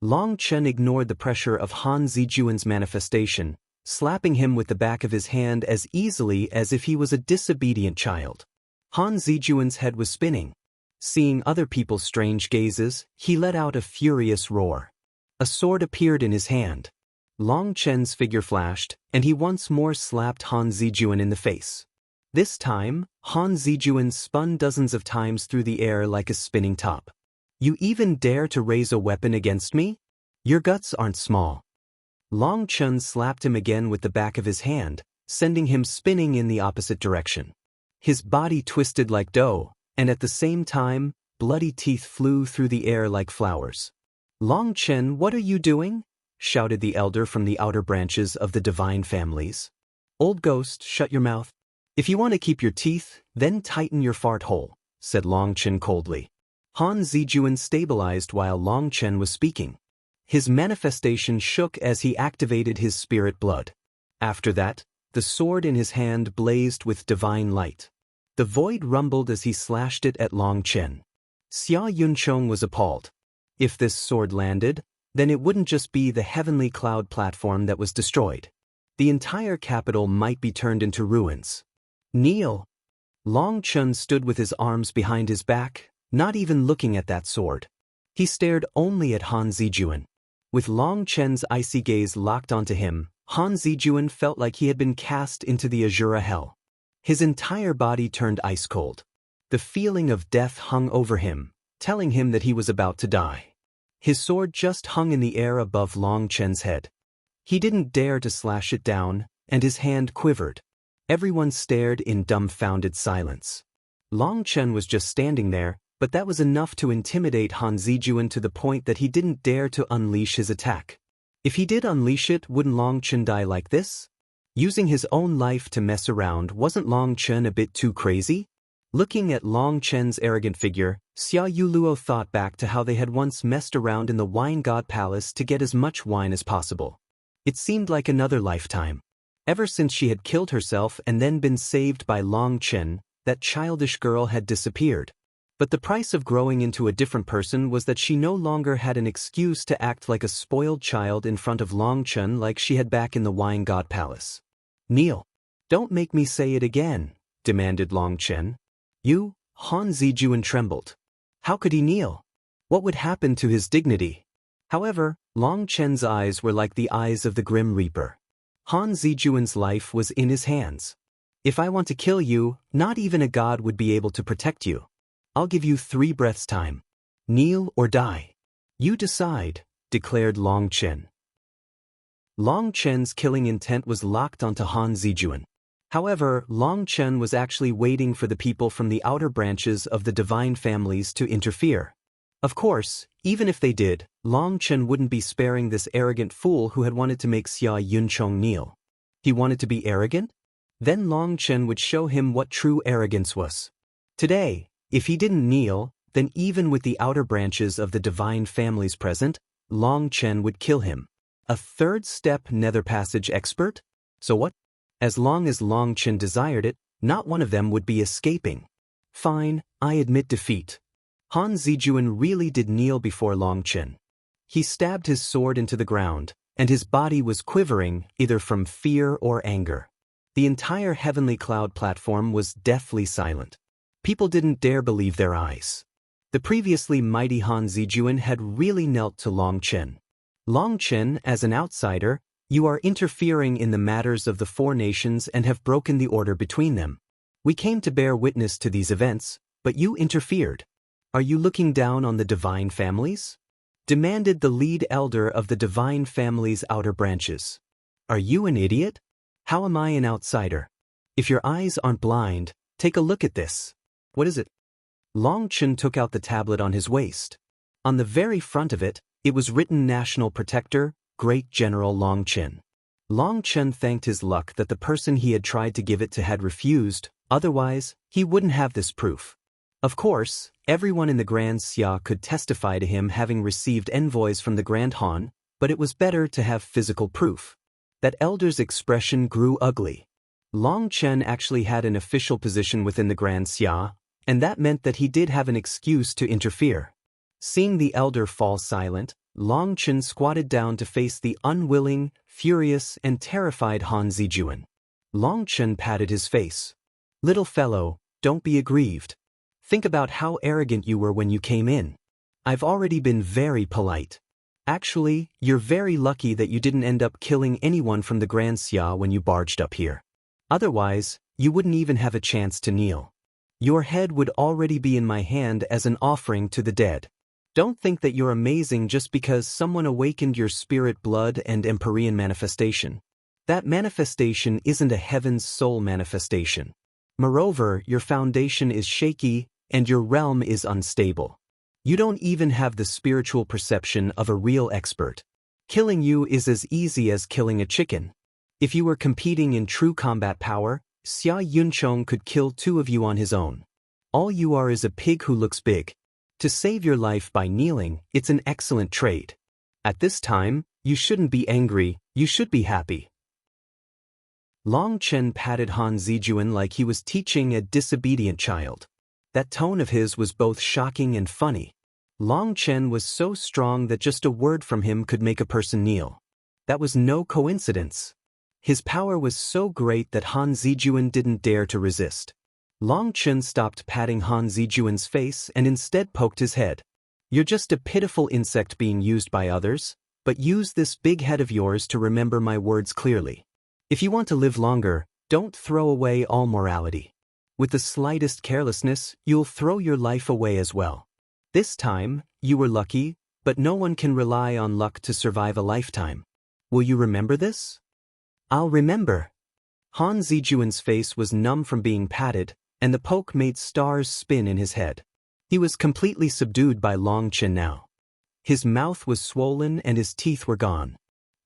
Long Chen ignored the pressure of Han Zijuan's manifestation, slapping him with the back of his hand as easily as if he was a disobedient child. Han Zijuan's head was spinning. Seeing other people's strange gazes, he let out a furious roar. A sword appeared in his hand. Long Chen's figure flashed, and he once more slapped Han Zijuan in the face. This time, Han Zijuan spun dozens of times through the air like a spinning top. You even dare to raise a weapon against me? Your guts aren't small. Long Chen slapped him again with the back of his hand, sending him spinning in the opposite direction. His body twisted like dough, and at the same time, bloody teeth flew through the air like flowers. Long Chen, what are you doing? Shouted the elder from the outer branches of the divine families. Old ghost, shut your mouth. If you want to keep your teeth, then tighten your fart hole, said Long Chen coldly. Han Zijuan stabilized while Long Chen was speaking. His manifestation shook as he activated his spirit blood. After that, the sword in his hand blazed with divine light. The void rumbled as he slashed it at Long Chen. Xia Yunchong was appalled. If this sword landed, then it wouldn't just be the heavenly cloud platform that was destroyed. The entire capital might be turned into ruins. Kneel! Long Chen stood with his arms behind his back, not even looking at that sword. He stared only at Han Zijuan. With Long Chen's icy gaze locked onto him, Han Zijuan felt like he had been cast into the Azura hell. His entire body turned ice cold. The feeling of death hung over him, telling him that he was about to die. His sword just hung in the air above Long Chen's head. He didn't dare to slash it down, and his hand quivered. Everyone stared in dumbfounded silence. Long Chen was just standing there, but that was enough to intimidate Han Zijuan to the point that he didn't dare to unleash his attack. If he did unleash it, wouldn't Long Chen die like this? Using his own life to mess around, wasn't Long Chen a bit too crazy? Looking at Long Chen's arrogant figure, Xia Yuluo thought back to how they had once messed around in the wine god palace to get as much wine as possible. It seemed like another lifetime. Ever since she had killed herself and then been saved by Long Chen, that childish girl had disappeared. But the price of growing into a different person was that she no longer had an excuse to act like a spoiled child in front of Long Chen like she had back in the wine god palace. Kneel. Don't make me say it again, demanded Long Chen. You? Han Zijuan trembled. How could he kneel? What would happen to his dignity? However, Long Chen's eyes were like the eyes of the Grim Reaper. Han Zijuan's life was in his hands. If I want to kill you, not even a god would be able to protect you. I'll give you 3 breaths time. Kneel or die. You decide, declared Long Chen. Long Chen's killing intent was locked onto Han Zijuan. However, Long Chen was actually waiting for the people from the outer branches of the divine families to interfere. Of course, even if they did, Long Chen wouldn't be sparing this arrogant fool who had wanted to make Xia Yunchong kneel. He wanted to be arrogant? Then Long Chen would show him what true arrogance was. Today, if he didn't kneel, then even with the outer branches of the divine families present, Long Chen would kill him. A third-step nether passage expert? So what? As long as Long Chen desired it, not one of them would be escaping. Fine, I admit defeat. Han Zijuan really did kneel before Long Chen. He stabbed his sword into the ground, and his body was quivering either from fear or anger. The entire heavenly cloud platform was deathly silent. People didn't dare believe their eyes. The previously mighty Han Zijuan had really knelt to Long Chen. Long Chen, as an outsider, you are interfering in the matters of the 4 nations and have broken the order between them. We came to bear witness to these events, but you interfered. Are you looking down on the divine families? Demanded the lead elder of the divine family's outer branches. Are you an idiot? How am I an outsider? If your eyes aren't blind, take a look at this. What is it? Long Chen took out the tablet on his waist. On the very front of it, it was written National Protector, Great General Long Chen. Long Chen thanked his luck that the person he had tried to give it to had refused, otherwise, he wouldn't have this proof. Of course, everyone in the Grand Xia could testify to him having received envoys from the Grand Han, but it was better to have physical proof. That elder's expression grew ugly. Long Chen actually had an official position within the Grand Xia, and that meant that he did have an excuse to interfere. Seeing the elder fall silent, Long Chen squatted down to face the unwilling, furious, and terrified Han Zijuan. Long Chen patted his face. "Little fellow, don't be aggrieved. Think about how arrogant you were when you came in. I've already been very polite. Actually, you're very lucky that you didn't end up killing anyone from the Grand Xia when you barged up here. Otherwise, you wouldn't even have a chance to kneel. Your head would already be in my hand as an offering to the dead. Don't think that you're amazing just because someone awakened your spirit blood and Empyrean manifestation. That manifestation isn't a heaven's soul manifestation. Moreover, your foundation is shaky and your realm is unstable. You don't even have the spiritual perception of a real expert. Killing you is as easy as killing a chicken. If you were competing in true combat power, Xia Yunchong could kill 2 of you on his own. All you are is a pig who looks big. To save your life by kneeling, it's an excellent trade. At this time, you shouldn't be angry, you should be happy." Long Chen patted Han Zijuan like he was teaching a disobedient child. That tone of his was both shocking and funny. Long Chen was so strong that just a word from him could make a person kneel. That was no coincidence. His power was so great that Han Zijuan didn't dare to resist. Long Chen stopped patting Han Zijuan's face and instead poked his head. "You're just a pitiful insect being used by others, but use this big head of yours to remember my words clearly. If you want to live longer, don't throw away all morality. With the slightest carelessness, you'll throw your life away as well. This time, you were lucky, but no one can rely on luck to survive a lifetime. Will you remember this?" "I'll remember." Han Zijuan's face was numb from being patted, and the poke made stars spin in his head. He was completely subdued by Long Chen now. His mouth was swollen and his teeth were gone.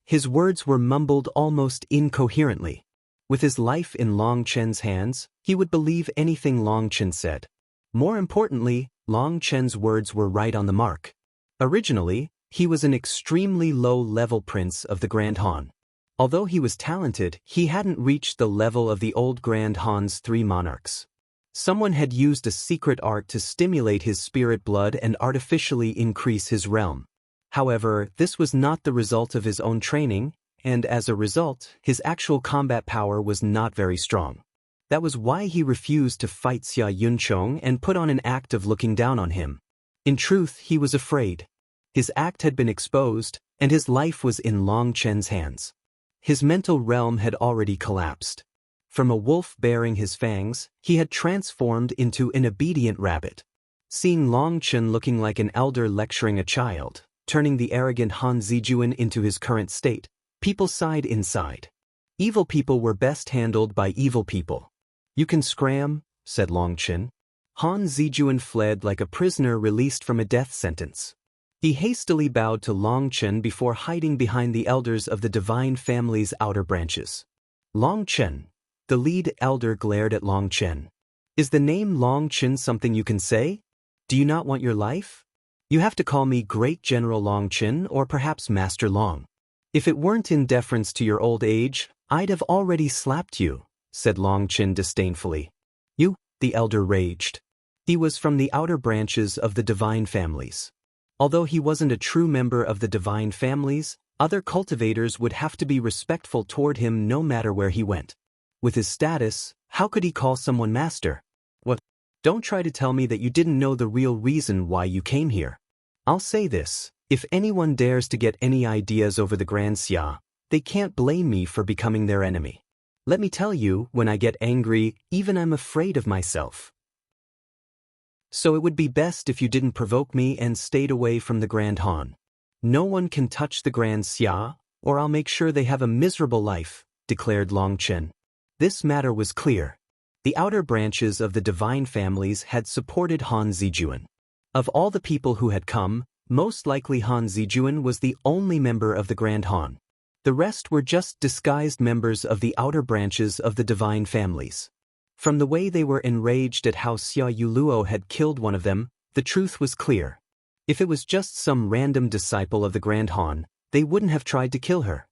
His words were mumbled almost incoherently. With his life in Long Chen's hands, he would believe anything Long Chen said. More importantly, Long Chen's words were right on the mark. Originally, he was an extremely low-level prince of the Grand Han. Although he was talented, he hadn't reached the level of the old Grand Han's 3 monarchs. Someone had used a secret art to stimulate his spirit blood and artificially increase his realm. However, this was not the result of his own training, and as a result, his actual combat power was not very strong. That was why he refused to fight Xia Yunchong and put on an act of looking down on him. In truth, he was afraid. His act had been exposed, and his life was in Long Chen's hands. His mental realm had already collapsed. From a wolf bearing his fangs, he had transformed into an obedient rabbit. Seeing Long Chen looking like an elder lecturing a child, turning the arrogant Han Zijuan into his current state, people sighed inside. Evil people were best handled by evil people. "You can scram," said Long Chen. Han Zijuan fled like a prisoner released from a death sentence. He hastily bowed to Long Chen before hiding behind the elders of the divine family's outer branches. Long Chen. The lead elder glared at Long Chen. "Is the name Long Chen something you can say? Do you not want your life? You have to call me Great General Long Chen or perhaps Master Long. If it weren't in deference to your old age, I'd have already slapped you," said Long Chen disdainfully. "You," the elder raged. He was from the outer branches of the divine families. Although he wasn't a true member of the divine families, other cultivators would have to be respectful toward him no matter where he went. With his status, how could he call someone master? "What? Don't try to tell me that you didn't know the real reason why you came here. I'll say this. If anyone dares to get any ideas over the Grand Xia, they can't blame me for becoming their enemy. Let me tell you, when I get angry, even I'm afraid of myself. So it would be best if you didn't provoke me and stayed away from the Grand Han. No one can touch the Grand Xia, or I'll make sure they have a miserable life," declared Long Chen. This matter was clear. The outer branches of the divine families had supported Han Zijuan. Of all the people who had come, most likely Han Zijuan was the only member of the Grand Han. The rest were just disguised members of the outer branches of the divine families. From the way they were enraged at how Xia Yuluo had killed one of them, the truth was clear. If it was just some random disciple of the Grand Han, they wouldn't have tried to kill her.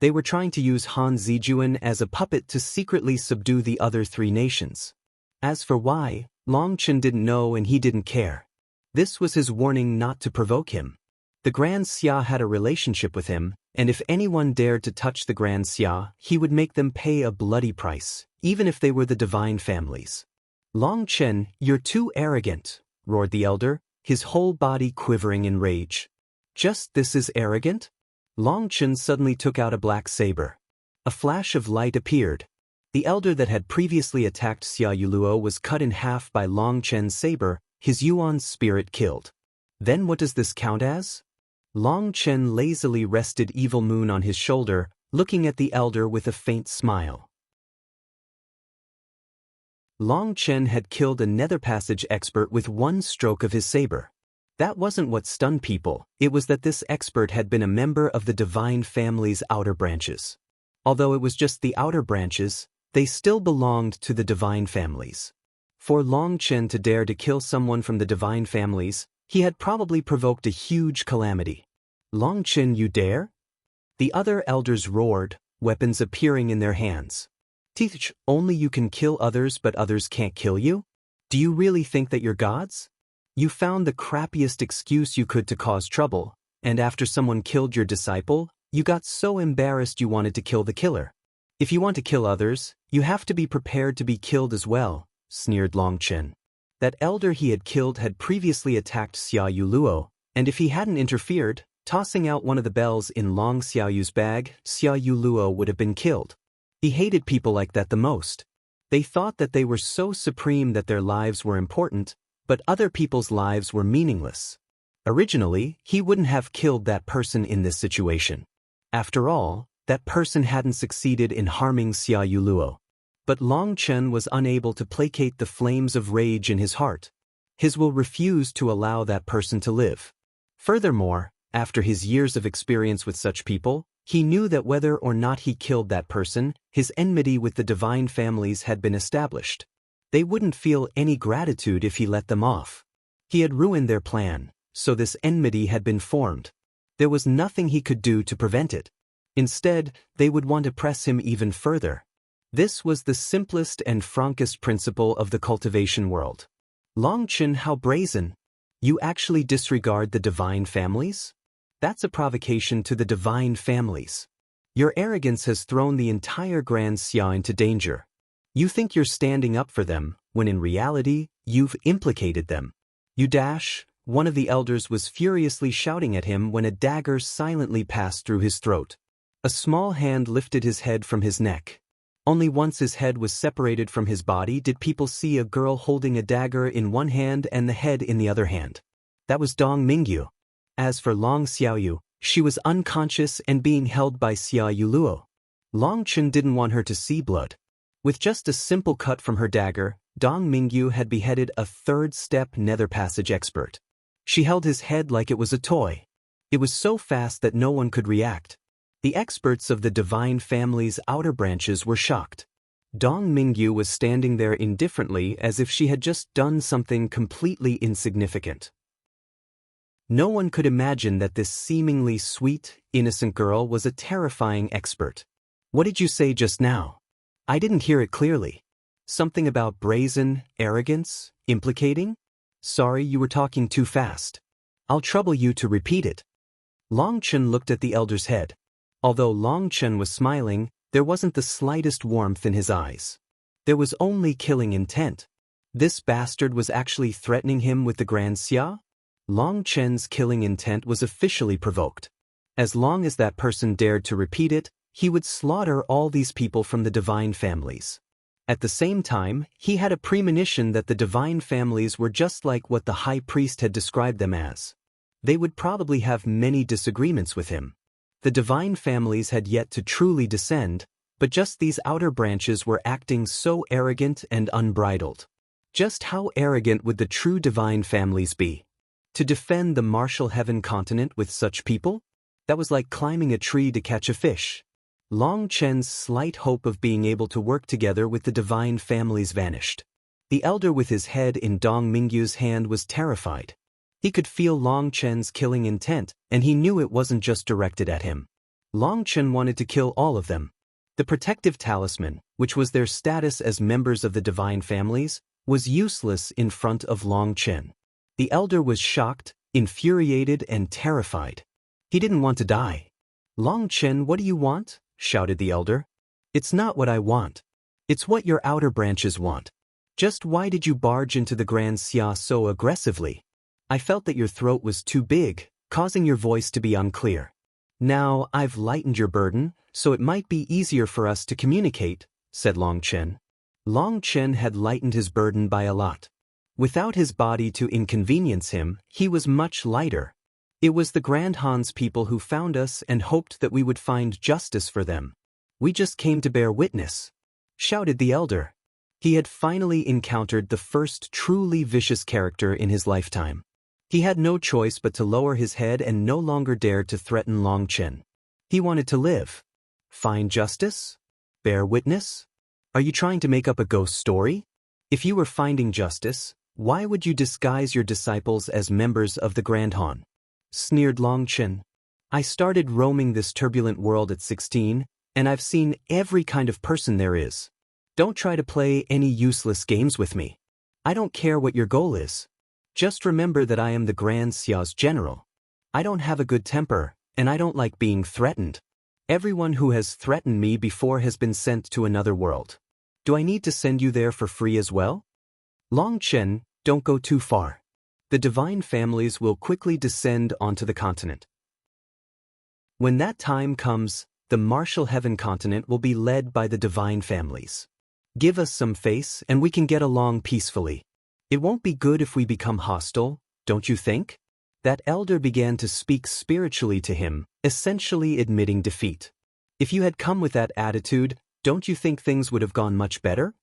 They were trying to use Han Zijuan as a puppet to secretly subdue the other 3 nations. As for why, Long Chen didn't know and he didn't care. This was his warning not to provoke him. The Grand Xia had a relationship with him, and if anyone dared to touch the Grand Xia, he would make them pay a bloody price, even if they were the divine families. Long Chen, you're too arrogant, roared the elder, his whole body quivering in rage. Just this is arrogant? Long Chen suddenly took out a black saber. A flash of light appeared. The elder that had previously attacked Xia Yuluo was cut in half by Long Chen's saber, his Yuan's spirit killed. Then what does this count as? Long Chen lazily rested Evil Moon on his shoulder, looking at the elder with a faint smile. Long Chen had killed a nether passage expert with one stroke of his saber. That wasn't what stunned people, it was that this expert had been a member of the divine family's outer branches. Although it was just the outer branches, they still belonged to the divine families. For Long Chen to dare to kill someone from the divine families, he had probably provoked a huge calamity. Long Chen, you dare? The other elders roared, weapons appearing in their hands. Teach, only you can kill others but others can't kill you? Do you really think that you're gods? You found the crappiest excuse you could to cause trouble, and after someone killed your disciple, you got so embarrassed you wanted to kill the killer. If you want to kill others, you have to be prepared to be killed as well, sneered Long Chen. That elder he had killed had previously attacked Xia Yuluo, and if he hadn't interfered, tossing out one of the bells in Long Xiaoyu's bag, Xia Yuluo would have been killed. He hated people like that the most. They thought that they were so supreme that their lives were important, but other people's lives were meaningless. Originally, he wouldn't have killed that person in this situation. After all, that person hadn't succeeded in harming Xia Yuluo. But Long Chen was unable to placate the flames of rage in his heart. His will refused to allow that person to live. Furthermore, after his years of experience with such people, he knew that whether or not he killed that person, his enmity with the divine families had been established. They wouldn't feel any gratitude if he let them off. He had ruined their plan, so this enmity had been formed. There was nothing he could do to prevent it. Instead, they would want to press him even further. This was the simplest and frankest principle of the cultivation world. Long Chen, how brazen! You actually disregard the divine families? That's a provocation to the divine families. Your arrogance has thrown the entire Grand Xia into danger. You think you're standing up for them, when in reality, you've implicated them. You dash, one of the elders was furiously shouting at him when a dagger silently passed through his throat. A small hand lifted his head from his neck. Only once his head was separated from his body did people see a girl holding a dagger in one hand and the head in the other hand. That was Dong Mingyu. As for Long Xiaoyu, she was unconscious and being held by Xia Yuluo. Long Chen didn't want her to see blood. With just a simple cut from her dagger, Dong Mingyu had beheaded a third-step nether passage expert. She held his head like it was a toy. It was so fast that no one could react. The experts of the divine family's outer branches were shocked. Dong Mingyu was standing there indifferently as if she had just done something completely insignificant. No one could imagine that this seemingly sweet, innocent girl was a terrifying expert. What did you say just now? I didn't hear it clearly. Something about brazen, arrogance, implicating? Sorry, you were talking too fast. I'll trouble you to repeat it. Long Chen looked at the elder's head. Although Long Chen was smiling, there wasn't the slightest warmth in his eyes. There was only killing intent. This bastard was actually threatening him with the Grand Xia? Long Chen's killing intent was officially provoked. As long as that person dared to repeat it, he would slaughter all these people from the divine families. At the same time, he had a premonition that the divine families were just like what the high priest had described them as. They would probably have many disagreements with him. The divine families had yet to truly descend, but just these outer branches were acting so arrogant and unbridled. Just how arrogant would the true divine families be? To defend the martial heaven continent with such people? That was like climbing a tree to catch a fish. Long Chen's slight hope of being able to work together with the divine families vanished. The elder with his head in Dong Mingyu's hand was terrified. He could feel Long Chen's killing intent, and he knew it wasn't just directed at him. Long Chen wanted to kill all of them. The protective talisman, which was their status as members of the divine families, was useless in front of Long Chen. The elder was shocked, infuriated and terrified. He didn't want to die. "Long Chen, what do you want?" shouted the elder. "It's not what I want. It's what your outer branches want. Just why did you barge into the Grand Xia so aggressively? I felt that your throat was too big, causing your voice to be unclear. Now, I've lightened your burden, so it might be easier for us to communicate," said Long Chen. Long Chen had lightened his burden by a lot. Without his body to inconvenience him, he was much lighter. "It was the Grand Han's people who found us and hoped that we would find justice for them. We just came to bear witness," shouted the elder. He had finally encountered the first truly vicious character in his lifetime. He had no choice but to lower his head and no longer dared to threaten Long Chen. He wanted to live. Find justice? Bear witness? Are you trying to make up a ghost story? If you were finding justice, why would you disguise your disciples as members of the Grand Han? Sneered Long Chen. "I started roaming this turbulent world at 16, and I've seen every kind of person there is. Don't try to play any useless games with me. I don't care what your goal is. Just remember that I am the Grand Xia's general. I don't have a good temper, and I don't like being threatened. Everyone who has threatened me before has been sent to another world. Do I need to send you there for free as well? Long Chen, don't go too far. The divine families will quickly descend onto the continent. When that time comes, the martial heaven continent will be led by the divine families. Give us some face and we can get along peacefully. It won't be good if we become hostile, don't you think?" That elder began to speak spiritually to him, essentially admitting defeat. "If you had come with that attitude, don't you think things would have gone much better?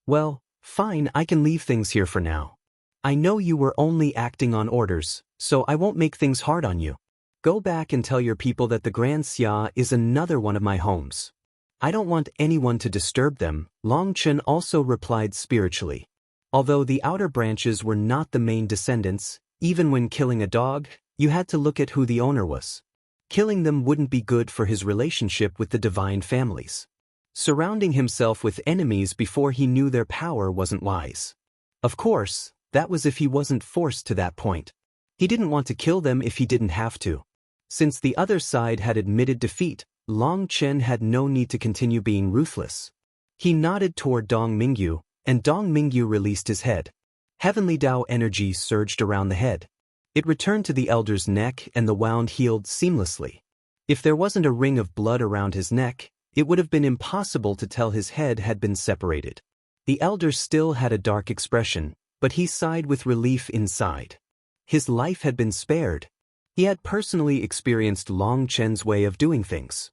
Well, fine, I can leave things here for now. I know you were only acting on orders, so I won't make things hard on you. Go back and tell your people that the Grand Xia is another one of my homes. I don't want anyone to disturb them," Long Chen also replied spiritually. Although the outer branches were not the main descendants, even when killing a dog, you had to look at who the owner was. Killing them wouldn't be good for his relationship with the divine families. Surrounding himself with enemies before he knew their power wasn't wise. Of course, that was if he wasn't forced to that point. He didn't want to kill them if he didn't have to. Since the other side had admitted defeat, Long Chen had no need to continue being ruthless. He nodded toward Dong Mingyu, and Dong Mingyu released his head. Heavenly Tao energy surged around the head. It returned to the elder's neck and the wound healed seamlessly. If there wasn't a ring of blood around his neck, it would have been impossible to tell his head had been separated. The elder still had a dark expression, but he sighed with relief inside. His life had been spared. He had personally experienced Long Chen's way of doing things.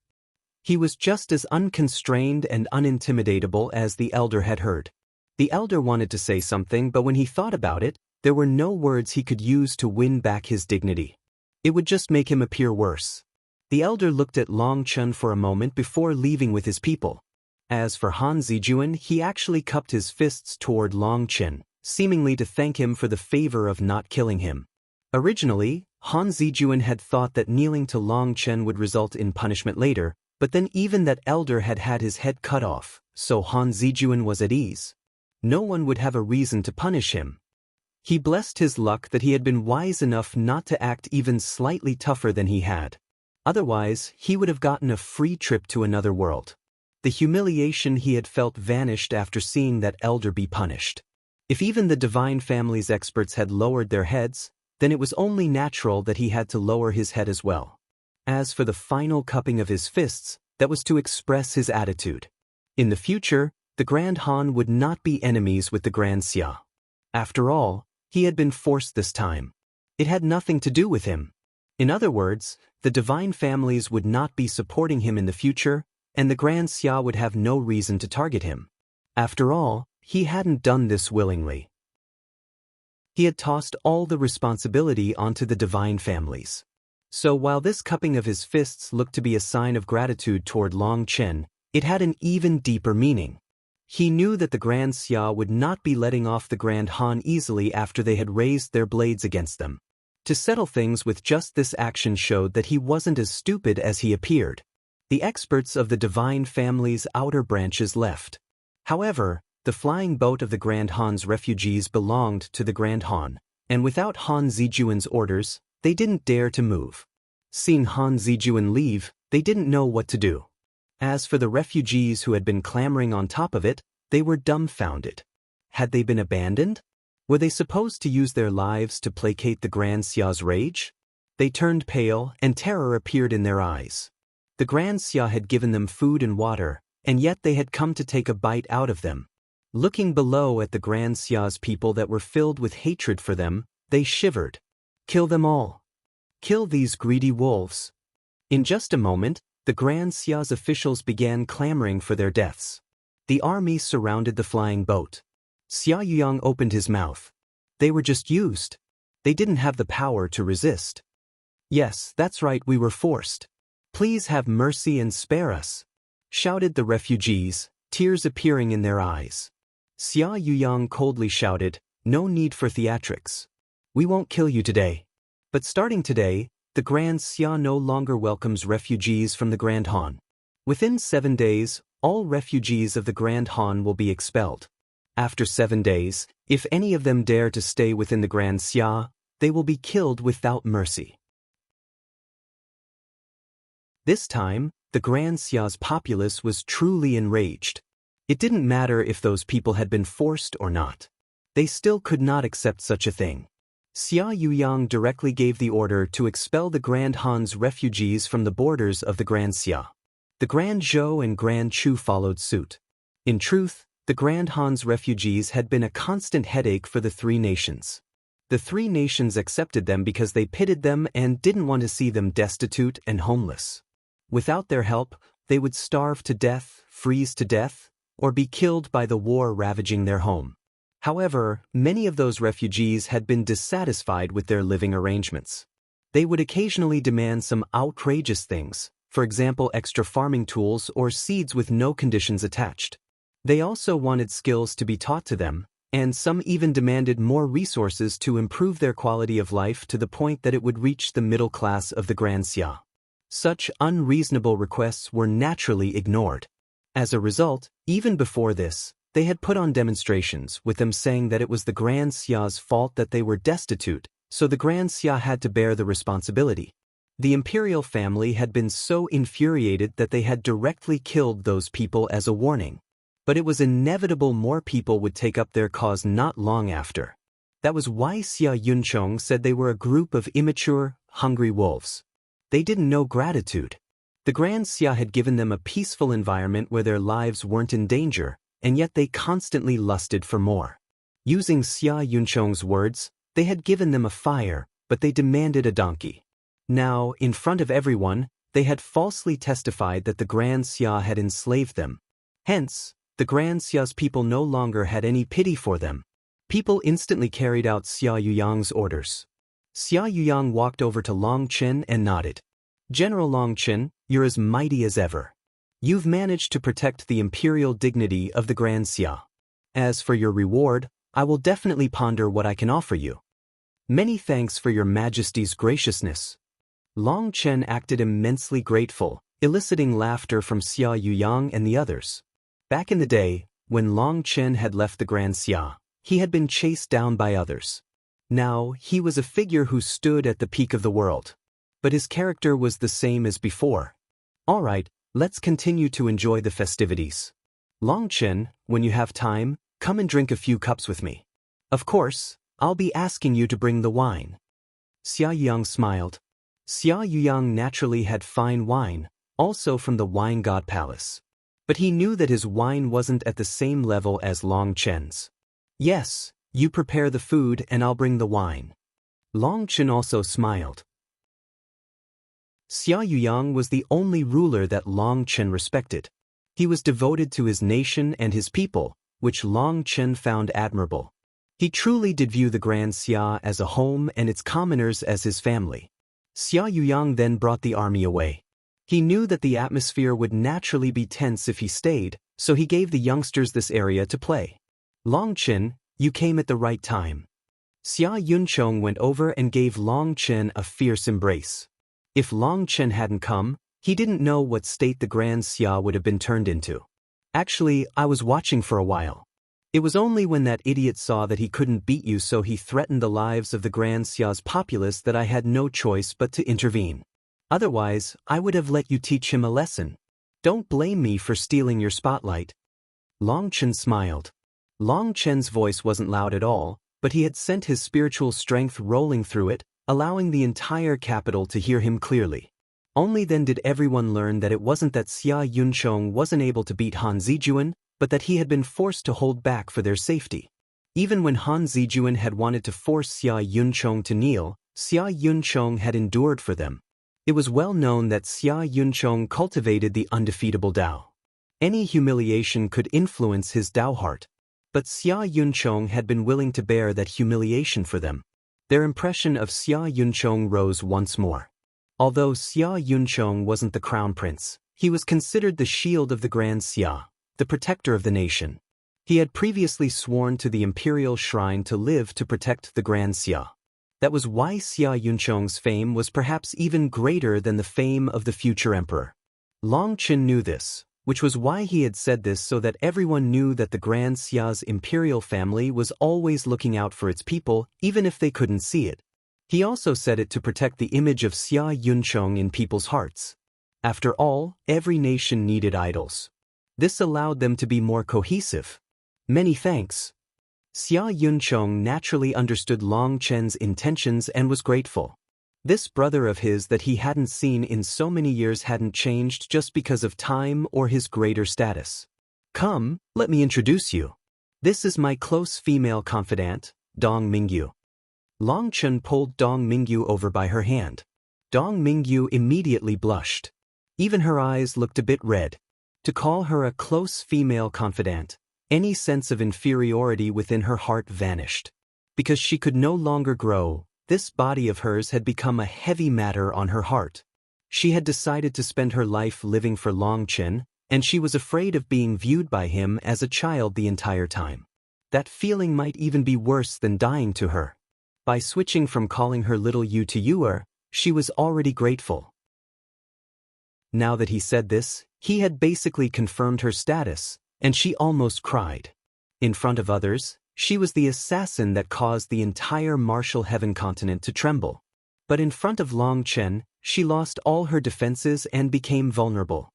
He was just as unconstrained and unintimidatable as the elder had heard. The elder wanted to say something, but when he thought about it, there were no words he could use to win back his dignity. It would just make him appear worse. The elder looked at Long Chen for a moment before leaving with his people. As for Han Zijuan, he actually cupped his fists toward Long Chen, seemingly to thank him for the favor of not killing him. Originally, Han Zijuan had thought that kneeling to Long Chen would result in punishment later, but then even that elder had had his head cut off, so Han Zijuan was at ease. No one would have a reason to punish him. He blessed his luck that he had been wise enough not to act even slightly tougher than he had. Otherwise, he would have gotten a free trip to another world. The humiliation he had felt vanished after seeing that elder be punished. If even the divine family's experts had lowered their heads, then it was only natural that he had to lower his head as well. As for the final cupping of his fists, that was to express his attitude. In the future, the Grand Han would not be enemies with the Grand Xia. After all, he had been forced this time. It had nothing to do with him. In other words, the divine families would not be supporting him in the future, and the Grand Xia would have no reason to target him. After all, he hadn't done this willingly. He had tossed all the responsibility onto the divine families. So while this cupping of his fists looked to be a sign of gratitude toward Long Chen, it had an even deeper meaning. He knew that the Grand Xia would not be letting off the Grand Han easily after they had raised their blades against them. To settle things with just this action showed that he wasn't as stupid as he appeared. The experts of the divine family's outer branches left. However, the flying boat of the Grand Han's refugees belonged to the Grand Han, and without Han Zijuan's orders, They didn't dare to move. Seeing Han Zijuan leave, they didn't know what to do. As for the refugees who had been clambering on top of it, they were dumbfounded. Had they been abandoned? Were they supposed to use their lives to placate the Grand Xia's rage? They turned pale, and terror appeared in their eyes. The Grand Xia had given them food and water, and yet they had come to take a bite out of them. Looking below at the Grand Xia's people that were filled with hatred for them, they shivered. Kill them all. Kill these greedy wolves. In just a moment, the Grand Xia's officials began clamoring for their deaths. The army surrounded the flying boat. Xia Yuyang opened his mouth. They were just used. They didn't have the power to resist. Yes, that's right, we were forced. Please have mercy and spare us, shouted the refugees, tears appearing in their eyes. Xia Yuyang coldly shouted, no need for theatrics. We won't kill you today. But starting today, the Grand Xia no longer welcomes refugees from the Grand Han. Within 7 days, all refugees of the Grand Han will be expelled. After 7 days, if any of them dare to stay within the Grand Xia, they will be killed without mercy. This time, the Grand Xia's populace was truly enraged. It didn't matter if those people had been forced or not. They still could not accept such a thing. Xia Yuyang directly gave the order to expel the Grand Han's refugees from the borders of the Grand Xia. The Grand Zhou and Grand Chu followed suit. In truth, the Grand Han's refugees had been a constant headache for the three nations. The three nations accepted them because they pitied them and didn't want to see them destitute and homeless. Without their help, they would starve to death, freeze to death, or be killed by the war ravaging their home. However, many of those refugees had been dissatisfied with their living arrangements. They would occasionally demand some outrageous things, for example extra farming tools or seeds with no conditions attached. They also wanted skills to be taught to them, and some even demanded more resources to improve their quality of life to the point that it would reach the middle class of the Grand Xia. Such unreasonable requests were naturally ignored. As a result, even before this, they had put on demonstrations with them saying that it was the Grand Xia's fault that they were destitute, so the Grand Xia had to bear the responsibility. The imperial family had been so infuriated that they had directly killed those people as a warning. But it was inevitable more people would take up their cause not long after. That was why Xia Yunchong said they were a group of immature, hungry wolves. They didn't know gratitude. The Grand Xia had given them a peaceful environment where their lives weren't in danger, and yet they constantly lusted for more. Using Xia Yunchong's words, they had given them a fire, but they demanded a donkey. Now, in front of everyone, they had falsely testified that the Grand Xia had enslaved them. Hence, the Grand Xia's people no longer had any pity for them. People instantly carried out Xia Yuyang's orders. Xia Yuyang walked over to Long Chen and nodded. General Long Chen, you're as mighty as ever. You've managed to protect the imperial dignity of the Grand Xia. As for your reward, I will definitely ponder what I can offer you. Many thanks for your Majesty's graciousness. Long Chen acted immensely grateful, eliciting laughter from Xia Yuyang and the others. Back in the day, when Long Chen had left the Grand Xia, he had been chased down by others. Now, he was a figure who stood at the peak of the world. But his character was the same as before. All right, let's continue to enjoy the festivities. Long Chen, when you have time, come and drink a few cups with me. Of course, I'll be asking you to bring the wine. Xia Yuyang smiled. Xia Yuyang naturally had fine wine, also from the wine god palace. But he knew that his wine wasn't at the same level as Long Chen's. Yes, you prepare the food and I'll bring the wine. Long Chen also smiled. Xia Yuyang was the only ruler that Long Chen respected. He was devoted to his nation and his people, which Long Chen found admirable. He truly did view the Grand Xia as a home and its commoners as his family. Xia Yuyang then brought the army away. He knew that the atmosphere would naturally be tense if he stayed, so he gave the youngsters this area to play. Long Chen, you came at the right time. Xia Yunchong went over and gave Long Chen a fierce embrace. If Long Chen hadn't come, he didn't know what state the Grand Xia would have been turned into. Actually, I was watching for a while. It was only when that idiot saw that he couldn't beat you, so he threatened the lives of the Grand Xia's populace, that I had no choice but to intervene. Otherwise, I would have let you teach him a lesson. Don't blame me for stealing your spotlight." Long Chen smiled. Long Chen's voice wasn't loud at all, but he had sent his spiritual strength rolling through it, allowing the entire capital to hear him clearly. Only then did everyone learn that it wasn't that Xia Yunchong wasn't able to beat Han Zijuan, but that he had been forced to hold back for their safety. Even when Han Zijuan had wanted to force Xia Yunchong to kneel, Xia Yunchong had endured for them. It was well known that Xia Yunchong cultivated the undefeatable Dao. Any humiliation could influence his Dao heart. But Xia Yunchong had been willing to bear that humiliation for them. Their impression of Xia Yunchong rose once more. Although Xia Yunchong wasn't the crown prince, he was considered the shield of the Grand Xia, the protector of the nation. He had previously sworn to the imperial shrine to live to protect the Grand Xia. That was why Xia Yunchong's fame was perhaps even greater than the fame of the future emperor. Long Chen knew this, which was why he had said this, so that everyone knew that the Grand Xia's imperial family was always looking out for its people, even if they couldn't see it. He also said it to protect the image of Xia Yunchong in people's hearts. After all, every nation needed idols. This allowed them to be more cohesive. Many thanks. Xia Yunchong naturally understood Long Chen's intentions and was grateful. This brother of his that he hadn't seen in so many years hadn't changed just because of time or his greater status. "Come, let me introduce you. This is my close female confidant, Dong Mingyu." Long Chen pulled Dong Mingyu over by her hand. Dong Mingyu immediately blushed. Even her eyes looked a bit red. To call her a close female confidant, any sense of inferiority within her heart vanished. Because she could no longer grow, this body of hers had become a heavy matter on her heart. She had decided to spend her life living for Long Chen, and she was afraid of being viewed by him as a child the entire time. That feeling might even be worse than dying to her. By switching from calling her little you to youer, she was already grateful. Now that he said this, he had basically confirmed her status, and she almost cried. In front of others, she was the assassin that caused the entire martial heaven continent to tremble. But in front of Long Chen, she lost all her defenses and became vulnerable.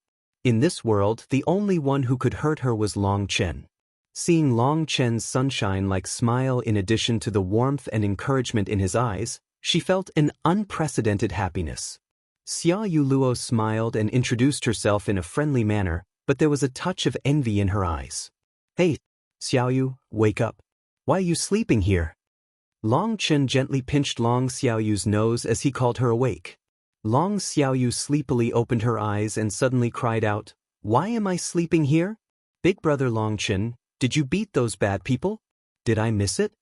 In this world, the only one who could hurt her was Long Chen. Seeing Long Chen's sunshine-like smile in addition to the warmth and encouragement in his eyes, she felt an unprecedented happiness. Xia Yuluo smiled and introduced herself in a friendly manner, but there was a touch of envy in her eyes. "Hey, Xiaoyu, wake up. Why are you sleeping here?" Long Chen gently pinched Long Xiaoyu's nose as he called her awake. Long Xiaoyu sleepily opened her eyes and suddenly cried out, "Why am I sleeping here? Big brother Long Chen, did you beat those bad people? Did I miss it?"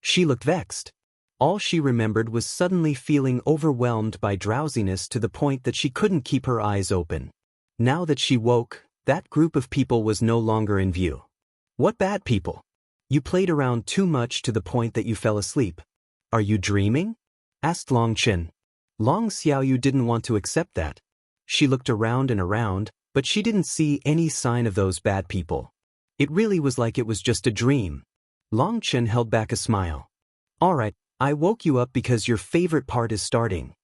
She looked vexed. All she remembered was suddenly feeling overwhelmed by drowsiness to the point that she couldn't keep her eyes open. Now that she woke, that group of people was no longer in view. "What bad people? You played around too much to the point that you fell asleep. Are you dreaming?" asked Long Chen. Long Xiaoyu didn't want to accept that. She looked around and around, but she didn't see any sign of those bad people. It really was like it was just a dream. Long Chen held back a smile. "All right, I woke you up because your favorite part is starting.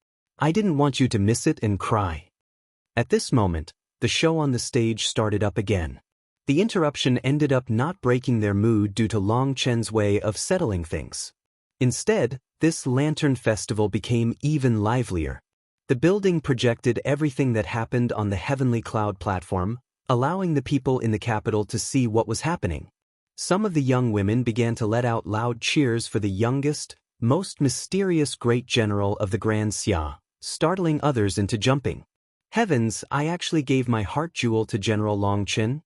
I didn't want you to miss it and cry." At this moment, the show on the stage started up again. The interruption ended up not breaking their mood due to Long Chen's way of settling things. Instead, this lantern festival became even livelier. The building projected everything that happened on the heavenly cloud platform, allowing the people in the capital to see what was happening. Some of the young women began to let out loud cheers for the youngest, most mysterious great general of the Grand Xia, startling others into jumping. "Heavens, I actually gave my heart jewel to General Long Chen?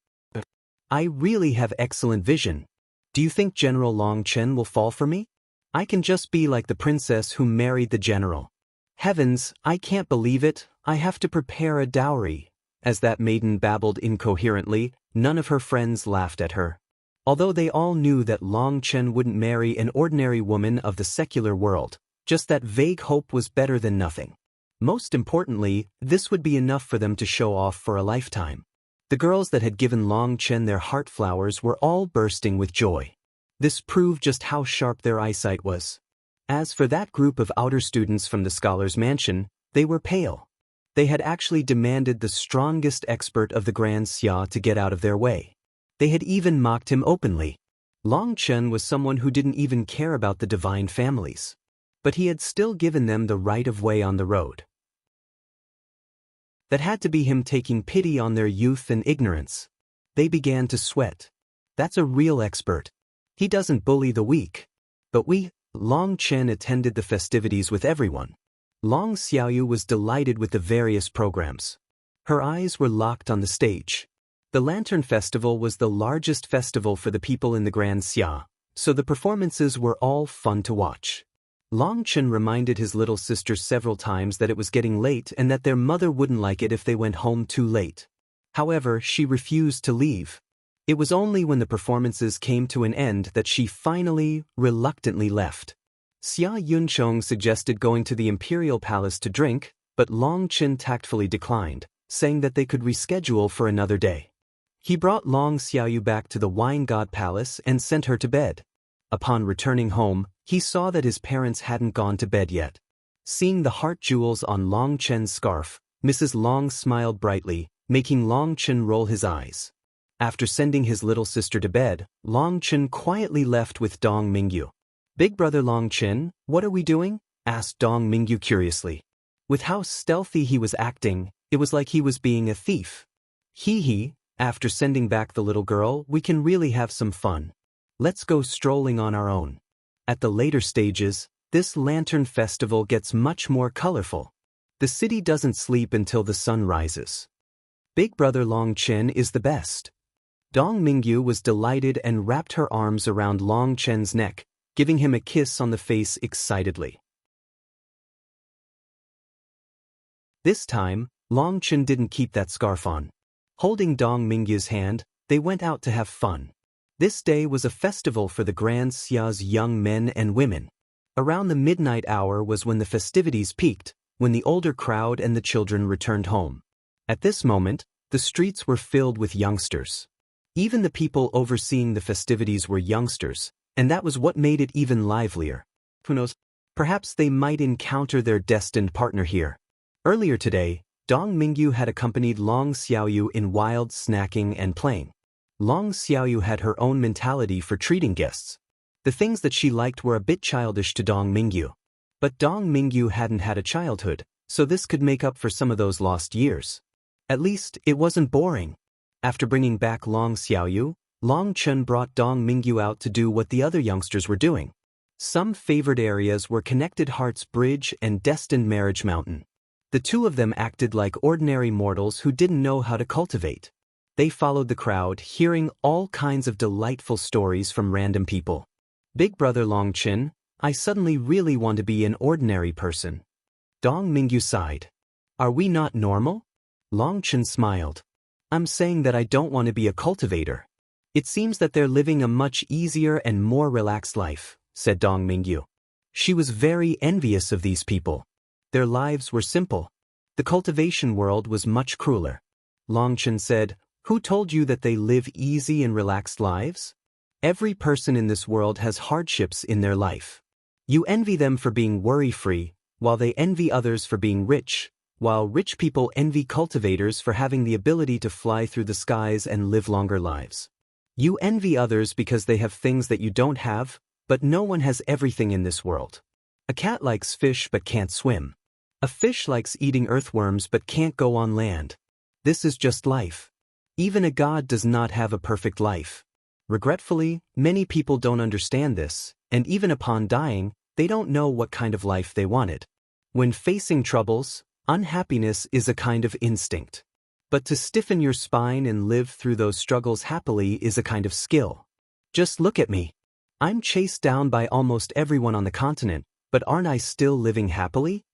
I really have excellent vision. Do you think General Long Chen will fall for me? I can just be like the princess who married the general. Heavens, I can't believe it, I have to prepare a dowry." As that maiden babbled incoherently, none of her friends laughed at her. Although they all knew that Long Chen wouldn't marry an ordinary woman of the secular world, just that vague hope was better than nothing. Most importantly, this would be enough for them to show off for a lifetime. The girls that had given Long Chen their heart flowers were all bursting with joy. This proved just how sharp their eyesight was. As for that group of outer students from the scholar's mansion, they were pale. They had actually demanded the strongest expert of the Grand Xia to get out of their way. They had even mocked him openly. Long Chen was someone who didn't even care about the divine families. But he had still given them the right of way on the road. That had to be him taking pity on their youth and ignorance. They began to sweat. That's a real expert. He doesn't bully the weak. But Long Chen attended the festivities with everyone. Long Xiaoyu was delighted with the various programs. Her eyes were locked on the stage. The Lantern Festival was the largest festival for the people in the Grand Xia, so the performances were all fun to watch. Long Chen reminded his little sister several times that it was getting late and that their mother wouldn't like it if they went home too late. However, she refused to leave. It was only when the performances came to an end that she finally, reluctantly left. Xia Yunchong suggested going to the Imperial Palace to drink, but Long Chen tactfully declined, saying that they could reschedule for another day. He brought Long Xiaoyu back to the Wine God Palace and sent her to bed. Upon returning home, he saw that his parents hadn't gone to bed yet. Seeing the heart jewels on Long Chen's scarf, Mrs. Long smiled brightly, making Long Chen roll his eyes. After sending his little sister to bed, Long Chen quietly left with Dong Mingyu. "Big brother Long Chen, what are we doing?" asked Dong Mingyu curiously. With how stealthy he was acting, it was like he was being a thief. "Hee, after sending back the little girl, we can really have some fun. Let's go strolling on our own." At the later stages, this Lantern Festival gets much more colorful. The city doesn't sleep until the sun rises. Big brother Long Chen is the best. Dong Mingyu was delighted and wrapped her arms around Long Chen's neck, giving him a kiss on the face excitedly. This time, Long Chen didn't keep that scarf on. Holding Dong Mingyu's hand, they went out to have fun. This day was a festival for the Grand Xia's young men and women. Around the midnight hour was when the festivities peaked, when the older crowd and the children returned home. At this moment, the streets were filled with youngsters. Even the people overseeing the festivities were youngsters, and that was what made it even livelier. Who knows, perhaps they might encounter their destined partner here. Earlier today, Dong Mingyu had accompanied Long Xiaoyu in wild snacking and playing. Long Xiaoyu had her own mentality for treating guests. The things that she liked were a bit childish to Dong Mingyu. But Dong Mingyu hadn't had a childhood, so this could make up for some of those lost years. At least, it wasn't boring. After bringing back Long Xiaoyu, Long Chen brought Dong Mingyu out to do what the other youngsters were doing. Some favored areas were Connected Hearts Bridge and Destined Marriage Mountain. The two of them acted like ordinary mortals who didn't know how to cultivate. They followed the crowd, hearing all kinds of delightful stories from random people. "Big brother Long Chen, I suddenly really want to be an ordinary person." Dong Mingyu sighed. "Are we not normal?" Long Chen smiled. "I'm saying that I don't want to be a cultivator. It seems that they're living a much easier and more relaxed life," said Dong Mingyu. She was very envious of these people. Their lives were simple. The cultivation world was much crueler. Long Chen said, "Who told you that they live easy and relaxed lives? Every person in this world has hardships in their life. You envy them for being worry-free, while they envy others for being rich, while rich people envy cultivators for having the ability to fly through the skies and live longer lives. You envy others because they have things that you don't have, but no one has everything in this world. A cat likes fish but can't swim. A fish likes eating earthworms but can't go on land. This is just life. Even a god does not have a perfect life. Regretfully, many people don't understand this, and even upon dying, they don't know what kind of life they wanted. When facing troubles, unhappiness is a kind of instinct. But to stiffen your spine and live through those struggles happily is a kind of skill. Just look at me. I'm chased down by almost everyone on the continent, but aren't I still living happily?"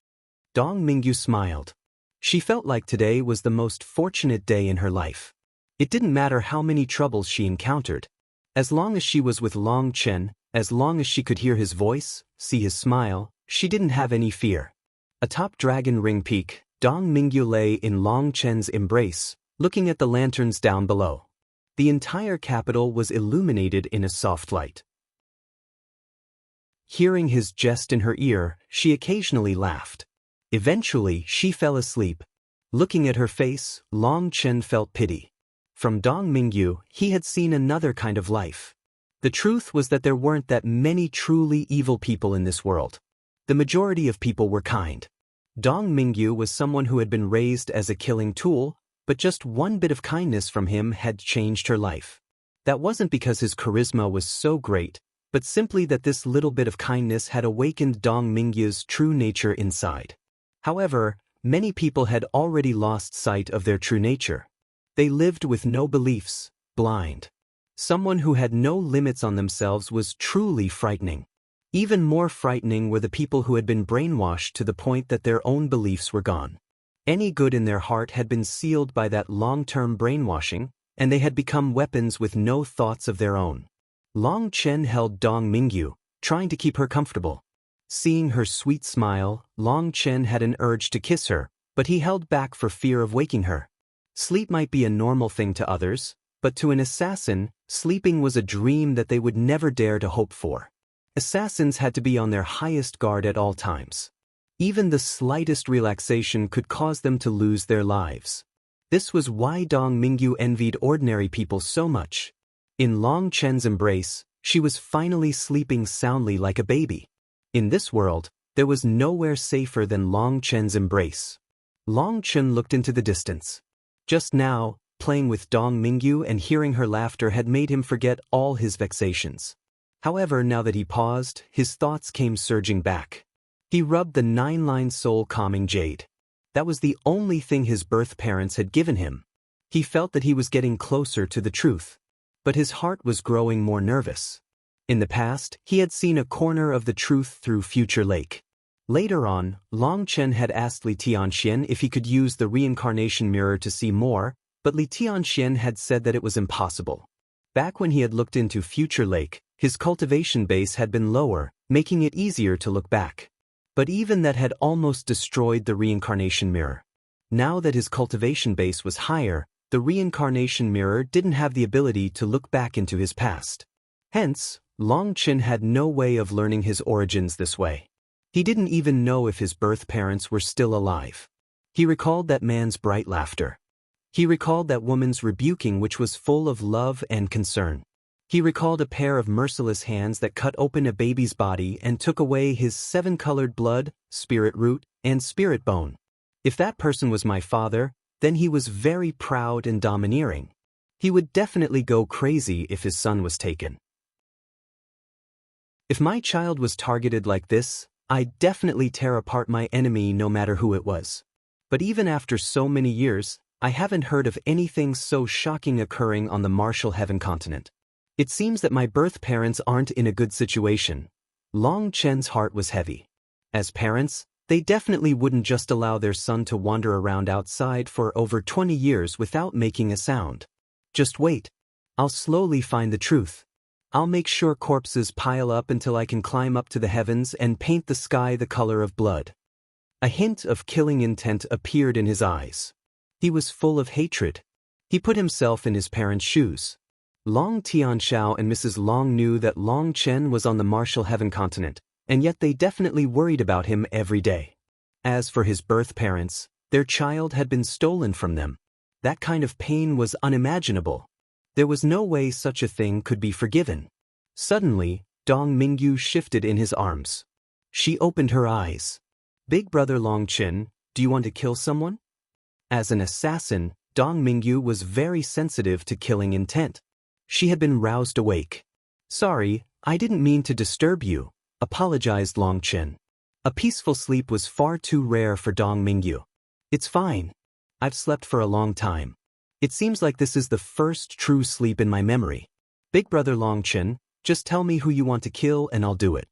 Dong Mingyu smiled. She felt like today was the most fortunate day in her life. It didn't matter how many troubles she encountered. As long as she was with Long Chen, as long as she could hear his voice, see his smile, she didn't have any fear. Atop Dragon Ring Peak, Dong Mingyu lay in Long Chen's embrace, looking at the lanterns down below. The entire capital was illuminated in a soft light. Hearing his jest in her ear, she occasionally laughed. Eventually, she fell asleep. Looking at her face, Long Chen felt pity. From Dong Mingyu, he had seen another kind of life. The truth was that there weren't that many truly evil people in this world. The majority of people were kind. Dong Mingyu was someone who had been raised as a killing tool, but just one bit of kindness from him had changed her life. That wasn't because his charisma was so great, but simply that this little bit of kindness had awakened Dong Mingyu's true nature inside. However, many people had already lost sight of their true nature. They lived with no beliefs, blind. Someone who had no limits on themselves was truly frightening. Even more frightening were the people who had been brainwashed to the point that their own beliefs were gone. Any good in their heart had been sealed by that long-term brainwashing, and they had become weapons with no thoughts of their own. Long Chen held Dong Mingyu, trying to keep her comfortable. Seeing her sweet smile, Long Chen had an urge to kiss her, but he held back for fear of waking her. Sleep might be a normal thing to others, but to an assassin, sleeping was a dream that they would never dare to hope for. Assassins had to be on their highest guard at all times. Even the slightest relaxation could cause them to lose their lives. This was why Dong Mingyu envied ordinary people so much. In Long Chen's embrace, she was finally sleeping soundly like a baby. In this world, there was nowhere safer than Long Chen's embrace. Long Chen looked into the distance. Just now, playing with Dong Mingyu and hearing her laughter had made him forget all his vexations. However, now that he paused, his thoughts came surging back. He rubbed the 9-line soul calming jade. That was the only thing his birth parents had given him. He felt that he was getting closer to the truth. But his heart was growing more nervous. In the past, he had seen a corner of the truth through Future Lake. Later on, Long Chen had asked Li Tianxian if he could use the reincarnation mirror to see more, but Li Tianxian had said that it was impossible. Back when he had looked into Future Lake, his cultivation base had been lower, making it easier to look back. But even that had almost destroyed the reincarnation mirror. Now that his cultivation base was higher, the reincarnation mirror didn't have the ability to look back into his past. Hence, Long Chen had no way of learning his origins this way. He didn't even know if his birth parents were still alive. He recalled that man's bright laughter. He recalled that woman's rebuking which was full of love and concern. He recalled a pair of merciless hands that cut open a baby's body and took away his 7-colored blood, spirit root, and spirit bone. If that person was my father, then he was very proud and domineering. He would definitely go crazy if his son was taken. If my child was targeted like this, I'd definitely tear apart my enemy no matter who it was. But even after so many years, I haven't heard of anything so shocking occurring on the Martial Heaven continent. It seems that my birth parents aren't in a good situation. Long Chen's heart was heavy. As parents, they definitely wouldn't just allow their son to wander around outside for over 20 years without making a sound. Just wait. I'll slowly find the truth. I'll make sure corpses pile up until I can climb up to the heavens and paint the sky the color of blood. A hint of killing intent appeared in his eyes. He was full of hatred. He put himself in his parents' shoes. Long Tianxiao and Mrs. Long knew that Long Chen was on the Martial Heaven continent, and yet they definitely worried about him every day. As for his birth parents, their child had been stolen from them. That kind of pain was unimaginable. There was no way such a thing could be forgiven. Suddenly, Dong Mingyu shifted in his arms. She opened her eyes. Big brother Long Chen, do you want to kill someone? As an assassin, Dong Mingyu was very sensitive to killing intent. She had been roused awake. Sorry, I didn't mean to disturb you, apologized Long Chen. A peaceful sleep was far too rare for Dong Mingyu. It's fine. I've slept for a long time. It seems like this is the first true sleep in my memory. Big brother Long Chen, just tell me who you want to kill and I'll do it.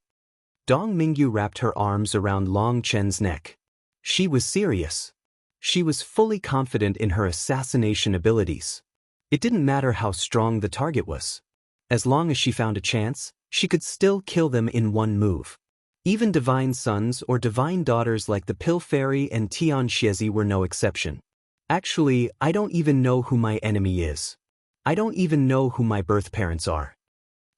Dong Mingyu wrapped her arms around Long Chen's neck. She was serious. She was fully confident in her assassination abilities. It didn't matter how strong the target was. As long as she found a chance, she could still kill them in one move. Even divine sons or divine daughters like the Pill Fairy and Tian Xiezi were no exception. Actually, I don't even know who my enemy is. I don't even know who my birth parents are.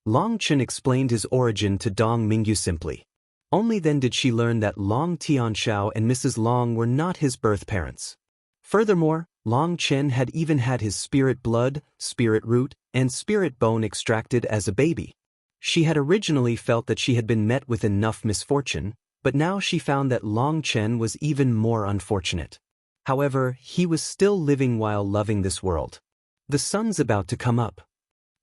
Long Chen explained his origin to Dong Mingyu simply. Only then did she learn that Long Tianxiao and Mrs. Long were not his birth parents. Furthermore, Long Chen had even had his spirit blood, spirit root, and spirit bone extracted as a baby. She had originally felt that she had been met with enough misfortune, but now she found that Long Chen was even more unfortunate. However, he was still living while loving this world. The sun's about to come up.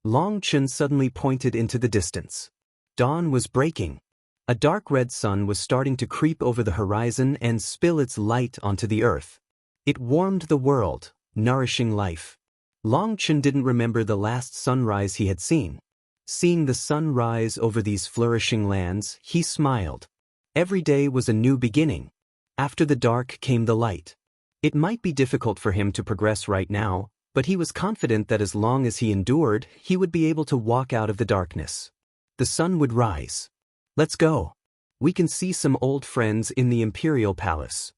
Long Chen suddenly pointed into the distance. Dawn was breaking. A dark red sun was starting to creep over the horizon and spill its light onto the earth. It warmed the world, nourishing life. Long Chen didn't remember the last sunrise he had seen. Seeing the sun rise over these flourishing lands, he smiled. Every day was a new beginning. After the dark came the light. It might be difficult for him to progress right now, but he was confident that as long as he endured, he would be able to walk out of the darkness. The sun would rise. Let's go. We can see some old friends in the Imperial Palace.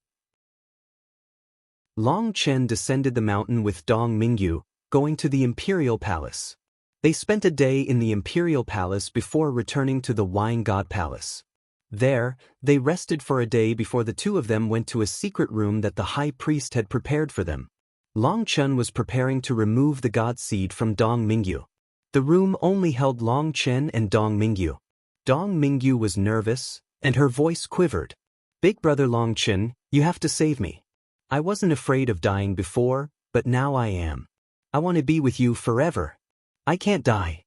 Long Chen descended the mountain with Dong Mingyu, going to the Imperial Palace. They spent a day in the Imperial Palace before returning to the Wine God Palace. There, they rested for a day before the two of them went to a secret room that the high priest had prepared for them. Long Chen was preparing to remove the god seed from Dong Mingyu. The room only held Long Chen and Dong Mingyu. Dong Mingyu was nervous, and her voice quivered. Big brother Long Chen, you have to save me. I wasn't afraid of dying before, but now I am. I want to be with you forever. I can't die.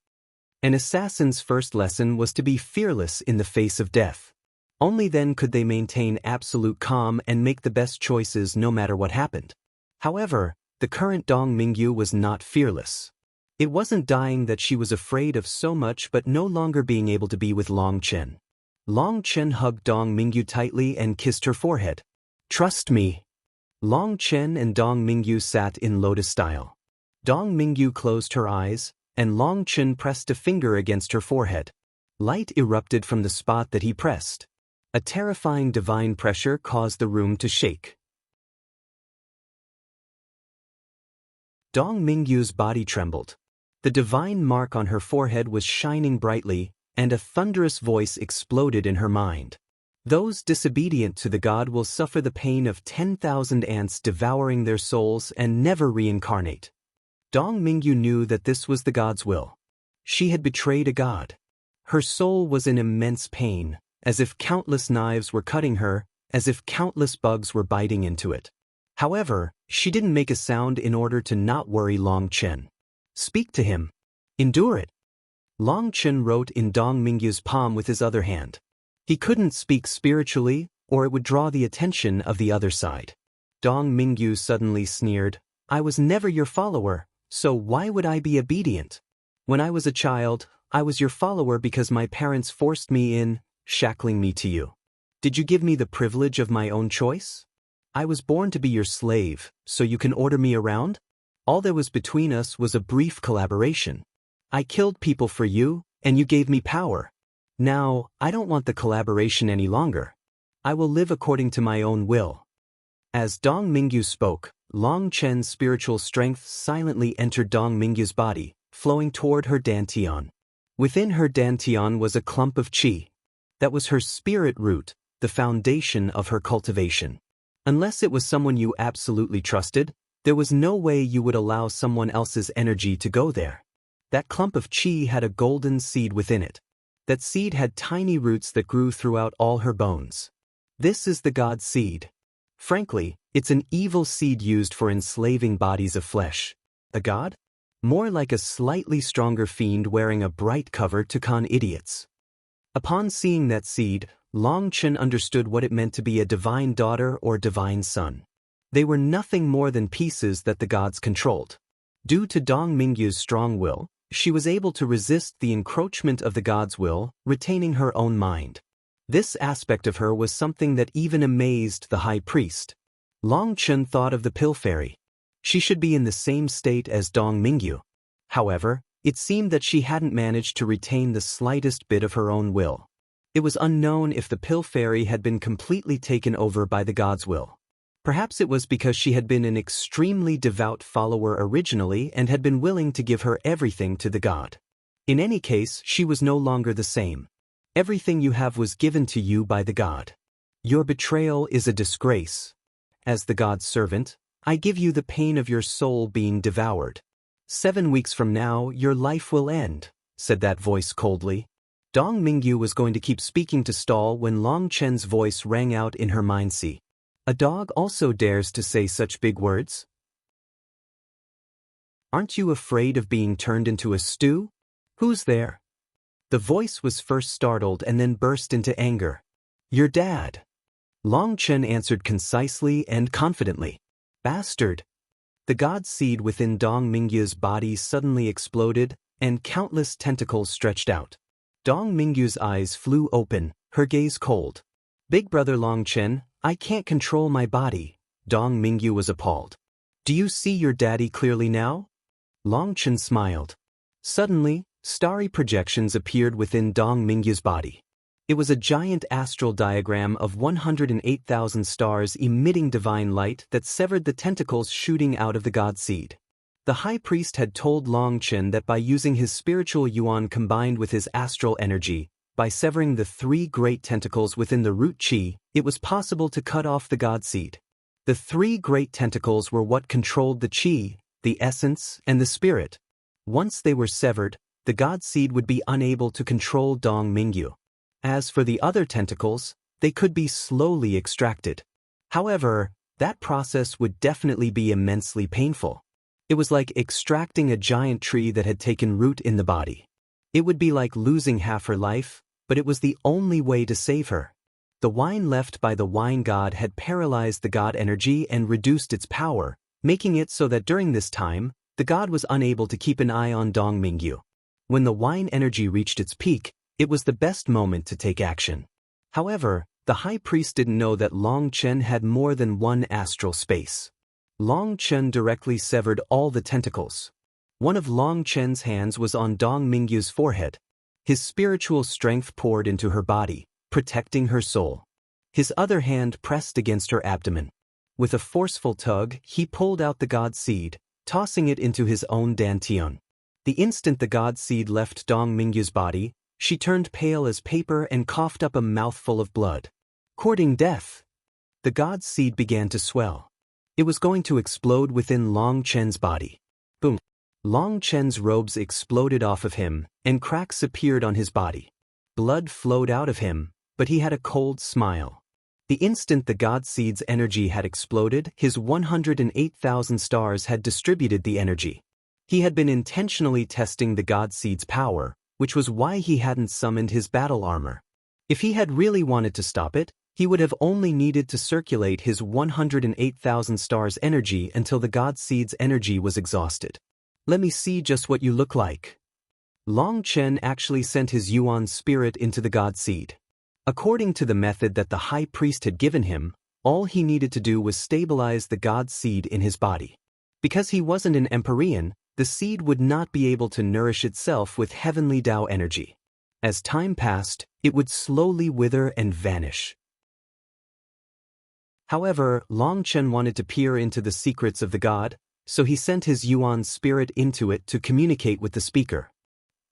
An assassin's first lesson was to be fearless in the face of death. Only then could they maintain absolute calm and make the best choices no matter what happened. However, the current Dong Mingyu was not fearless. It wasn't dying that she was afraid of so much but no longer being able to be with Long Chen. Long Chen hugged Dong Mingyu tightly and kissed her forehead. Trust me. Long Chen and Dong Mingyu sat in lotus style. Dong Mingyu closed her eyes, and Long Chen pressed a finger against her forehead. Light erupted from the spot that he pressed. A terrifying divine pressure caused the room to shake. Dong Mingyu's body trembled. The divine mark on her forehead was shining brightly, and a thunderous voice exploded in her mind. Those disobedient to the god will suffer the pain of 10,000 ants devouring their souls and never reincarnate. Dong Mingyu knew that this was the god's will. She had betrayed a god. Her soul was in immense pain, as if countless knives were cutting her, as if countless bugs were biting into it. However, she didn't make a sound in order to not worry Long Chen. Speak to him. Endure it. Long Chen wrote in Dong Mingyu's palm with his other hand. He couldn't speak spiritually, or it would draw the attention of the other side. Dong Mingyu suddenly sneered, I was never your follower, so why would I be obedient? When I was a child, I was your follower because my parents forced me in, shackling me to you. Did you give me the privilege of my own choice? I was born to be your slave, so you can order me around? All that was between us was a brief collaboration. I killed people for you, and you gave me power. Now, I don't want the collaboration any longer. I will live according to my own will. As Dong Mingyu spoke, Long Chen's spiritual strength silently entered Dong Mingyu's body, flowing toward her dantian. Within her dantian was a clump of qi. That was her spirit root, the foundation of her cultivation. Unless it was someone you absolutely trusted, there was no way you would allow someone else's energy to go there. That clump of qi had a golden seed within it. That seed had tiny roots that grew throughout all her bones. This is the god seed. Frankly, it's an evil seed used for enslaving bodies of flesh. A god? More like a slightly stronger fiend wearing a bright cover to con idiots. Upon seeing that seed, Long Chen understood what it meant to be a divine daughter or divine son. They were nothing more than pieces that the gods controlled. Due to Dong Mingyu's strong will, she was able to resist the encroachment of the god's will, retaining her own mind. This aspect of her was something that even amazed the high priest. Long Chen thought of the pill fairy. She should be in the same state as Dong Mingyu. However, it seemed that she hadn't managed to retain the slightest bit of her own will. It was unknown if the pill fairy had been completely taken over by the god's will. Perhaps it was because she had been an extremely devout follower originally and had been willing to give her everything to the god. In any case, she was no longer the same. Everything you have was given to you by the god. Your betrayal is a disgrace. As the god's servant, I give you the pain of your soul being devoured. 7 weeks from now, your life will end, said that voice coldly. Dong Mingyu was going to keep speaking to stall when Long Chen's voice rang out in her mind's. A dog also dares to say such big words? Aren't you afraid of being turned into a stew? Who's there? The voice was first startled and then burst into anger. Your dad. Long Chen answered concisely and confidently. Bastard. The god seed within Dong Mingyu's body suddenly exploded, and countless tentacles stretched out. Dong Mingyu's eyes flew open, her gaze cold. Big brother Long Chen, I can't control my body. Dong Mingyu was appalled. Do you see your daddy clearly now? Long Chen smiled. Suddenly, starry projections appeared within Dong Mingyu's body. It was a giant astral diagram of 108,000 stars emitting divine light that severed the tentacles shooting out of the god seed. The high priest had told Long Chen that by using his spiritual yuan combined with his astral energy, by severing the 3 great tentacles within the root qi, it was possible to cut off the god seed. The 3 great tentacles were what controlled the qi, the essence, and the spirit. Once they were severed, the god seed would be unable to control Dong Mingyu. As for the other tentacles, they could be slowly extracted. However, that process would definitely be immensely painful. It was like extracting a giant tree that had taken root in the body. It would be like losing half her life, but it was the only way to save her. The wine left by the wine god had paralyzed the god energy and reduced its power, making it so that during this time, the god was unable to keep an eye on Dong Mingyu. When the wine energy reached its peak, it was the best moment to take action. However, the high priest didn't know that Long Chen had more than one astral space. Long Chen directly severed all the tentacles. One of Long Chen's hands was on Dong Mingyu's forehead. His spiritual strength poured into her body, protecting her soul. His other hand pressed against her abdomen. With a forceful tug, he pulled out the god seed, tossing it into his own dantian. The instant the god seed left Dong Mingyu's body, she turned pale as paper and coughed up a mouthful of blood. Courting death. The god seed began to swell. It was going to explode within Long Chen's body. Boom. Long Chen's robes exploded off of him, and cracks appeared on his body. Blood flowed out of him, but he had a cold smile. The instant the god seed's energy had exploded, his 108,000 stars had distributed the energy. He had been intentionally testing the god seed's power, which was why he hadn't summoned his battle armor. If he had really wanted to stop it, he would have only needed to circulate his 108,000 stars energy until the god seed's energy was exhausted. Let me see just what you look like. Long Chen actually sent his yuan spirit into the god seed. According to the method that the high priest had given him, all he needed to do was stabilize the god seed in his body. Because he wasn't an Empyrean, the seed would not be able to nourish itself with heavenly Tao energy. As time passed, it would slowly wither and vanish. However, Long Chen wanted to peer into the secrets of the god, so he sent his yuan spirit into it to communicate with the speaker.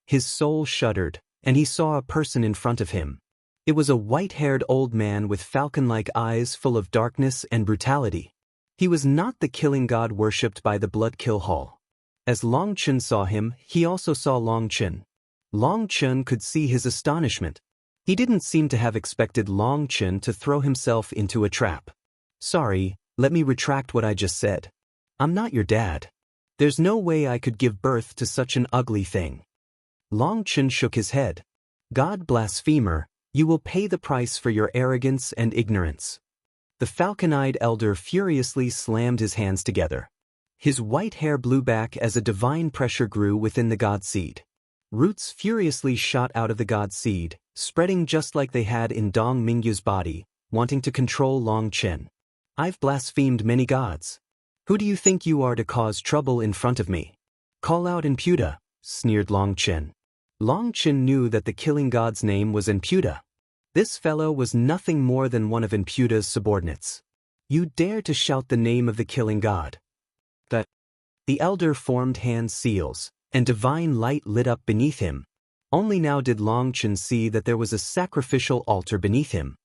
His soul shuddered, and he saw a person in front of him. It was a white-haired old man with falcon-like eyes full of darkness and brutality. He was not the killing god worshipped by the Blood Kill Hall. As Long Chen saw him, he also saw Long Chen. Long Chen could see his astonishment. He didn't seem to have expected Long Chen to throw himself into a trap. Sorry, let me retract what I just said. I'm not your dad. There's no way I could give birth to such an ugly thing. Long Chen shook his head. God blasphemer, you will pay the price for your arrogance and ignorance. The falcon-eyed elder furiously slammed his hands together. His white hair blew back as a divine pressure grew within the god seed. Roots furiously shot out of the god seed, spreading just like they had in Dong Mingyu's body, wanting to control Long Chen. I've blasphemed many gods. Who do you think you are to cause trouble in front of me? Call out Imputa, sneered Long Chen. Long Chen knew that the killing god's name was Imputa. This fellow was nothing more than one of Imputa's subordinates. You dare to shout the name of the killing god. The elder formed hand seals, and divine light lit up beneath him. Only now did Long Chen see that there was a sacrificial altar beneath him.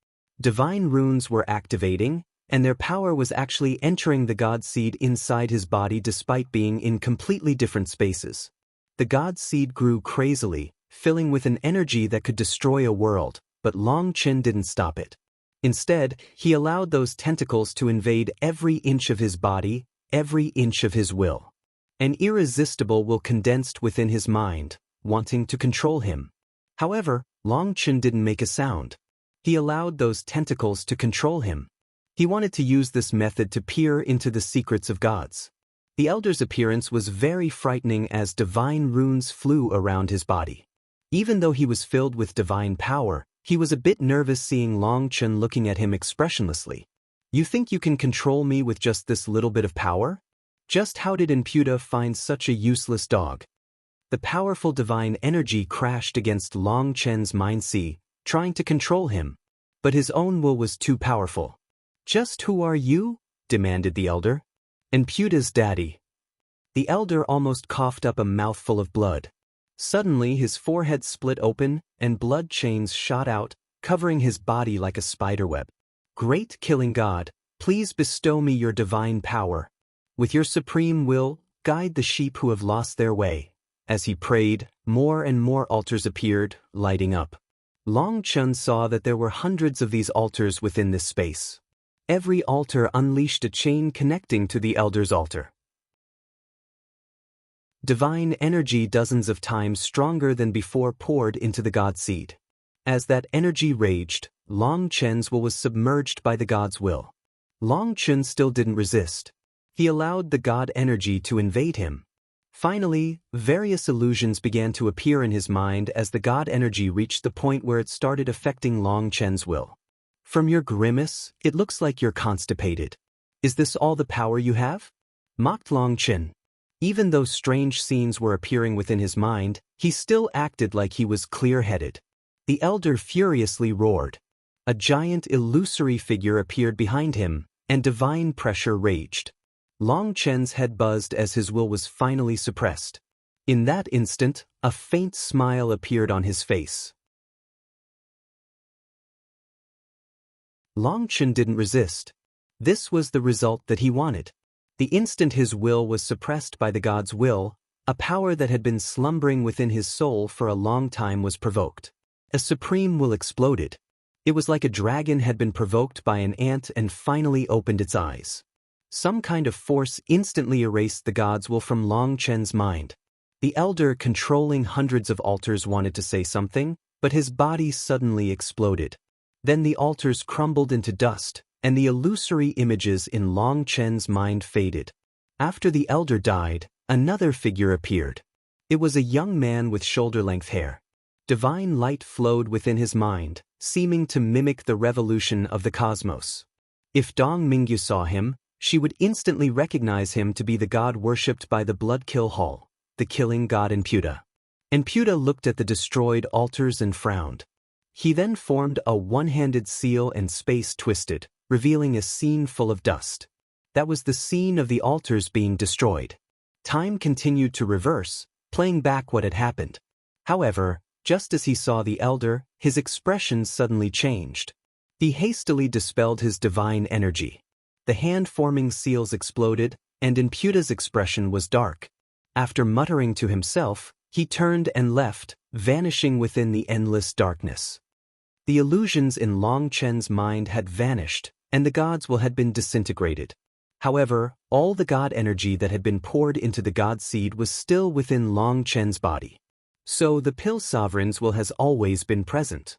Divine runes were activating, and their power was actually entering the god seed inside his body despite being in completely different spaces. The god seed grew crazily, filling with an energy that could destroy a world, but Long Chen didn't stop it. Instead, he allowed those tentacles to invade every inch of his body, every inch of his will. An irresistible will condensed within his mind, wanting to control him. However, Long Chen didn't make a sound. He allowed those tentacles to control him. He wanted to use this method to peer into the secrets of gods. The elder's appearance was very frightening as divine runes flew around his body. Even though he was filled with divine power, he was a bit nervous seeing Long Chen looking at him expressionlessly. You think you can control me with just this little bit of power? Just how did Imputa find such a useless dog? The powerful divine energy crashed against Long Chen's mind sea, trying to control him. But his own will was too powerful. Just who are you? Demanded the elder. Imputa's daddy. The elder almost coughed up a mouthful of blood. Suddenly his forehead split open, and blood chains shot out, covering his body like a spiderweb. Great killing god, please bestow me your divine power. With your supreme will, guide the sheep who have lost their way. As he prayed, more and more altars appeared, lighting up. Long Chen saw that there were hundreds of these altars within this space. Every altar unleashed a chain connecting to the elder's altar. Divine energy dozens of times stronger than before poured into the god seed. As that energy raged, Long Chen's will was submerged by the god's will. Long Chen still didn't resist. He allowed the god energy to invade him. Finally, various illusions began to appear in his mind as the god energy reached the point where it started affecting Long Chen's will. From your grimace, it looks like you're constipated. Is this all the power you have? Mocked Long Chen. Even though strange scenes were appearing within his mind, he still acted like he was clear-headed. The elder furiously roared. A giant illusory figure appeared behind him, and divine pressure raged. Long Chen's head buzzed as his will was finally suppressed. In that instant, a faint smile appeared on his face. Long Chen didn't resist. This was the result that he wanted. The instant his will was suppressed by the god's will, a power that had been slumbering within his soul for a long time was provoked. A supreme will exploded. It was like a dragon had been provoked by an ant and finally opened its eyes. Some kind of force instantly erased the god's will from Long Chen's mind. The elder controlling hundreds of altars wanted to say something, but his body suddenly exploded. Then the altars crumbled into dust, and the illusory images in Long Chen's mind faded. After the elder died, another figure appeared. It was a young man with shoulder-length hair. Divine light flowed within his mind, seeming to mimic the revolution of the cosmos. If Dong Mingyu saw him, she would instantly recognize him to be the god worshipped by the Blood-Kill Hall, the killing god Imputa. Imputa looked at the destroyed altars and frowned. He then formed a one-handed seal and space twisted, revealing a scene full of dust. That was the scene of the altars being destroyed. Time continued to reverse, playing back what had happened. However, just as he saw the elder, his expression suddenly changed. He hastily dispelled his divine energy. The hand-forming seals exploded, and Imputa's expression was dark. After muttering to himself, he turned and left, vanishing within the endless darkness. The illusions in Long Chen's mind had vanished, and the god's will had been disintegrated. However, all the god energy that had been poured into the god seed was still within Long Chen's body. So the Pill Sovereign's will has always been present.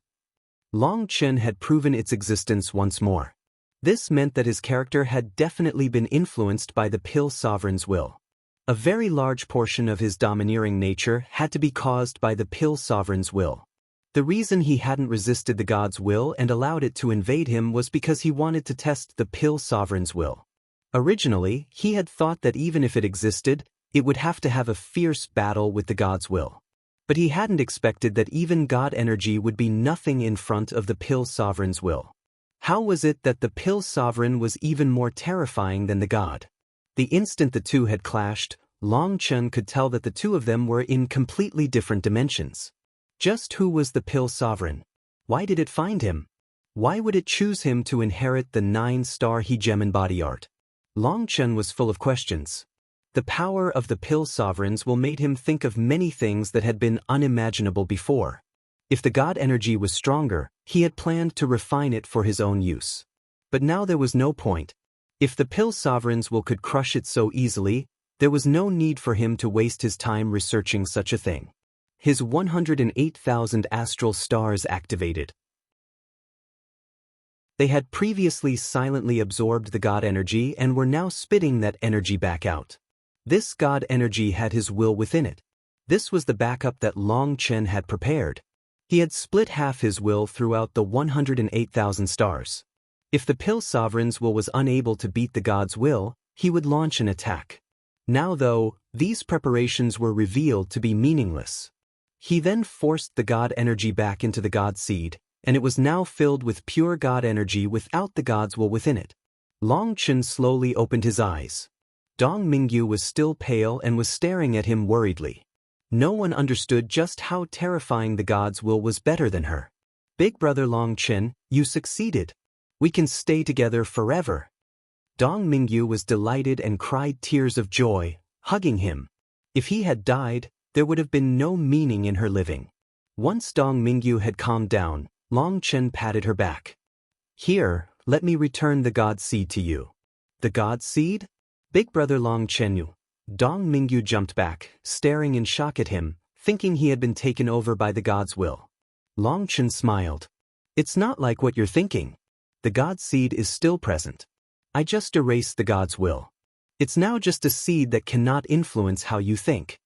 Long Chen had proven its existence once more. This meant that his character had definitely been influenced by the Pill Sovereign's will. A very large portion of his domineering nature had to be caused by the Pill Sovereign's will. The reason he hadn't resisted the god's will and allowed it to invade him was because he wanted to test the Pill Sovereign's will. Originally, he had thought that even if it existed, it would have to have a fierce battle with the god's will. But he hadn't expected that even god energy would be nothing in front of the Pill Sovereign's will. How was it that the pill sovereign was even more terrifying than the god? The instant the two had clashed, Long Chen could tell that the two of them were in completely different dimensions. Just who was the pill sovereign? Why did it find him? Why would it choose him to inherit the 9-star hegemon body art? Long Chen was full of questions. The power of the pill sovereigns will made him think of many things that had been unimaginable before. If the god energy was stronger, he had planned to refine it for his own use. But now there was no point. If the pill sovereigns could crush it so easily, there was no need for him to waste his time researching such a thing. His 108,000 astral stars activated. They had previously silently absorbed the god energy and were now spitting that energy back out. This god energy had his will within it. This was the backup that Long Chen had prepared. He had split half his will throughout the 108,000 stars. If the pill sovereign's will was unable to beat the god's will, he would launch an attack. Now though, these preparations were revealed to be meaningless. He then forced the god energy back into the god seed, and it was now filled with pure god energy without the god's will within it. Long Chen slowly opened his eyes. Dong Mingyu was still pale and was staring at him worriedly. No one understood just how terrifying the god's will was better than her. Big brother Long Chen, you succeeded. We can stay together forever. Dong Mingyu was delighted and cried tears of joy, hugging him. If he had died, there would have been no meaning in her living. Once Dong Mingyu had calmed down, Long Chen patted her back. Here, let me return the god seed to you. The god seed? Big brother Long Chen. Dong Mingyu jumped back, staring in shock at him, thinking he had been taken over by the god's will. Long Chen smiled. It's not like what you're thinking. The god seed is still present. I just erased the god's will. It's now just a seed that cannot influence how you think.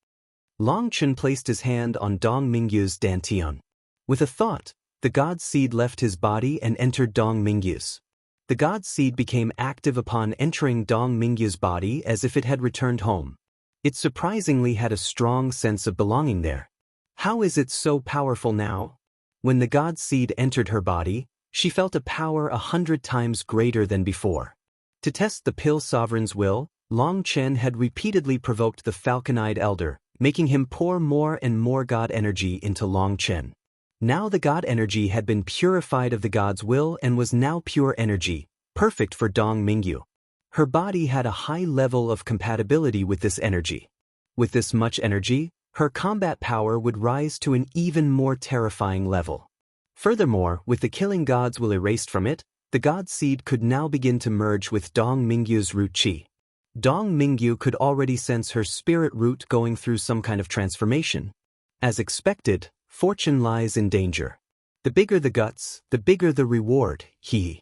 Long Chen placed his hand on Dong Mingyu's dantian. With a thought, the god seed left his body and entered Dong Mingyu's. The god seed became active upon entering Dong Mingyu's body as if it had returned home. It surprisingly had a strong sense of belonging there. How is it so powerful now? When the god seed entered her body, she felt a power 100 times greater than before. To test the pill sovereign's will, Long Chen had repeatedly provoked the falcon-eyed elder, making him pour more and more god energy into Long Chen. Now the god energy had been purified of the god's will and was now pure energy, perfect for Dong Mingyu. Her body had a high level of compatibility with this energy. With this much energy, her combat power would rise to an even more terrifying level. Furthermore, with the killing god's will erased from it, the god seed could now begin to merge with Dong Mingyu's root qi. Dong Mingyu could already sense her spirit root going through some kind of transformation. As expected, fortune lies in danger. The bigger the guts, the bigger the reward, he.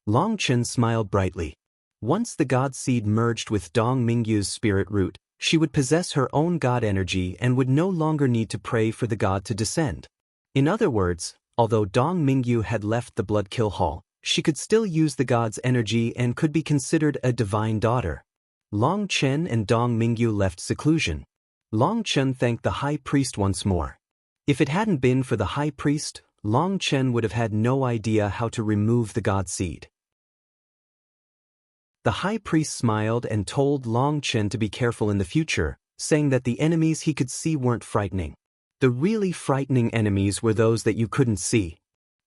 Long Chen smiled brightly. Once the god seed merged with Dong Mingyu's spirit root, she would possess her own god energy and would no longer need to pray for the god to descend. In other words, although Dong Mingyu had left the blood kill hall, she could still use the god's energy and could be considered a divine daughter. Long Chen and Dong Mingyu left seclusion. Long Chen thanked the high priest once more. If it hadn't been for the high priest, Long Chen would have had no idea how to remove the god seed. The high priest smiled and told Long Chen to be careful in the future, saying that the enemies he could see weren't frightening. The really frightening enemies were those that you couldn't see.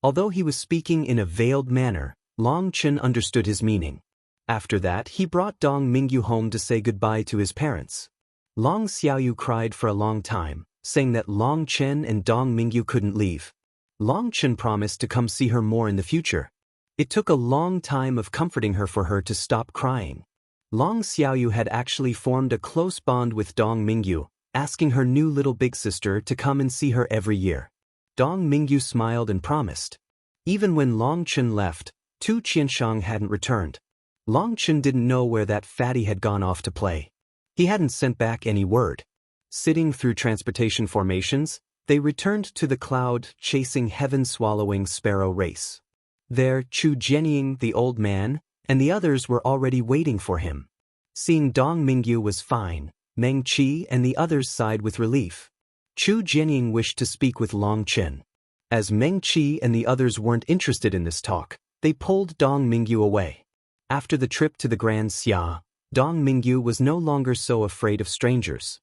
Although he was speaking in a veiled manner, Long Chen understood his meaning. After that, he brought Dong Mingyu home to say goodbye to his parents. Long Xiaoyu cried for a long time, saying that Long Chen and Dong Mingyu couldn't leave. Long Chen promised to come see her more in the future. It took a long time of comforting her for her to stop crying. Long Xiaoyu had actually formed a close bond with Dong Mingyu, asking her new little big sister to come and see her every year. Dong Mingyu smiled and promised. Even when Long Chen left, Tu Qianshang hadn't returned. Long Chen didn't know where that fatty had gone off to play. He hadn't sent back any word. Sitting through transportation formations, they returned to the cloud, chasing heaven-swallowing sparrow race. There, Chu Jianying, the old man, and the others were already waiting for him. Seeing Dong Mingyu was fine, Meng Qi and the others sighed with relief. Chu Jianying wished to speak with Long Chen. As Meng Qi and the others weren't interested in this talk, They pulled Dong Mingyu away. After the trip to the Grand Xia, Dong Mingyu was no longer so afraid of strangers.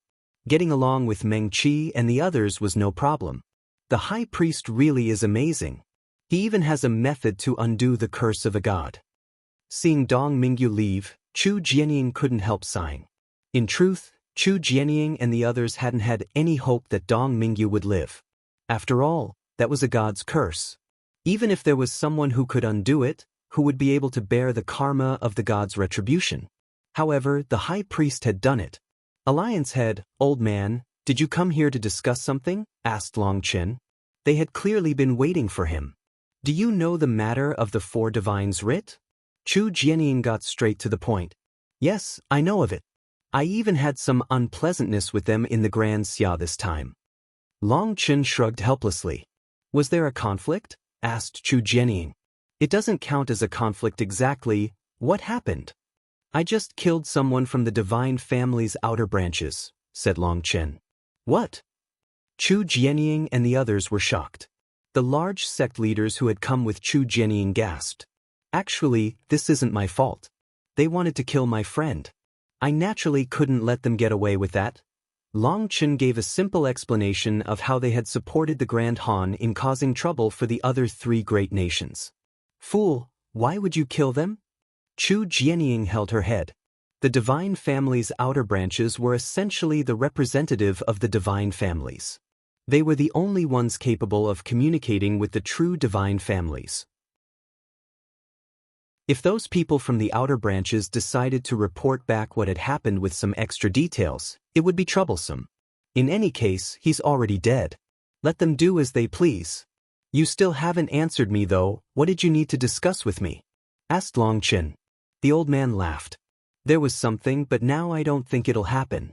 Getting along with Meng Qi and the others was no problem. The high priest really is amazing. He even has a method to undo the curse of a god. Seeing Dong Mingyu leave, Chu Jianying couldn't help sighing. In truth, Chu Jianying and the others hadn't had any hope that Dong Mingyu would live. After all, that was a god's curse. Even if there was someone who could undo it, who would be able to bear the karma of the god's retribution. However, the high priest had done it. Alliance head, old man, did you come here to discuss something? Asked Long Chen. They had clearly been waiting for him. Do you know the matter of the 4 divines writ? Chu Jianying got straight to the point. Yes, I know of it. I even had some unpleasantness with them in the Grand Xia this time. Long Chen shrugged helplessly. Was there a conflict? Asked Chu Jianying. It doesn't count as a conflict exactly. What happened? I just killed someone from the divine family's outer branches, said Long Chen. What? Chu Jianying and the others were shocked. The large sect leaders who had come with Chu Jianying gasped. Actually, this isn't my fault. They wanted to kill my friend. I naturally couldn't let them get away with that. Long Chen gave a simple explanation of how they had supported the Grand Han in causing trouble for the other 3 great nations. Fool, why would you kill them? Chu Jianying held her head. The divine family's outer branches were essentially the representative of the divine families. They were the only ones capable of communicating with the true divine families. If those people from the outer branches decided to report back what had happened with some extra details, it would be troublesome. In any case, he's already dead. Let them do as they please. You still haven't answered me though. What did you need to discuss with me? Asked Long Chen. The old man laughed. There was something, but now I don't think it'll happen.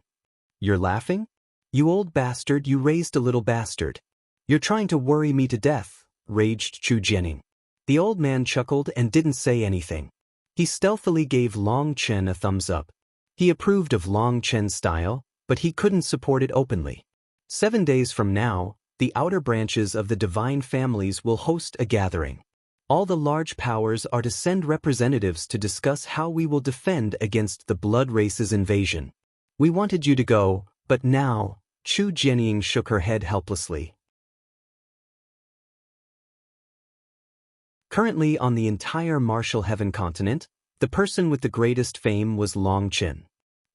You're laughing? You old bastard, you raised a little bastard. You're trying to worry me to death, raged Chu Jianying. The old man chuckled and didn't say anything. He stealthily gave Long Chen a thumbs up. He approved of Long Chen's style, but he couldn't support it openly. 7 days from now, the outer branches of the divine families will host a gathering. All the large powers are to send representatives to discuss how we will defend against the blood race's invasion. We wanted you to go, but now, Chu Jianying shook her head helplessly. Currently on the entire Martial Heaven continent, the person with the greatest fame was Long Chen.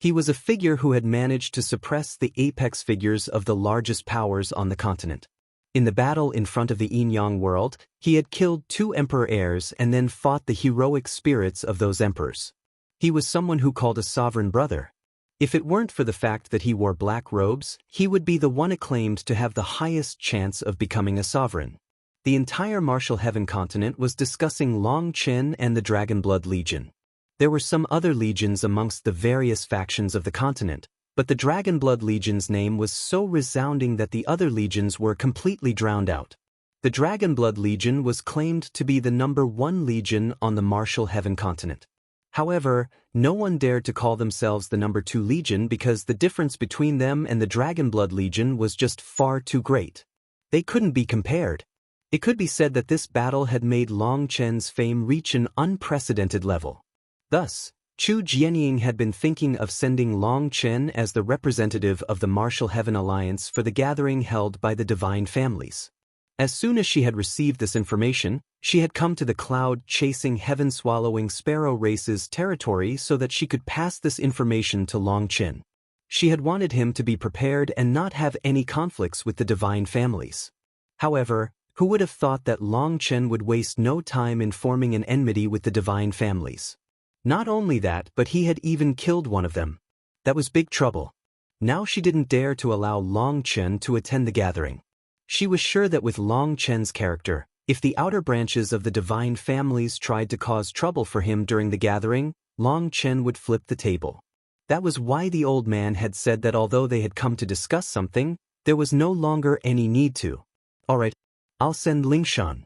He was a figure who had managed to suppress the apex figures of the largest powers on the continent. In the battle in front of the Yin-Yang world, he had killed 2 emperor heirs and then fought the heroic spirits of those emperors. He was someone who called a sovereign brother. If it weren't for the fact that he wore black robes, he would be the one acclaimed to have the highest chance of becoming a sovereign. The entire Martial Heaven continent was discussing Long Chen and the Dragonblood Legion. There were some other legions amongst the various factions of the continent, but the Dragonblood Legion's name was so resounding that the other legions were completely drowned out. The Dragonblood Legion was claimed to be the #1 legion on the Martial Heaven continent. However, no one dared to call themselves the #2 legion because the difference between them and the Dragonblood Legion was just far too great. They couldn't be compared. It could be said that this battle had made Long Chen's fame reach an unprecedented level. Thus, Chu Jianying had been thinking of sending Long Chen as the representative of the Martial Heaven Alliance for the gathering held by the divine families. As soon as she had received this information, she had come to the cloud-chasing, heaven-swallowing sparrow race's territory so that she could pass this information to Long Chen. She had wanted him to be prepared and not have any conflicts with the divine families. However, who would have thought that Long Chen would waste no time in forming an enmity with the divine families? Not only that, but he had even killed one of them. That was big trouble. Now she didn't dare to allow Long Chen to attend the gathering. She was sure that with Long Chen's character, if the outer branches of the divine families tried to cause trouble for him during the gathering, Long Chen would flip the table. That was why the old man had said that although they had come to discuss something, there was no longer any need to. Alright, I'll send Lingshan.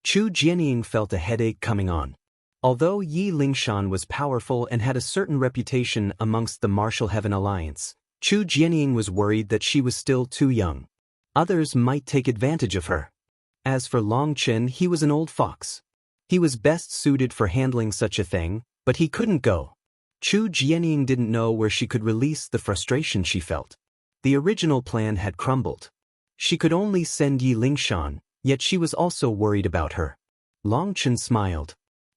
Chu Jianying felt a headache coming on. Although Yi Lingshan was powerful and had a certain reputation amongst the Martial Heaven Alliance, Chu Jianying was worried that she was still too young. Others might take advantage of her. As for Long Chen, he was an old fox. He was best suited for handling such a thing, but he couldn't go. Chu Jianying didn't know where she could release the frustration she felt. The original plan had crumbled. She could only send Yi Lingshan, yet she was also worried about her. Long Chen smiled.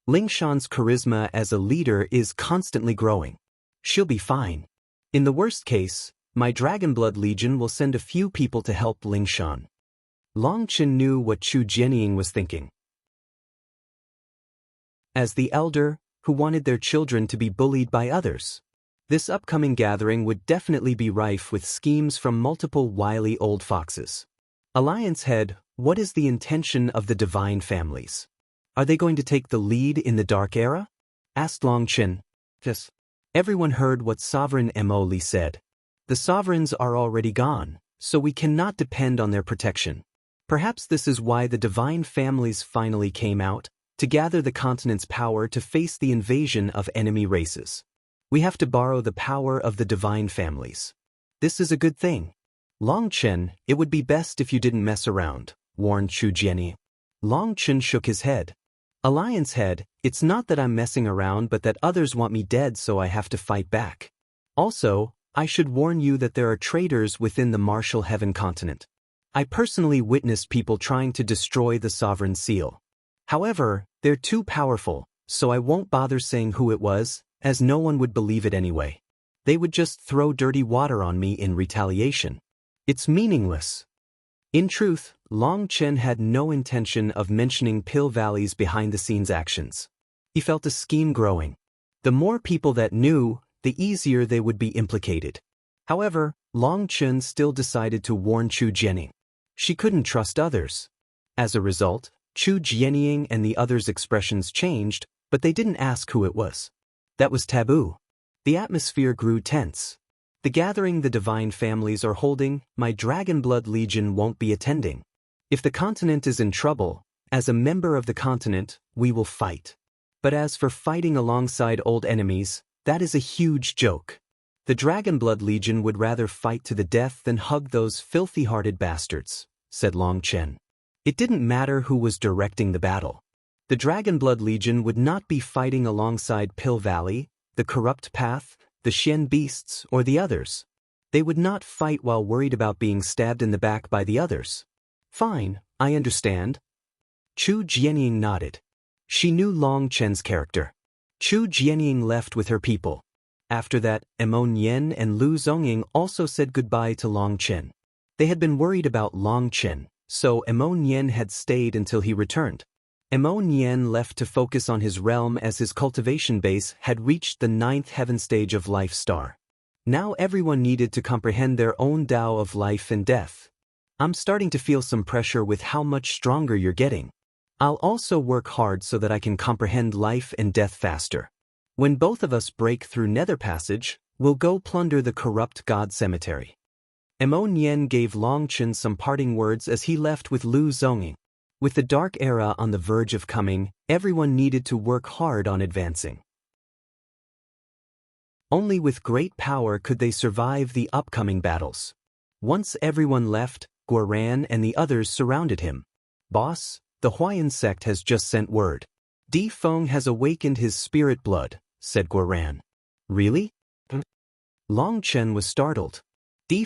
Lingshan's charisma as a leader is constantly growing. She'll be fine. In the worst case, my Dragonblood Legion will send a few people to help Lingshan. Long Chen knew what Chu Jianying was thinking. As the elder, who wanted their children to be bullied by others, this upcoming gathering would definitely be rife with schemes from multiple wily old foxes. Alliance Head, what is the intention of the divine families? Are they going to take the lead in the Dark Era? Asked Long Chen. Yes. Everyone heard what Sovereign Mo Li said. The sovereigns are already gone, so we cannot depend on their protection. Perhaps this is why the divine families finally came out, to gather the continent's power to face the invasion of enemy races. We have to borrow the power of the divine families. This is a good thing. Long Chen, it would be best if you didn't mess around, warned Chu Jianying. Long Chen shook his head. Alliance Head, it's not that I'm messing around but that others want me dead so I have to fight back. Also, I should warn you that there are traitors within the Martial Heaven continent. I personally witnessed people trying to destroy the Sovereign Seal. However, they're too powerful, so I won't bother saying who it was, as no one would believe it anyway. They would just throw dirty water on me in retaliation. It's meaningless. In truth, Long Chen had no intention of mentioning Pill Valley's behind-the-scenes actions. He felt a scheme growing. The more people that knew, the easier they would be implicated. However, Long Chen still decided to warn Chu Jianying. She couldn't trust others. As a result, Chu Jianying and the others' expressions changed, but they didn't ask who it was. That was taboo. The atmosphere grew tense. The gathering the divine families are holding, my Dragonblood Legion won't be attending. If the continent is in trouble, as a member of the continent, we will fight. But as for fighting alongside old enemies, that is a huge joke. The Dragonblood Legion would rather fight to the death than hug those filthy-hearted bastards, said Long Chen. It didn't matter who was directing the battle. The Dragonblood Legion would not be fighting alongside Pill Valley, the Corrupt Path, the Xian Beasts, or the others. They would not fight while worried about being stabbed in the back by the others. Fine, I understand. Chu Jianying nodded. She knew Long Chen's character. Chu Jianying left with her people. After that, Mo Nian and Lu Zongying also said goodbye to Long Chen. They had been worried about Long Chen, so Mo Nian had stayed until he returned. Mo Nian left to focus on his realm as his cultivation base had reached the 9th heaven stage of life star. Now everyone needed to comprehend their own Tao of life and death. I'm starting to feel some pressure with how much stronger you're getting. I'll also work hard so that I can comprehend life and death faster. When both of us break through Nether Passage, we'll go plunder the corrupt god cemetery. Mo Nian gave Long Chen some parting words as he left with Lu Zongying. With the Dark Era on the verge of coming, everyone needed to work hard on advancing. Only with great power could they survive the upcoming battles. Once everyone left, Guoran and the others surrounded him. Boss, the Huayan sect has just sent word. Feng has awakened his spirit blood, said Guoran. Really? Long Chen was startled.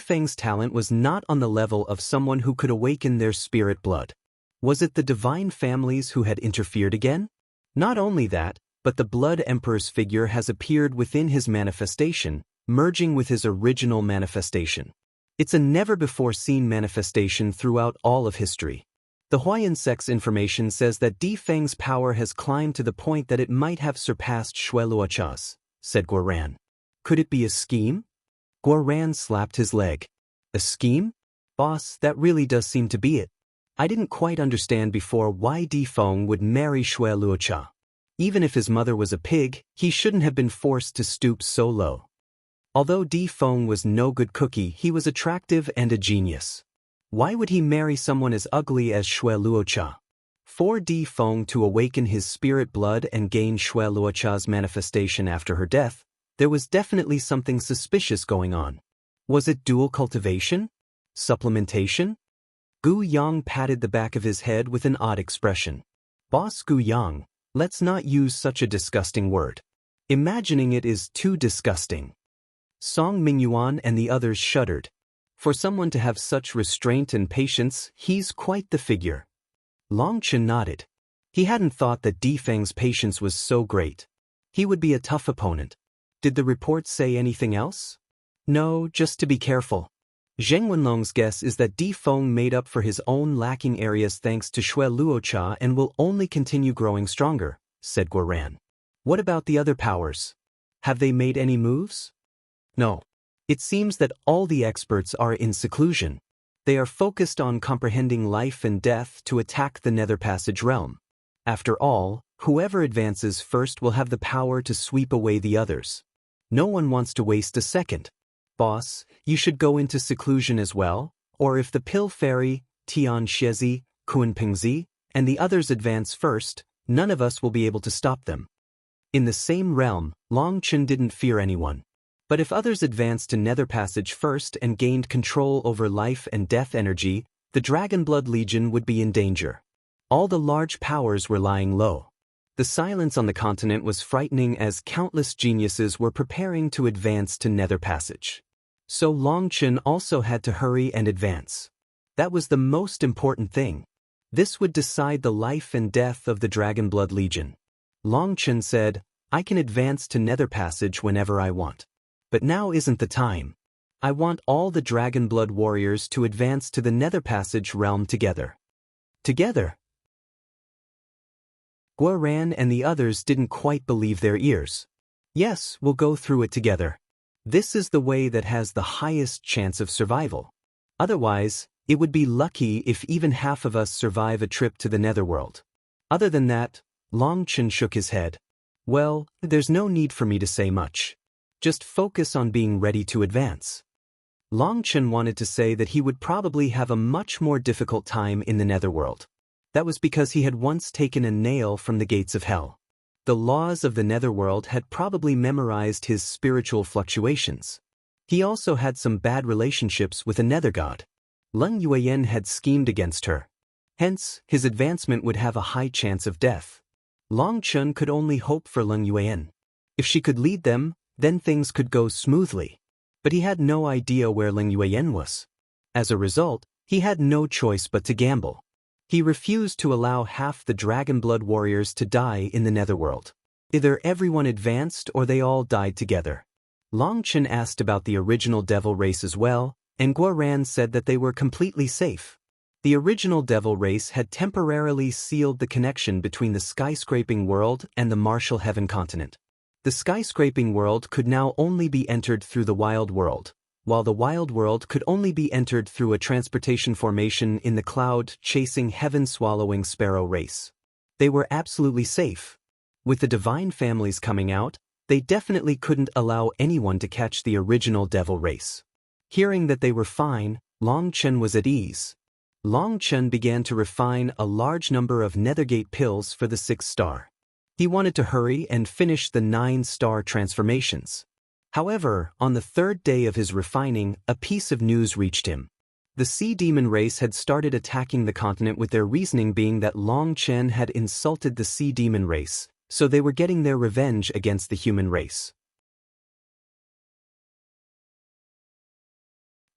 Feng's talent was not on the level of someone who could awaken their spirit blood. Was it the divine families who had interfered again? Not only that, but the Blood Emperor's figure has appeared within his manifestation, merging with his original manifestation. It's a never-before-seen manifestation throughout all of history. The Huayan sect's information says that Feng's power has climbed to the point that it might have surpassed Shueluocha's, said Guoran. Could it be a scheme? Guoran slapped his leg. A scheme? Boss, that really does seem to be it. I didn't quite understand before why Feng would marry Shueluocha. Even if his mother was a pig, he shouldn't have been forced to stoop so low. Although Feng was no good cookie, he was attractive and a genius. Why would he marry someone as ugly as Shueluocha? For Feng to awaken his spirit blood and gain Shueluocha's manifestation after her death, there was definitely something suspicious going on. Was it dual cultivation? Supplementation? Gu Yang patted the back of his head with an odd expression. Boss Gu Yang, Let's not use such a disgusting word. Imagining it is too disgusting. Song Mingyuan and the others shuddered. For someone to have such restraint and patience, he's quite the figure. Long Chen nodded. He hadn't thought that Di Feng's patience was so great. He would be a tough opponent. Did the report say anything else? No, just to be careful. Zheng Wenlong's guess is that Di Feng made up for his own lacking areas thanks to Shui Luocha and will only continue growing stronger, said Guoran. What about the other powers? Have they made any moves? No. It seems that all the experts are in seclusion. They are focused on comprehending life and death to attack the Nether Passage realm. After all, whoever advances first will have the power to sweep away the others. No one wants to waste a second. Boss, you should go into seclusion as well, or if the Pill Fairy, Tian Shezi, Kun Pingzi, and the others advance first, none of us will be able to stop them. In the same realm, Long Chen didn't fear anyone. But if others advanced to Nether Passage first and gained control over life and death energy, the Dragonblood Legion would be in danger. All the large powers were lying low. The silence on the continent was frightening as countless geniuses were preparing to advance to Nether Passage. So Long Chen also had to hurry and advance. That was the most important thing. This would decide the life and death of the Dragonblood Legion. Long Chen said, I can advance to Nether Passage whenever I want. But now isn't the time. I want all the Dragonblood warriors to advance to the Nether Passage realm together. Together? Guoran and the others didn't quite believe their ears. Yes, we'll go through it together. This is the way that has the highest chance of survival. Otherwise, it would be lucky if even half of us survive a trip to the Netherworld. Other than that, Long Chen shook his head. Well, there's no need for me to say much. Just focus on being ready to advance. Long Chen wanted to say that he would probably have a much more difficult time in the Netherworld. That was because he had once taken a nail from the gates of hell. The laws of the Netherworld had probably memorized his spiritual fluctuations. He also had some bad relationships with a nether god. Leng Yueyan had schemed against her. Hence, his advancement would have a high chance of death. Long Chen could only hope for Leng Yueyan. If she could lead them, then things could go smoothly. But he had no idea where Leng Yueyan was. As a result, he had no choice but to gamble. He refused to allow half the Dragonblood warriors to die in the Netherworld. Either everyone advanced or they all died together. Long Chen asked about the original devil race as well, and Guoran said that they were completely safe. The original devil race had temporarily sealed the connection between the skyscraping world and the martial heaven continent. The skyscraping world could now only be entered through the wild world, while the wild world could only be entered through a transportation formation in the cloud-chasing heaven-swallowing sparrow race. They were absolutely safe. With the divine families coming out, they definitely couldn't allow anyone to catch the original devil race. Hearing that they were fine, Long Chen was at ease. Long Chen began to refine a large number of Nethergate pills for the 6th star. He wanted to hurry and finish the 9-star transformations. However, on the 3rd day of his refining, a piece of news reached him. The sea demon race had started attacking the continent with their reasoning being that Long Chen had insulted the sea demon race, so they were getting their revenge against the human race.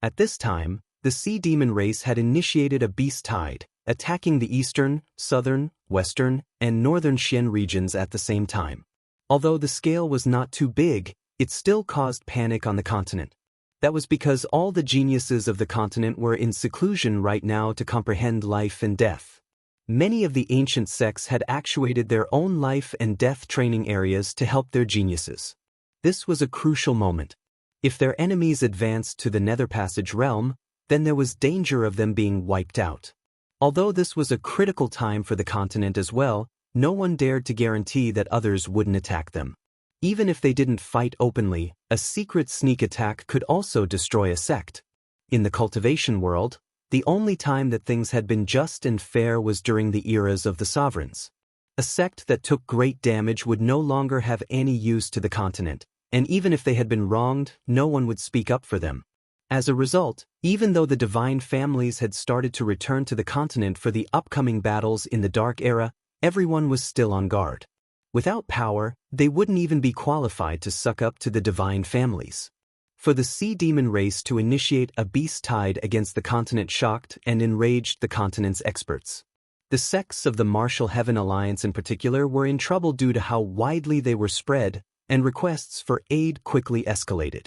At this time, the sea demon race had initiated a beast tide, attacking the eastern, southern, western, and northern Xian regions at the same time. Although the scale was not too big, it still caused panic on the continent. That was because all the geniuses of the continent were in seclusion right now to comprehend life and death. Many of the ancient sects had actuated their own life and death training areas to help their geniuses. This was a crucial moment. If their enemies advanced to the Nether Passage realm, then there was danger of them being wiped out. Although this was a critical time for the continent as well, no one dared to guarantee that others wouldn't attack them. Even if they didn't fight openly, a secret sneak attack could also destroy a sect. In the cultivation world, the only time that things had been just and fair was during the eras of the sovereigns. A sect that took great damage would no longer have any use to the continent, and even if they had been wronged, no one would speak up for them. As a result, even though the divine families had started to return to the continent for the upcoming battles in the Dark Era, Everyone was still on guard. Without power, they wouldn't even be qualified to suck up to the divine families. For the sea demon race to initiate a beast tide against the continent shocked and enraged the continent's experts. The sects of the Martial Heaven Alliance in particular were in trouble due to how widely they were spread, and requests for aid quickly escalated.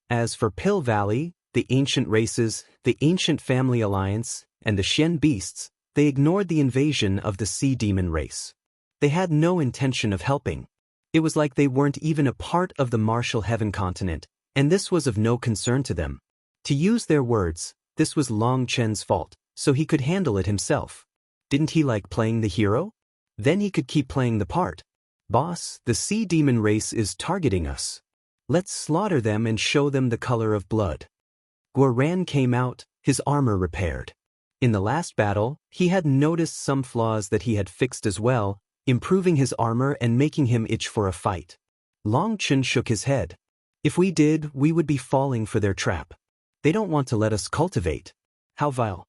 As for Pill Valley, the ancient races, the Ancient Family Alliance, and the Shen Beasts, they ignored the invasion of the sea demon race. They had no intention of helping. It was like they weren't even a part of the Martial Heaven continent, and this was of no concern to them. To use their words, this was Long Chen's fault, so he could handle it himself. Didn't he like playing the hero? Then he could keep playing the part. Boss, the sea demon race is targeting us. Let's slaughter them and show them the color of blood. Guoran came out, his armor repaired. In the last battle, he had noticed some flaws that he had fixed as well, improving his armor and making him itch for a fight. Long Chen shook his head. If we did, we would be falling for their trap. They don't want to let us cultivate. How vile.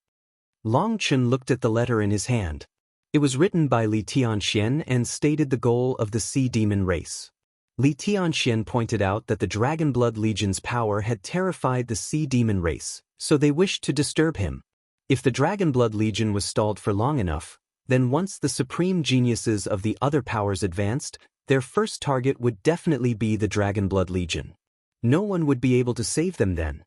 Long Chen looked at the letter in his hand. It was written by Li Tianxian and stated the goal of the sea demon race. Li Tianxian pointed out that the Dragon Blood Legion's power had terrified the sea demon race, so they wished to disturb him. If the Dragon Blood Legion was stalled for long enough, then once the supreme geniuses of the other powers advanced, their first target would definitely be the Dragon Blood Legion. No one would be able to save them then.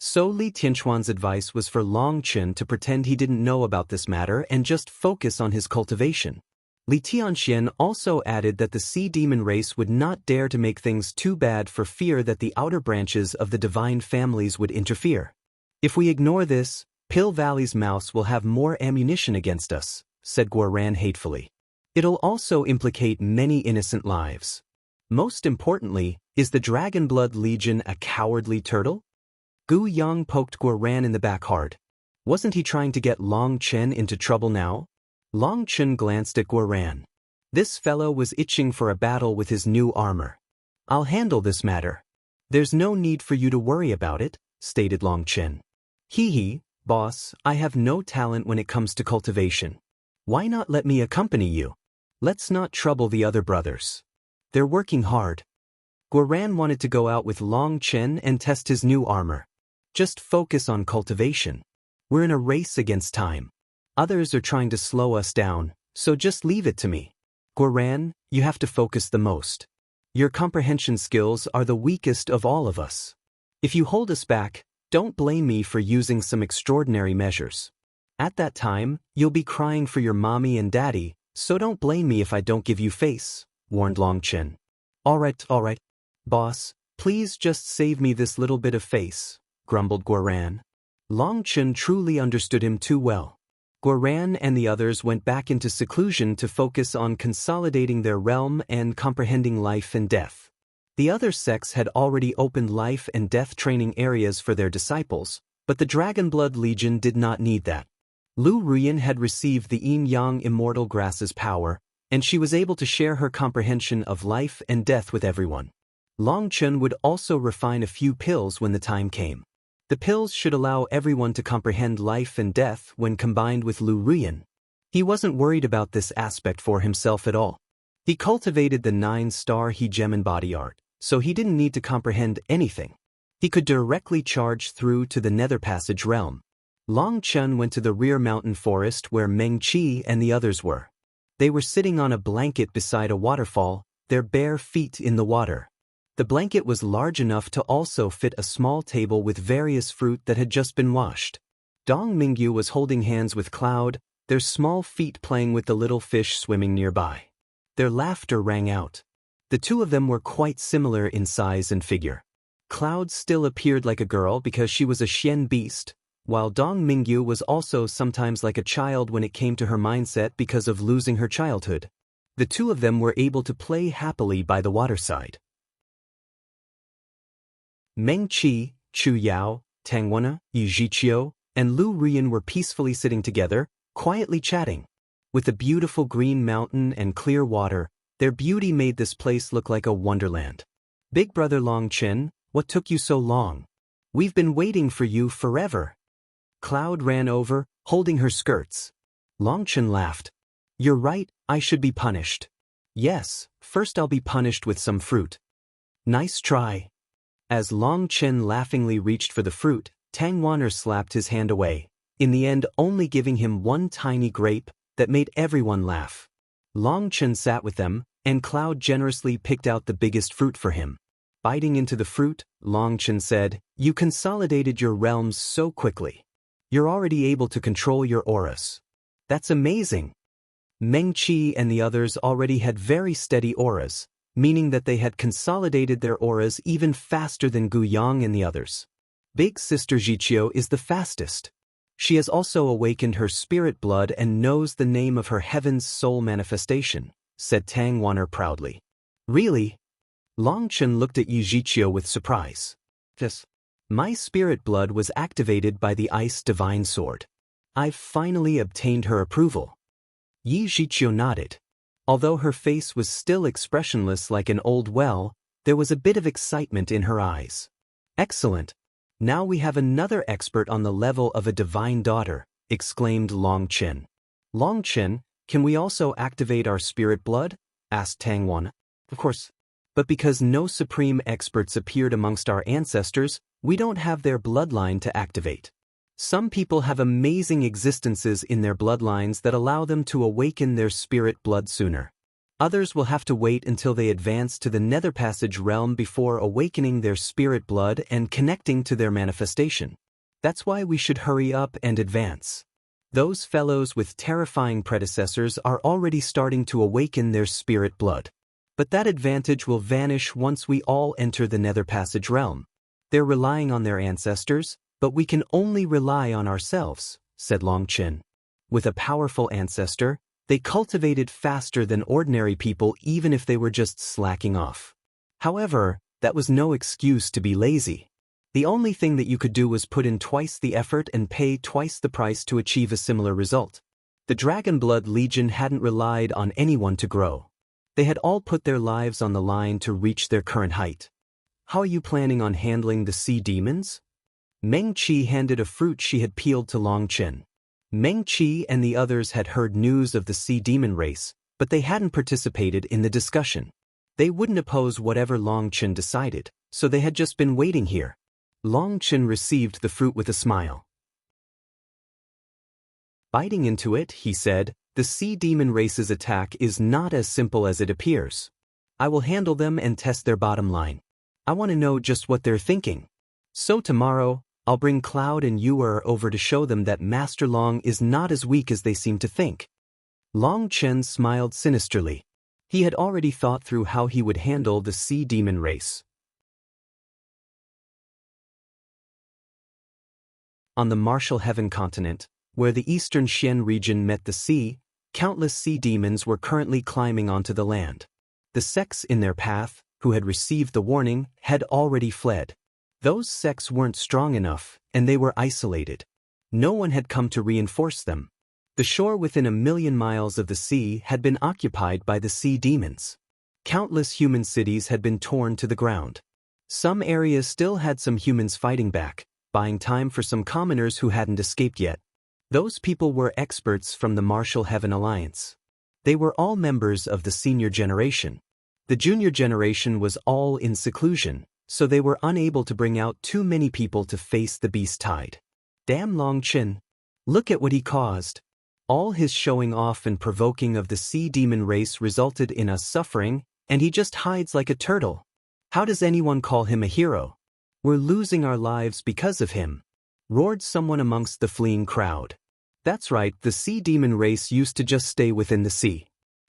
So Li Tianxuan's advice was for Long Chen to pretend he didn't know about this matter and just focus on his cultivation. Li Tianxian also added that the sea demon race would not dare to make things too bad for fear that the outer branches of the divine families would interfere. If we ignore this, Pill Valley's mouse will have more ammunition against us, said Guoran hatefully. It'll also implicate many innocent lives. Most importantly, is the Dragon Blood Legion a cowardly turtle? Gu Yang poked Guoran in the back hard. Wasn't he trying to get Long Chen into trouble now? Long Chen glanced at Guoran. This fellow was itching for a battle with his new armor. I'll handle this matter. There's no need for you to worry about it, stated Long Chen. Hee, boss, I have no talent when it comes to cultivation. Why not let me accompany you? Let's not trouble the other brothers. They're working hard. Guoran wanted to go out with Long Chen and test his new armor. Just focus on cultivation. We're in a race against time. Others are trying to slow us down, so just leave it to me. Guoran, you have to focus the most. Your comprehension skills are the weakest of all of us. If you hold us back, don't blame me for using some extraordinary measures. At that time, you'll be crying for your mommy and daddy, so don't blame me if I don't give you face, warned Long Chen. All right. Boss, please just save me this little bit of face, grumbled Guoran. Long Chen truly understood him too well. Guoran and the others went back into seclusion to focus on consolidating their realm and comprehending life and death. The other sects had already opened life and death training areas for their disciples, but the Dragon Blood Legion did not need that. Lu Ruyan had received the Yin-Yang Immortal Grass's power, and she was able to share her comprehension of life and death with everyone. Long Chen would also refine a few pills when the time came. The pills should allow everyone to comprehend life and death when combined with Lu Ruyan. He wasn't worried about this aspect for himself at all. He cultivated the 9-star Hegemon body art, so he didn't need to comprehend anything. He could directly charge through to the Nether Passage realm. Long Chen went to the rear mountain forest where Meng Qi and the others were. They were sitting on a blanket beside a waterfall, their bare feet in the water. The blanket was large enough to also fit a small table with various fruit that had just been washed. Dong Mingyu was holding hands with Cloud, their small feet playing with the little fish swimming nearby. Their laughter rang out. The two of them were quite similar in size and figure. Cloud still appeared like a girl because she was a Shen beast, while Dong Mingyu was also sometimes like a child when it came to her mindset because of losing her childhood. The two of them were able to play happily by the waterside. Meng Qi, Chu Yao, Tang Wenna, Yu Zhiqiu, and Lu Ruyan were peacefully sitting together, quietly chatting. With the beautiful green mountain and clear water, their beauty made this place look like a wonderland. Big brother Long Chen, what took you so long? We've been waiting for you forever. Cloud ran over, holding her skirts. Long Chen laughed. You're right, I should be punished. Yes, first I'll be punished with some fruit. Nice try. As Long Chen laughingly reached for the fruit, Tang Wan'er slapped his hand away, in the end only giving him one tiny grape that made everyone laugh. Long Chen sat with them, and Cloud generously picked out the biggest fruit for him. Biting into the fruit, Long Chen said, You consolidated your realms so quickly. You're already able to control your auras. That's amazing. Meng Qi and the others already had very steady auras, meaning that they had consolidated their auras even faster than Gu Yang and the others. Big Sister Jiqiu is the fastest. She has also awakened her spirit blood and knows the name of her heaven's soul manifestation, said Tang Wan'er proudly. Really? Long Chen looked at Yi Jiqiu with surprise. Yes. My spirit blood was activated by the Ice Divine Sword. I've finally obtained her approval. Yi Jiqiu nodded. Although her face was still expressionless like an old well, there was a bit of excitement in her eyes. Excellent. Now we have another expert on the level of a divine daughter, exclaimed Long Chen. Long Chen, can we also activate our spirit blood? Asked Tang Wan'er. Of course. But because no supreme experts appeared amongst our ancestors, we don't have their bloodline to activate. Some people have amazing existences in their bloodlines that allow them to awaken their spirit blood sooner. Others will have to wait until they advance to the Nether Passage realm before awakening their spirit blood and connecting to their manifestation. That's why we should hurry up and advance. Those fellows with terrifying predecessors are already starting to awaken their spirit blood. But that advantage will vanish once we all enter the Nether Passage realm. They're relying on their ancestors, but we can only rely on ourselves, said Long Chen. With a powerful ancestor, they cultivated faster than ordinary people even if they were just slacking off. However, that was no excuse to be lazy. The only thing that you could do was put in twice the effort and pay twice the price to achieve a similar result. The Dragonblood Legion hadn't relied on anyone to grow. They had all put their lives on the line to reach their current height. How are you planning on handling the sea demons? Meng Qi handed a fruit she had peeled to Long Chen. Meng Qi and the others had heard news of the sea demon race, but they hadn't participated in the discussion. They wouldn't oppose whatever Long Chen decided, so they had just been waiting here. Long Chen received the fruit with a smile. Biting into it, he said, the sea demon race's attack is not as simple as it appears. I will handle them and test their bottom line. I want to know just what they're thinking. So tomorrow, I'll bring Cloud and Yuer over to show them that Master Long is not as weak as they seem to think. Long Chen smiled sinisterly. He had already thought through how he would handle the sea demon race. On the Martial Heaven continent, where the eastern Xian region met the sea, countless sea demons were currently climbing onto the land. The sects in their path, who had received the warning, had already fled. Those sects weren't strong enough, and they were isolated. No one had come to reinforce them. The shore within 1,000,000 miles of the sea had been occupied by the sea demons. Countless human cities had been torn to the ground. Some areas still had some humans fighting back, buying time for some commoners who hadn't escaped yet. Those people were experts from the Martial Heaven Alliance. They were all members of the senior generation. The junior generation was all in seclusion, so they were unable to bring out too many people to face the beast tide. Damn Long Chen. Look at what he caused. All his showing off and provoking of the sea demon race resulted in us suffering, and he just hides like a turtle. How does anyone call him a hero? We're losing our lives because of him, roared someone amongst the fleeing crowd. That's right, the sea demon race used to just stay within the sea.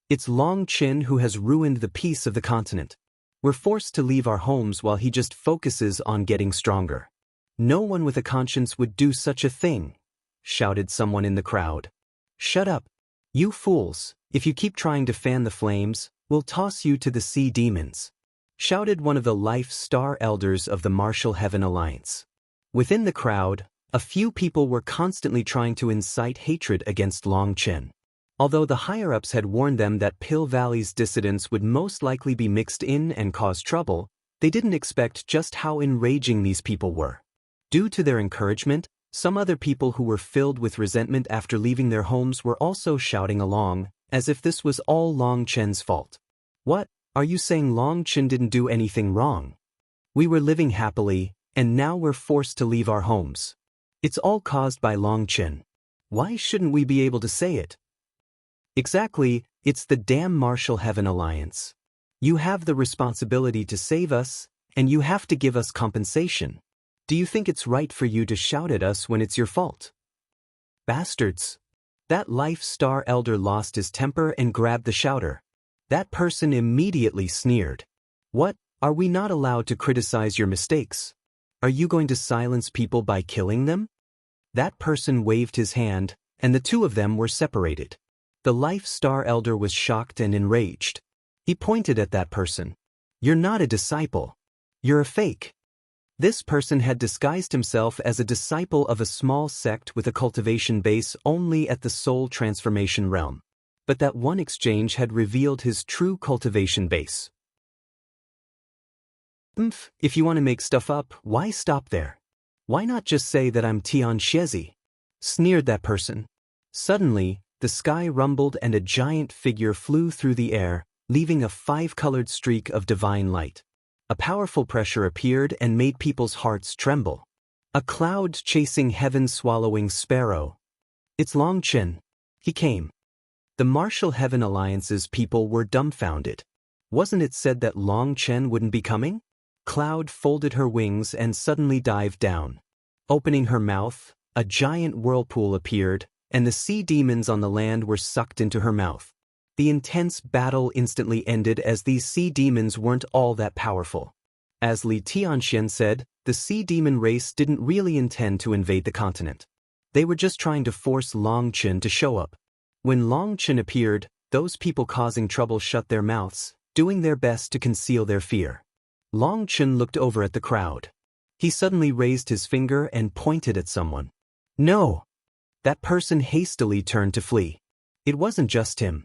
It's Long Chen who has ruined the peace of the continent. We're forced to leave our homes while he just focuses on getting stronger. No one with a conscience would do such a thing, shouted someone in the crowd. Shut up. You fools, if you keep trying to fan the flames, we'll toss you to the sea demons, shouted one of the Life Star Elders of the Martial Heaven Alliance. Within the crowd, a few people were constantly trying to incite hatred against Long Chen. Although the higher-ups had warned them that Pill Valley's dissidents would most likely be mixed in and cause trouble, they didn't expect just how enraging these people were. Due to their encouragement, Some other people who were filled with resentment after leaving their homes were also shouting along, as if this was all Long Chen's fault. What? Are you saying Long Chen didn't do anything wrong? We were living happily, and now we're forced to leave our homes. It's all caused by Long Chen. Why shouldn't we be able to say it? Exactly, it's the damn Martial Heaven Alliance. You have the responsibility to save us, and you have to give us compensation. Do you think it's right for you to shout at us when it's your fault? Bastards. That Life Star Elder lost his temper and grabbed the shouter. That person immediately sneered. What? Are we not allowed to criticize your mistakes? Are you going to silence people by killing them? That person waved his hand, and the two of them were separated. The Life Star Elder was shocked and enraged. He pointed at that person. You're not a disciple. You're a fake. This person had disguised himself as a disciple of a small sect with a cultivation base only at the soul transformation realm. But that one exchange had revealed his true cultivation base. If you want to make stuff up, why stop there? Why not just say that I'm Tian Xiezi? Sneered that person. Suddenly, the sky rumbled and a giant figure flew through the air, leaving a 5-colored streak of divine light. A powerful pressure appeared and made people's hearts tremble. A cloud-chasing heaven-swallowing sparrow. It's Long Chen. He came. The Martial Heaven Alliance's people were dumbfounded. Wasn't it said that Long Chen wouldn't be coming? Cloud folded her wings and suddenly dived down. Opening her mouth, a giant whirlpool appeared, and the sea demons on the land were sucked into her mouth. The intense battle instantly ended as these sea demons weren't all that powerful. As Li Tianxian said, the sea demon race didn't really intend to invade the continent. They were just trying to force Long Chen to show up. When Long Chen appeared, those people causing trouble shut their mouths, doing their best to conceal their fear. Long Chen looked over at the crowd. He suddenly raised his finger and pointed at someone. No! That person hastily turned to flee. It wasn't just him.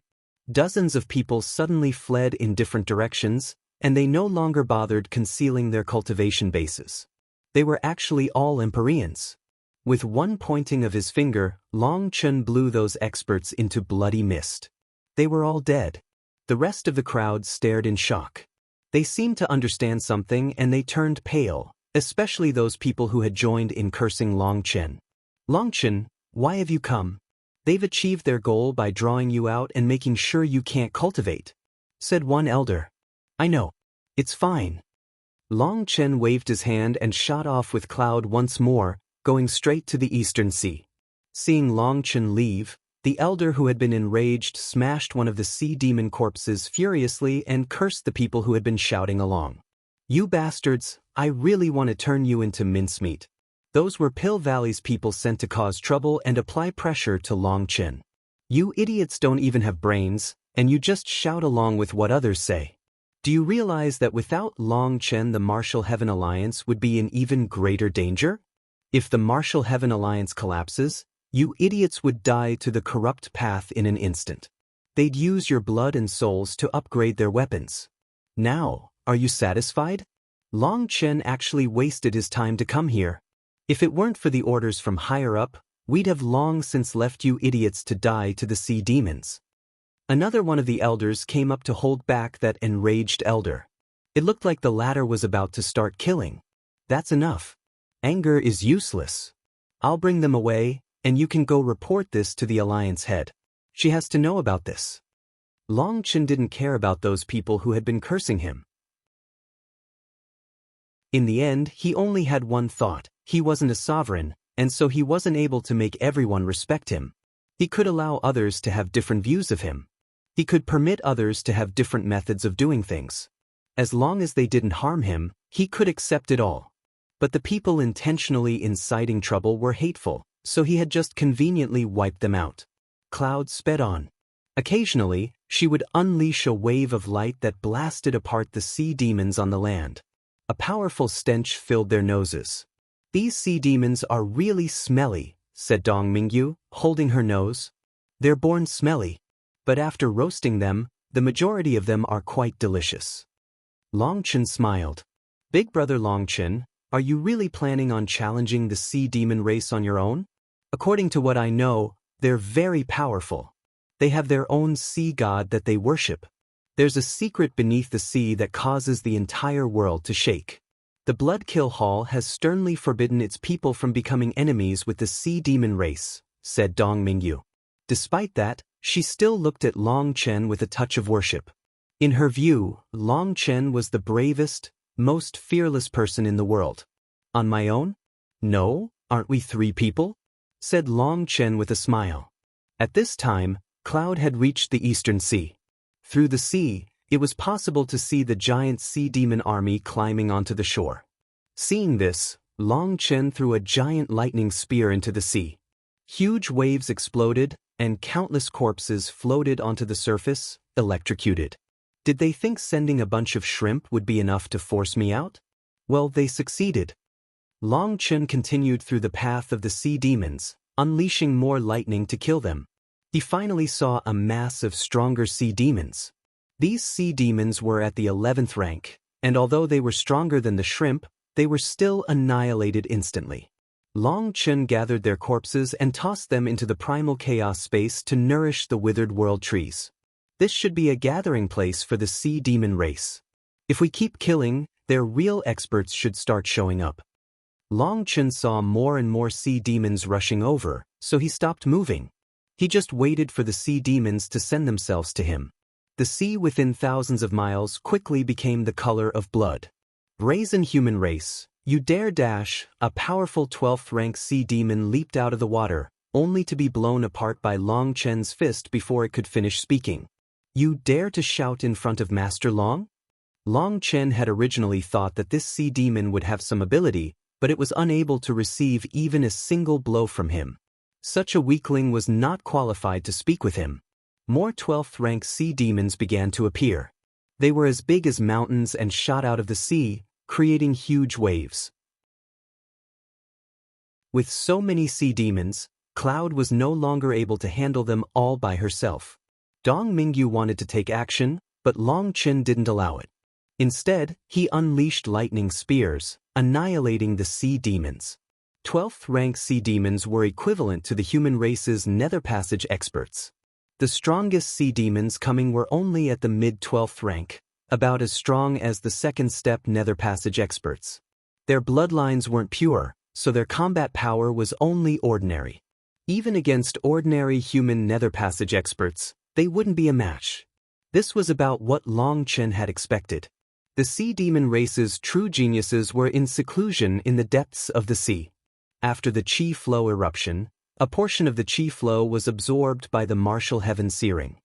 Dozens of people suddenly fled in different directions, and they no longer bothered concealing their cultivation bases. They were actually all Empyreans. With one pointing of his finger, Long Chen blew those experts into bloody mist. They were all dead. The rest of the crowd stared in shock. They seemed to understand something and they turned pale, especially those people who had joined in cursing Long Chen. Long Chen, why have you come? They've achieved their goal by drawing you out and making sure you can't cultivate, said one elder. I know. It's fine. Long Chen waved his hand and shot off with Cloud once more, going straight to the Eastern Sea. Seeing Long Chen leave, the elder who had been enraged smashed one of the sea demon corpses furiously and cursed the people who had been shouting along. You bastards, I really want to turn you into mincemeat. Those were Pill Valley's people sent to cause trouble and apply pressure to Long Chen. You idiots don't even have brains, and you just shout along with what others say. Do you realize that without Long Chen the Martial Heaven Alliance would be in even greater danger? If the Martial Heaven Alliance collapses, you idiots would die to the corrupt path in an instant. They'd use your blood and souls to upgrade their weapons. Now, are you satisfied? Long Chen actually wasted his time to come here. If it weren't for the orders from higher up, we'd have long since left you idiots to die to the sea demons. Another one of the elders came up to hold back that enraged elder. It looked like the latter was about to start killing. That's enough. Anger is useless. I'll bring them away, and you can go report this to the Alliance head. She has to know about this. Long Chen didn't care about those people who had been cursing him. In the end, he only had one thought. He wasn't a sovereign, and so he wasn't able to make everyone respect him. He could allow others to have different views of him. He could permit others to have different methods of doing things. As long as they didn't harm him, he could accept it all. But the people intentionally inciting trouble were hateful, so he had just conveniently wiped them out. Cloud sped on. Occasionally, she would unleash a wave of light that blasted apart the sea demons on the land. A powerful stench filled their noses. These sea demons are really smelly, said Dong Mingyu, holding her nose. They're born smelly. But after roasting them, the majority of them are quite delicious. Long Chen smiled. Big brother Long Chen, Are you really planning on challenging the sea demon race on your own? According to what I know, they're very powerful. They have their own sea god that they worship. There's a secret beneath the sea that causes the entire world to shake. The Bloodkill Hall has sternly forbidden its people from becoming enemies with the sea demon race, said Dong Mingyu. Despite that, she still looked at Long Chen with a touch of worship. In her view, Long Chen was the bravest, most fearless person in the world. On my own? No, aren't we 3 people? Said Long Chen with a smile. At this time, Cloud had reached the Eastern Sea. Through the sea, it was possible to see the giant sea demon army climbing onto the shore. Seeing this, Long Chen threw a giant lightning spear into the sea. Huge waves exploded, and countless corpses floated onto the surface, electrocuted. Did they think sending a bunch of shrimp would be enough to force me out? Well, they succeeded. Long Chen continued through the path of the sea demons, unleashing more lightning to kill them. He finally saw a mass of stronger sea demons. These sea demons were at the 11th rank, and although they were stronger than the shrimp, they were still annihilated instantly. Long Chen gathered their corpses and tossed them into the primal chaos space to nourish the withered world trees. This should be a gathering place for the sea demon race. If we keep killing, their real experts should start showing up. Long Chen saw more and more sea demons rushing over, so he stopped moving. He just waited for the sea demons to send themselves to him. The sea within thousands of miles quickly became the color of blood. Brazen human race, you dare dash! A powerful 12th rank sea demon leaped out of the water, only to be blown apart by Long Chen's fist before it could finish speaking. You dare to shout in front of Master Long? Long Chen had originally thought that this sea demon would have some ability, but it was unable to receive even a single blow from him. Such a weakling was not qualified to speak with him. More 12th rank sea demons began to appear. They were as big as mountains and shot out of the sea, creating huge waves. With so many sea demons, Cloud was no longer able to handle them all by herself. Dong Mingyu wanted to take action, but Long Chen didn't allow it. Instead, he unleashed lightning spears, annihilating the sea demons. 12th rank sea demons were equivalent to the human race's nether passage experts. The strongest sea demons coming were only at the mid-12th rank, about as strong as the second step nether passage experts. Their bloodlines weren't pure, so their combat power was only ordinary. Even against ordinary human nether passage experts, they wouldn't be a match. This was about what Long Chen had expected. The sea demon race's true geniuses were in seclusion in the depths of the sea. After the chi flow eruption, a portion of the chi flow was absorbed by the martial heaven searing.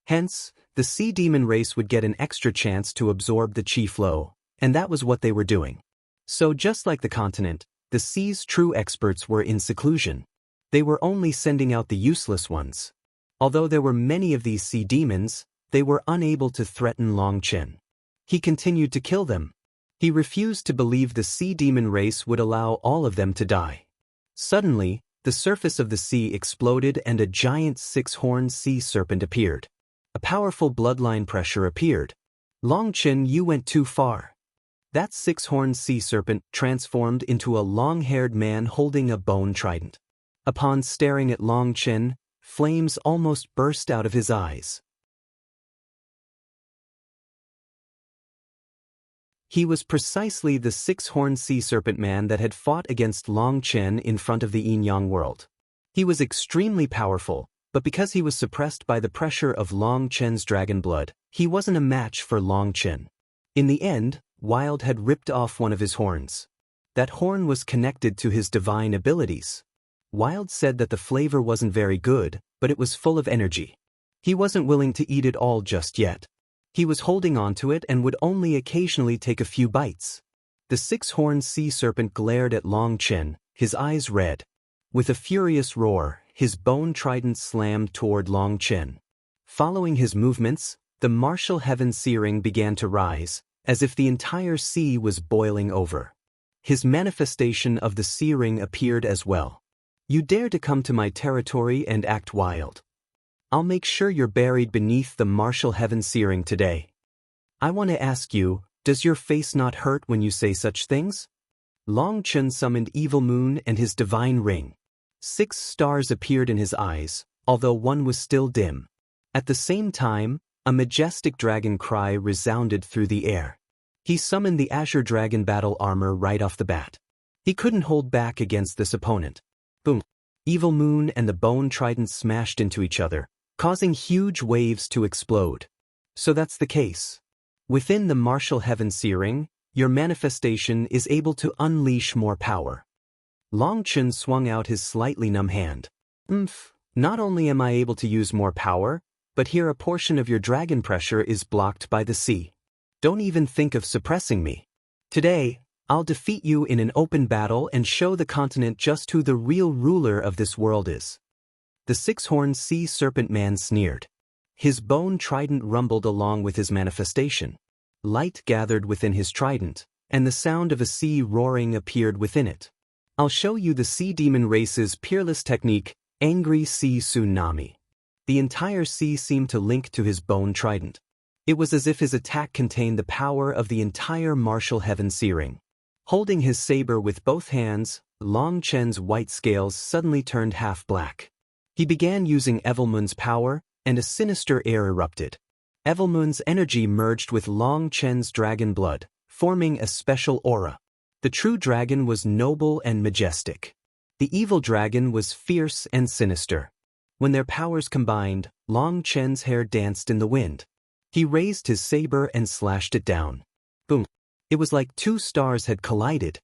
Hence, the sea demon race would get an extra chance to absorb the chi flow, and that was what they were doing. So just like the continent, the sea's true experts were in seclusion. They were only sending out the useless ones. Although there were many of these sea demons, they were unable to threaten Long Chen. He continued to kill them. He refused to believe the sea demon race would allow all of them to die. Suddenly, the surface of the sea exploded and a giant 6-horned sea serpent appeared. A powerful bloodline pressure appeared. Long Chen, you went too far. That 6-horned sea serpent transformed into a long-haired man holding a bone trident. Upon staring at Long Chen, flames almost burst out of his eyes. He was precisely the 6-horned sea serpent man that had fought against Long Chen in front of the Yin-Yang world. He was extremely powerful, but because he was suppressed by the pressure of Long Chen's dragon blood, he wasn't a match for Long Chen. In the end, Wild had ripped off one of his horns. That horn was connected to his divine abilities. Wild said that the flavor wasn't very good, but it was full of energy. He wasn't willing to eat it all just yet. He was holding on to it and would only occasionally take a few bites. The 6-horned sea serpent glared at Long Chen, his eyes red. With a furious roar, his bone trident slammed toward Long Chen. Following his movements, the martial heaven searing began to rise, as if the entire sea was boiling over. His manifestation of the searing appeared as well. You dare to come to my territory and act wild. I'll make sure you're buried beneath the martial heaven searing today. I want to ask you, does your face not hurt when you say such things? Long Chen summoned Evil Moon and his divine ring. 6 stars appeared in his eyes, although one was still dim. At the same time, a majestic dragon cry resounded through the air. He summoned the Azure Dragon battle armor right off the bat. He couldn't hold back against this opponent. Boom! Evil Moon and the Bone Trident smashed into each other, causing huge waves to explode. So that's the case. Within the martial heaven searing, your manifestation is able to unleash more power. Long Chen swung out his slightly numb hand. Not only am I able to use more power, but here a portion of your dragon pressure is blocked by the sea. Don't even think of suppressing me. Today, I'll defeat you in an open battle and show the continent just who the real ruler of this world is. The 6-horned sea serpent man sneered. His bone trident rumbled along with his manifestation. Light gathered within his trident, and the sound of a sea roaring appeared within it. I'll show you the sea demon race's peerless technique, Angry Sea Tsunami. The entire sea seemed to link to his bone trident. It was as if his attack contained the power of the entire martial heaven searing. Holding his saber with both hands, Long Chen's white scales suddenly turned half black. He began using Evilmoon's power, and a sinister air erupted. Evilmoon's energy merged with Long Chen's dragon blood, forming a special aura. The true dragon was noble and majestic. The evil dragon was fierce and sinister. When their powers combined, Long Chen's hair danced in the wind. He raised his saber and slashed it down. Boom! It was like 2 stars had collided.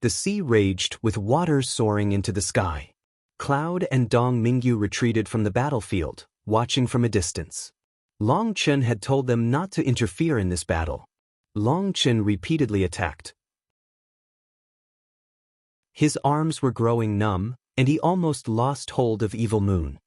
The sea raged, with water soaring into the sky. Cloud and Dong Mingyu retreated from the battlefield, watching from a distance. Long Chen had told them not to interfere in this battle. Long Chen repeatedly attacked. His arms were growing numb, and he almost lost hold of Evil Moon.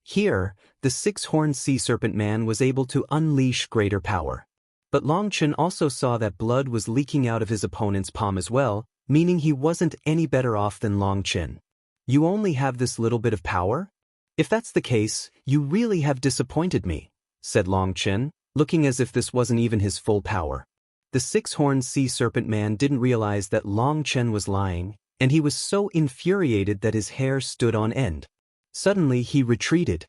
Here, the 6-horned sea serpent man was able to unleash greater power. But Long Chen also saw that blood was leaking out of his opponent's palm as well, meaning he wasn't any better off than Long Chen. You only have this little bit of power? If that's the case, you really have disappointed me, said Long Chen, looking as if this wasn't even his full power. The 6-horned sea serpent man didn't realize that Long Chen was lying, and he was so infuriated that his hair stood on end. Suddenly he retreated.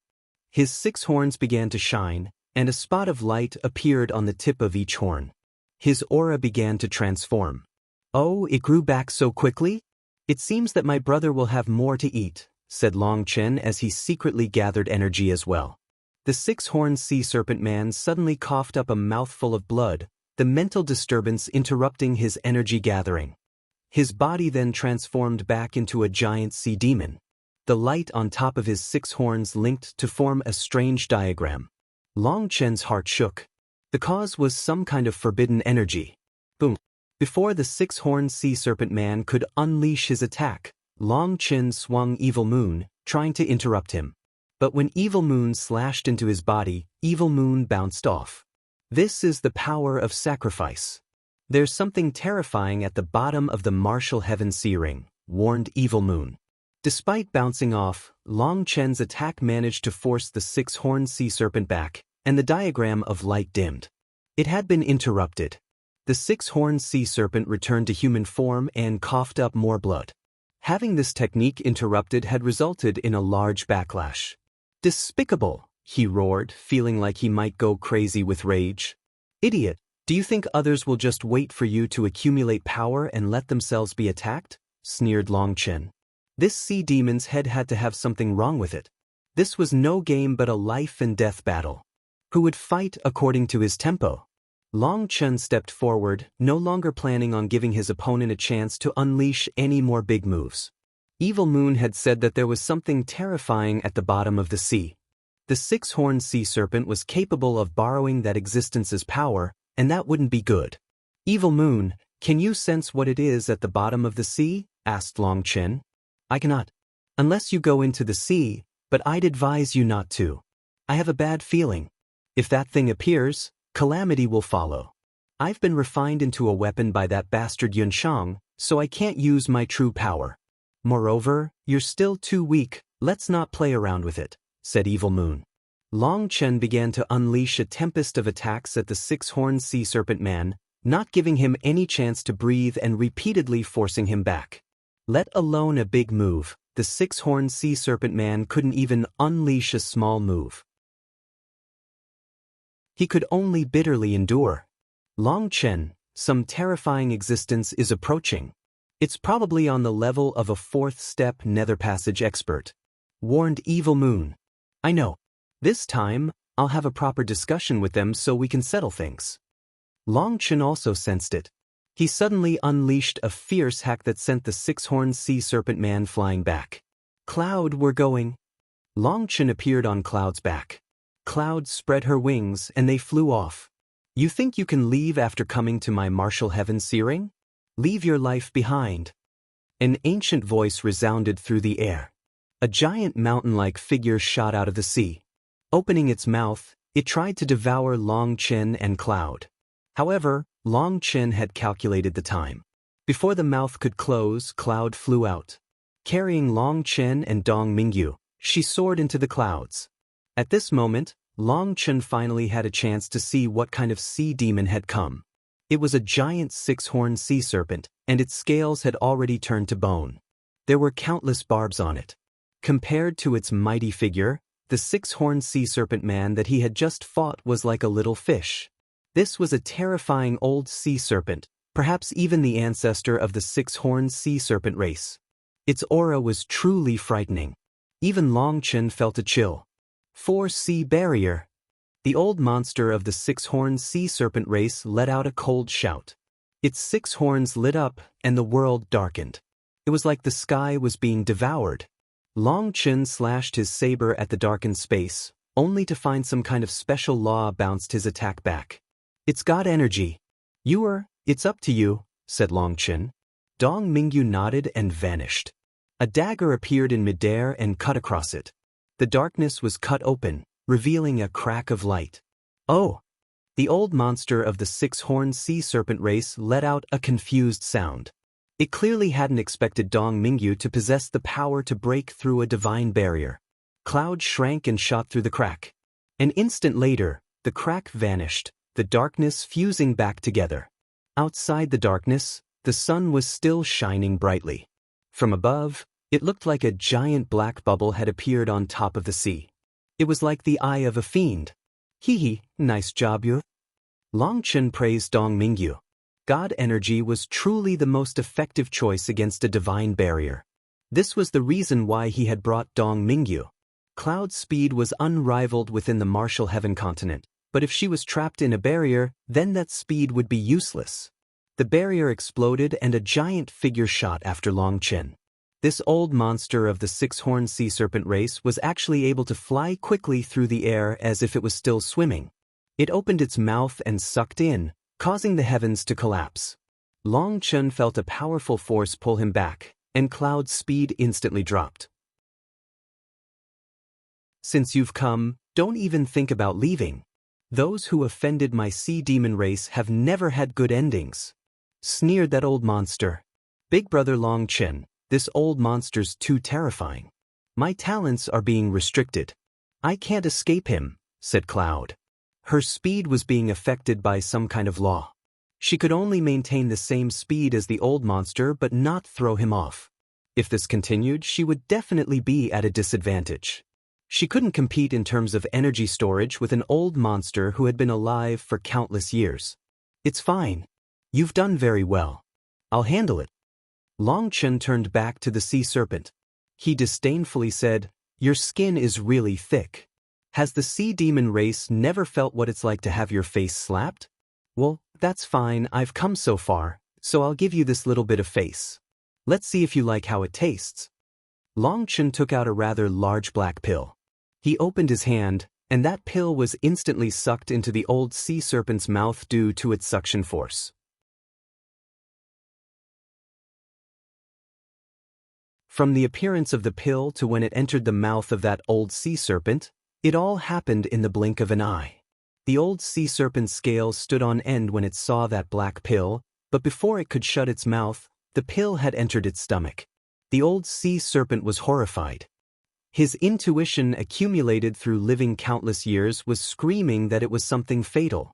His 6 horns began to shine, and a spot of light appeared on the tip of each horn. His aura began to transform. Oh, it grew back so quickly? It seems that my brother will have more to eat, said Long Chen as he secretly gathered energy as well. The 6-horned sea serpent man suddenly coughed up a mouthful of blood, the mental disturbance interrupting his energy gathering. His body then transformed back into a giant sea demon. The light on top of his 6 horns linked to form a strange diagram. Long Chen's heart shook. The cause was some kind of forbidden energy. Boom! Before the 6-horned sea serpent man could unleash his attack, Long Chen swung Evil Moon, trying to interrupt him. But when Evil Moon slashed into his body, Evil Moon bounced off. This is the power of sacrifice. There's something terrifying at the bottom of the martial heaven searing, warned Evil Moon. Despite bouncing off, Long Chen's attack managed to force the 6-horned sea serpent back, and the diagram of light dimmed. It had been interrupted. The 6-horned sea serpent returned to human form and coughed up more blood. Having this technique interrupted had resulted in a large backlash. Despicable, he roared, feeling like he might go crazy with rage. Idiot, do you think others will just wait for you to accumulate power and let themselves be attacked? Sneered Long Chen. This sea demon's head had to have something wrong with it. This was no game but a life and death battle. Who would fight according to his tempo? Long Chen stepped forward, no longer planning on giving his opponent a chance to unleash any more big moves. Evil Moon had said that there was something terrifying at the bottom of the sea. The 6-horned sea serpent was capable of borrowing that existence's power, and that wouldn't be good. Evil Moon, can you sense what it is at the bottom of the sea? Asked Long Chen. I cannot. Unless you go into the sea, but I'd advise you not to. I have a bad feeling. If that thing appears, calamity will follow. I've been refined into a weapon by that bastard Yunshang, so I can't use my true power. Moreover, you're still too weak, let's not play around with it, said Evil Moon. Long Chen began to unleash a tempest of attacks at the 6-horned sea serpent man, not giving him any chance to breathe and repeatedly forcing him back. Let alone a big move, the six-horned sea serpent man couldn't even unleash a small move. He could only bitterly endure. Long Chen, some terrifying existence is approaching. It's probably on the level of a fourth-step nether passage expert. Warned Evil Moon. I know. This time, I'll have a proper discussion with them so we can settle things. Long Chen also sensed it. He suddenly unleashed a fierce hack that sent the six-horned sea serpent man flying back. Cloud, we're going. Long Chen appeared on Cloud's back. Cloud spread her wings and they flew off. You think you can leave after coming to my martial heaven searing? Leave your life behind. An ancient voice resounded through the air. A giant mountain-like figure shot out of the sea. Opening its mouth, it tried to devour Long Chen and Cloud. However, Long Chen had calculated the time. Before the mouth could close, Cloud flew out. Carrying Long Chen and Dong Mingyu, she soared into the clouds. At this moment, Long Chen finally had a chance to see what kind of sea demon had come. It was a giant six-horned sea serpent, and its scales had already turned to bone. There were countless barbs on it. Compared to its mighty figure, the six-horned sea serpent man that he had just fought was like a little fish. This was a terrifying old sea serpent, perhaps even the ancestor of the six-horned sea serpent race. Its aura was truly frightening. Even Long Chen felt a chill. 4C barrier. The old monster of the six-horned sea serpent race let out a cold shout. Its six horns lit up, and the world darkened. It was like the sky was being devoured. Long Chen slashed his saber at the darkened space, only to find some kind of special law bounced his attack back. It's got energy. It's up to you, said Long Chen. Dong Mingyu nodded and vanished. A dagger appeared in midair and cut across it. The darkness was cut open, revealing a crack of light. Oh! The old monster of the six-horned sea serpent race let out a confused sound. It clearly hadn't expected Dong Mingyu to possess the power to break through a divine barrier. Cloud shrank and shot through the crack. An instant later, the crack vanished, the darkness fusing back together. Outside the darkness, the sun was still shining brightly. From above, it looked like a giant black bubble had appeared on top of the sea. It was like the eye of a fiend. Hee, nice job you. Long Chen praised Dong Mingyu. God energy was truly the most effective choice against a divine barrier. This was the reason why he had brought Dong Mingyu. Cloud's speed was unrivaled within the martial heaven continent, but if she was trapped in a barrier, then that speed would be useless. The barrier exploded and a giant figure shot after Long Chen. This old monster of the six-horned sea serpent race was actually able to fly quickly through the air as if it was still swimming. It opened its mouth and sucked in, causing the heavens to collapse. Long Chen felt a powerful force pull him back, and Cloud's speed instantly dropped. Since you've come, don't even think about leaving. Those who offended my sea demon race have never had good endings. Sneered that old monster. Big brother Long Chen. This old monster's too terrifying. My talents are being restricted. I can't escape him, said Cloud. Her speed was being affected by some kind of law. She could only maintain the same speed as the old monster but not throw him off. If this continued, she would definitely be at a disadvantage. She couldn't compete in terms of energy storage with an old monster who had been alive for countless years. It's fine. You've done very well. I'll handle it. Long Chen turned back to the sea serpent. He disdainfully said, Your skin is really thick. Has the sea demon race never felt what it's like to have your face slapped? Well, that's fine, I've come so far, so I'll give you this little bit of face. Let's see if you like how it tastes. Long Chen took out a rather large black pill. He opened his hand, and that pill was instantly sucked into the old sea serpent's mouth due to its suction force. From the appearance of the pill to when it entered the mouth of that old sea serpent, it all happened in the blink of an eye. The old sea serpent's scales stood on end when it saw that black pill, but before it could shut its mouth, the pill had entered its stomach. The old sea serpent was horrified. His intuition, accumulated through living countless years, was screaming that it was something fatal.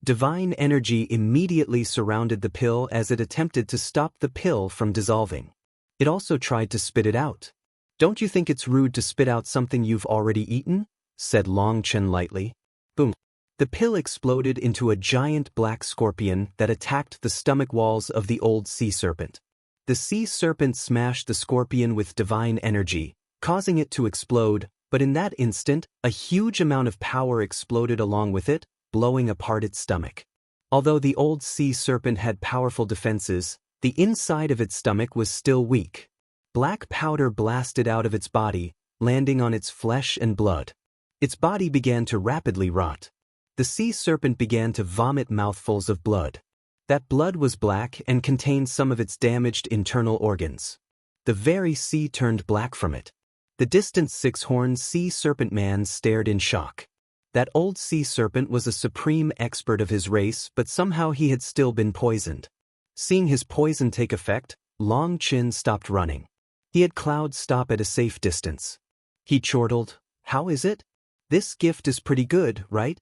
Divine energy immediately surrounded the pill as it attempted to stop the pill from dissolving. It also tried to spit it out. "Don't you think it's rude to spit out something you've already eaten?" said Long Chen lightly. Boom. The pill exploded into a giant black scorpion that attacked the stomach walls of the old sea serpent. The sea serpent smashed the scorpion with divine energy, causing it to explode, but in that instant, a huge amount of power exploded along with it, blowing apart its stomach. Although the old sea serpent had powerful defenses, the inside of its stomach was still weak. Black powder blasted out of its body, landing on its flesh and blood. Its body began to rapidly rot. The sea serpent began to vomit mouthfuls of blood. That blood was black and contained some of its damaged internal organs. The very sea turned black from it. The distant six-horned sea serpent man stared in shock. That old sea serpent was a supreme expert of his race, but somehow he had still been poisoned. Seeing his poison take effect, Long Chen stopped running. He had Cloud stop at a safe distance. He chortled, "How is it? This gift is pretty good, right?"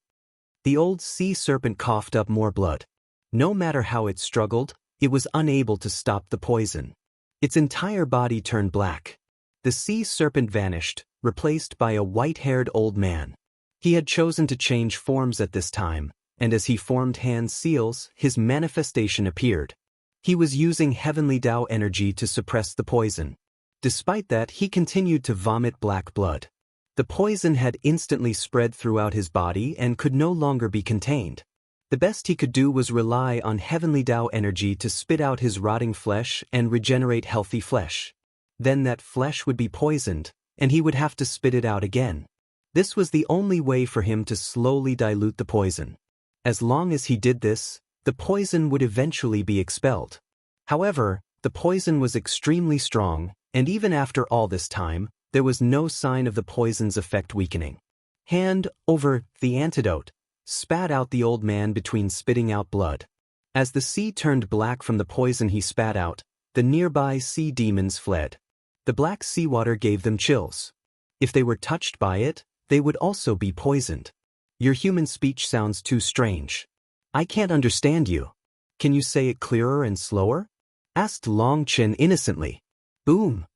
The old sea serpent coughed up more blood. No matter how it struggled, it was unable to stop the poison. Its entire body turned black. The sea serpent vanished, replaced by a white-haired old man. He had chosen to change forms at this time, and as he formed hand seals, his manifestation appeared. He was using heavenly Tao energy to suppress the poison. Despite that, he continued to vomit black blood. The poison had instantly spread throughout his body and could no longer be contained. The best he could do was rely on heavenly Tao energy to spit out his rotting flesh and regenerate healthy flesh. Then that flesh would be poisoned, and he would have to spit it out again. This was the only way for him to slowly dilute the poison. As long as he did this, the poison would eventually be expelled. However, the poison was extremely strong, and even after all this time, there was no sign of the poison's effect weakening. "Hand over the antidote," spat out the old man between spitting out blood. As the sea turned black from the poison he spat out, the nearby sea demons fled. The black seawater gave them chills. If they were touched by it, they would also be poisoned. "Your human speech sounds too strange. I can't understand you. Can you say it clearer and slower?" asked Long Chen innocently. Boom!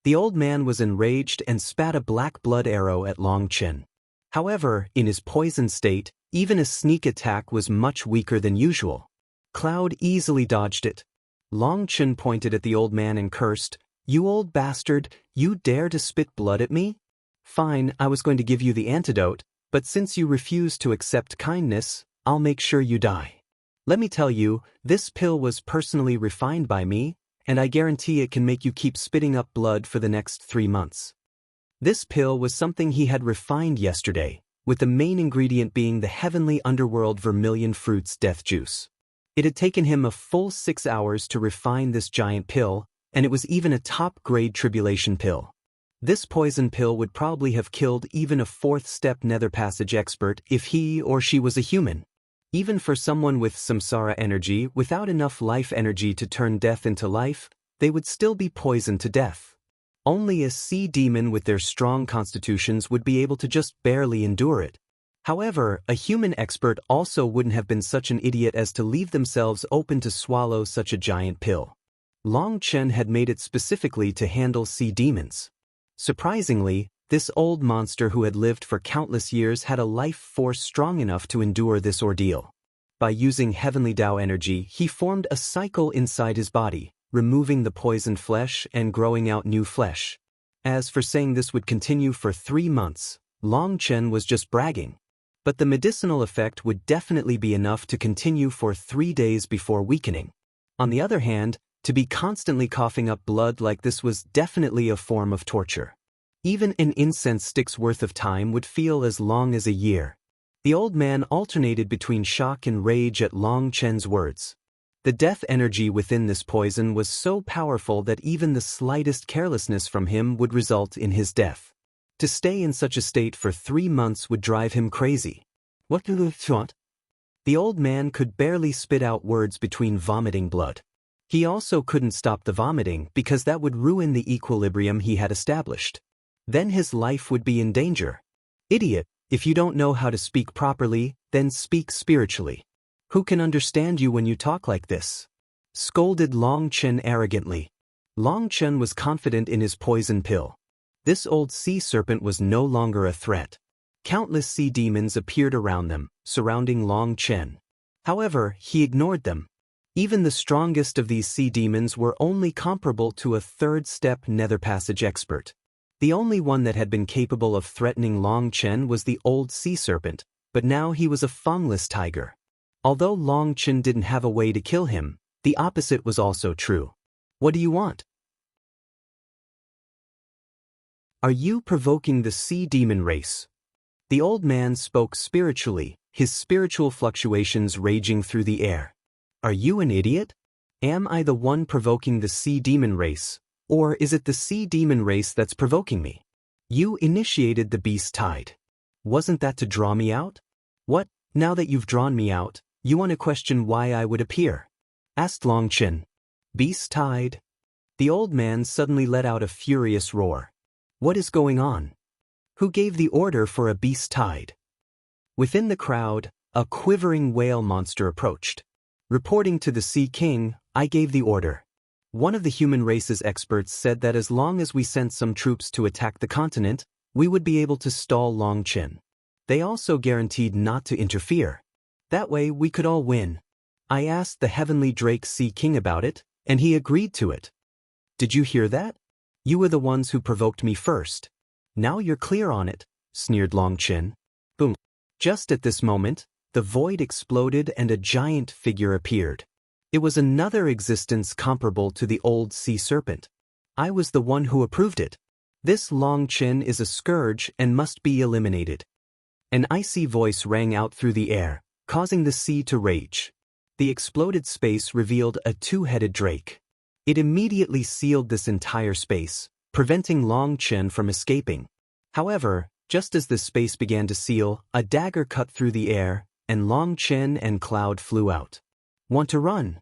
The old man was enraged and spat a black blood arrow at Long Chen. However, in his poisoned state, even a sneak attack was much weaker than usual. Cloud easily dodged it. Long Chen pointed at the old man and cursed, "You old bastard, you dare to spit blood at me? Fine, I was going to give you the antidote, but since you refuse to accept kindness, I'll make sure you die. Let me tell you, this pill was personally refined by me, and I guarantee it can make you keep spitting up blood for the next 3 months." This pill was something he had refined yesterday, with the main ingredient being the heavenly underworld vermilion fruit's death juice. It had taken him a full 6 hours to refine this giant pill, and it was even a top-grade tribulation pill. This poison pill would probably have killed even a 4th-step nether passage expert if he or she was a human. Even for someone with samsara energy, without enough life energy to turn death into life, they would still be poisoned to death. Only a sea demon with their strong constitutions would be able to just barely endure it. However, a human expert also wouldn't have been such an idiot as to leave themselves open to swallow such a giant pill. Long Chen had made it specifically to handle sea demons. Surprisingly, this old monster who had lived for countless years had a life force strong enough to endure this ordeal. By using heavenly Tao energy, he formed a cycle inside his body, removing the poisoned flesh and growing out new flesh. As for saying this would continue for 3 months, Long Chen was just bragging. But the medicinal effect would definitely be enough to continue for 3 days before weakening. On the other hand, to be constantly coughing up blood like this was definitely a form of torture. Even an incense stick's worth of time would feel as long as a year. The old man alternated between shock and rage at Long Chen's words. The death energy within this poison was so powerful that even the slightest carelessness from him would result in his death. To stay in such a state for 3 months would drive him crazy. What do you want? The old man could barely spit out words between vomiting blood. He also couldn't stop the vomiting because that would ruin the equilibrium he had established. Then his life would be in danger. "Idiot, If you don't know how to speak properly, then speak spiritually. Who can understand you when you talk like this? Scolded Long Chen arrogantly. Long Chen was confident in his poison pill. This old sea serpent was no longer a threat. Countless sea demons appeared around them, surrounding Long Chen. However, he ignored them. Even the strongest of these sea demons were only comparable to a third-step nether passage expert. The only one that had been capable of threatening Long Chen was the old sea serpent, but now he was a fangless tiger. Although Long Chen didn't have a way to kill him, the opposite was also true. What do you want? Are you provoking the sea demon race? The old man spoke spiritually, his spiritual fluctuations raging through the air. Are you an idiot? Am I the one provoking the sea demon race, or is it the sea demon race that's provoking me? You initiated the beast tide. Wasn't that to draw me out? What, now that you've drawn me out, you want to question why I would appear? Asked Long Chen. Beast tide? The old man suddenly let out a furious roar. What is going on? Who gave the order for a beast tide? Within the crowd, a quivering whale monster approached. Reporting to the Sea King, I gave the order. One of the human race's experts said that as long as we sent some troops to attack the continent, we would be able to stall Long Chen. They also guaranteed not to interfere. That way we could all win. I asked the heavenly Drake Sea King about it, and he agreed to it. Did you hear that? You were the ones who provoked me first. Now you're clear on it, sneered Long Chen. Boom. Just at this moment, the void exploded and a giant figure appeared. It was another existence comparable to the old sea serpent. I was the one who approved it. This Long Chen is a scourge and must be eliminated. An icy voice rang out through the air, causing the sea to rage. The exploded space revealed a two-headed drake. It immediately sealed this entire space, preventing Long Chen from escaping. However, just as the space began to seal, a dagger cut through the air, and Long Chen and Cloud flew out. Want to run?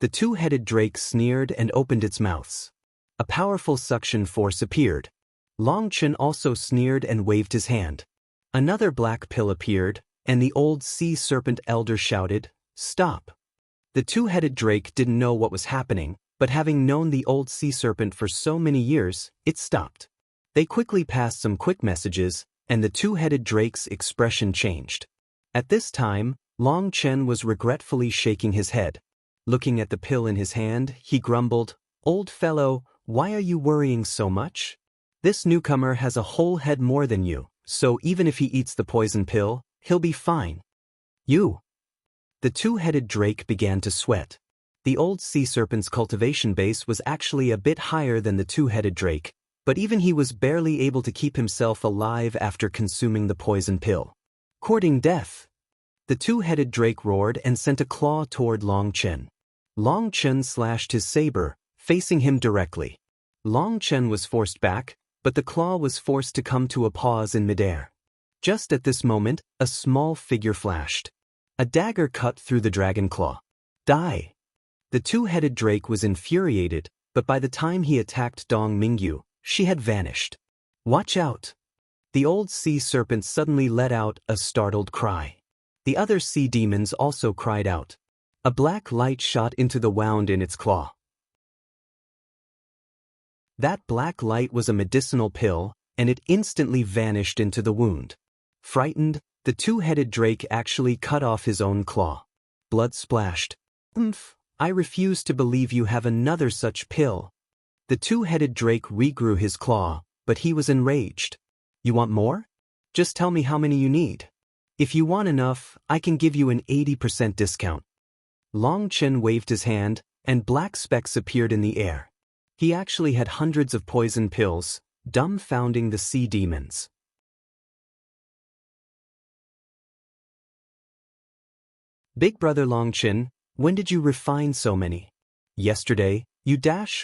The two-headed drake sneered and opened its mouths. A powerful suction force appeared. Long Chen also sneered and waved his hand. Another black pill appeared, and the old sea serpent elder shouted, "Stop!" The two-headed drake didn't know what was happening, but having known the old sea serpent for so many years, it stopped. They quickly passed some quick messages, and the two-headed drake's expression changed. At this time, Long Chen was regretfully shaking his head. Looking at the pill in his hand, he grumbled, "Old fellow, why are you worrying so much? This newcomer has a whole head more than you, so even if he eats the poison pill, he'll be fine." You. The two-headed drake began to sweat. The old sea serpent's cultivation base was actually a bit higher than the two-headed drake, but even he was barely able to keep himself alive after consuming the poison pill. Courting death. The two-headed drake roared and sent a claw toward Long Chen. Long Chen slashed his saber, facing him directly. Long Chen was forced back, but the claw was forced to come to a pause in midair. Just at this moment, a small figure flashed. A dagger cut through the dragon claw. Die! The two-headed drake was infuriated, but by the time he attacked Dong Mingyu, she had vanished. Watch out! The old sea serpent suddenly let out a startled cry. The other sea demons also cried out. A black light shot into the wound in its claw. That black light was a medicinal pill, and it instantly vanished into the wound. Frightened, the two-headed drake actually cut off his own claw. Blood splashed. I refuse to believe you have another such pill. The two-headed drake regrew his claw, but he was enraged. You want more? Just tell me how many you need. If you want enough, I can give you an 80% discount. Long Chen waved his hand, and black specks appeared in the air. He actually had hundreds of poison pills, dumbfounding the sea demons. Big brother Long Chen, when did you refine so many? Yesterday,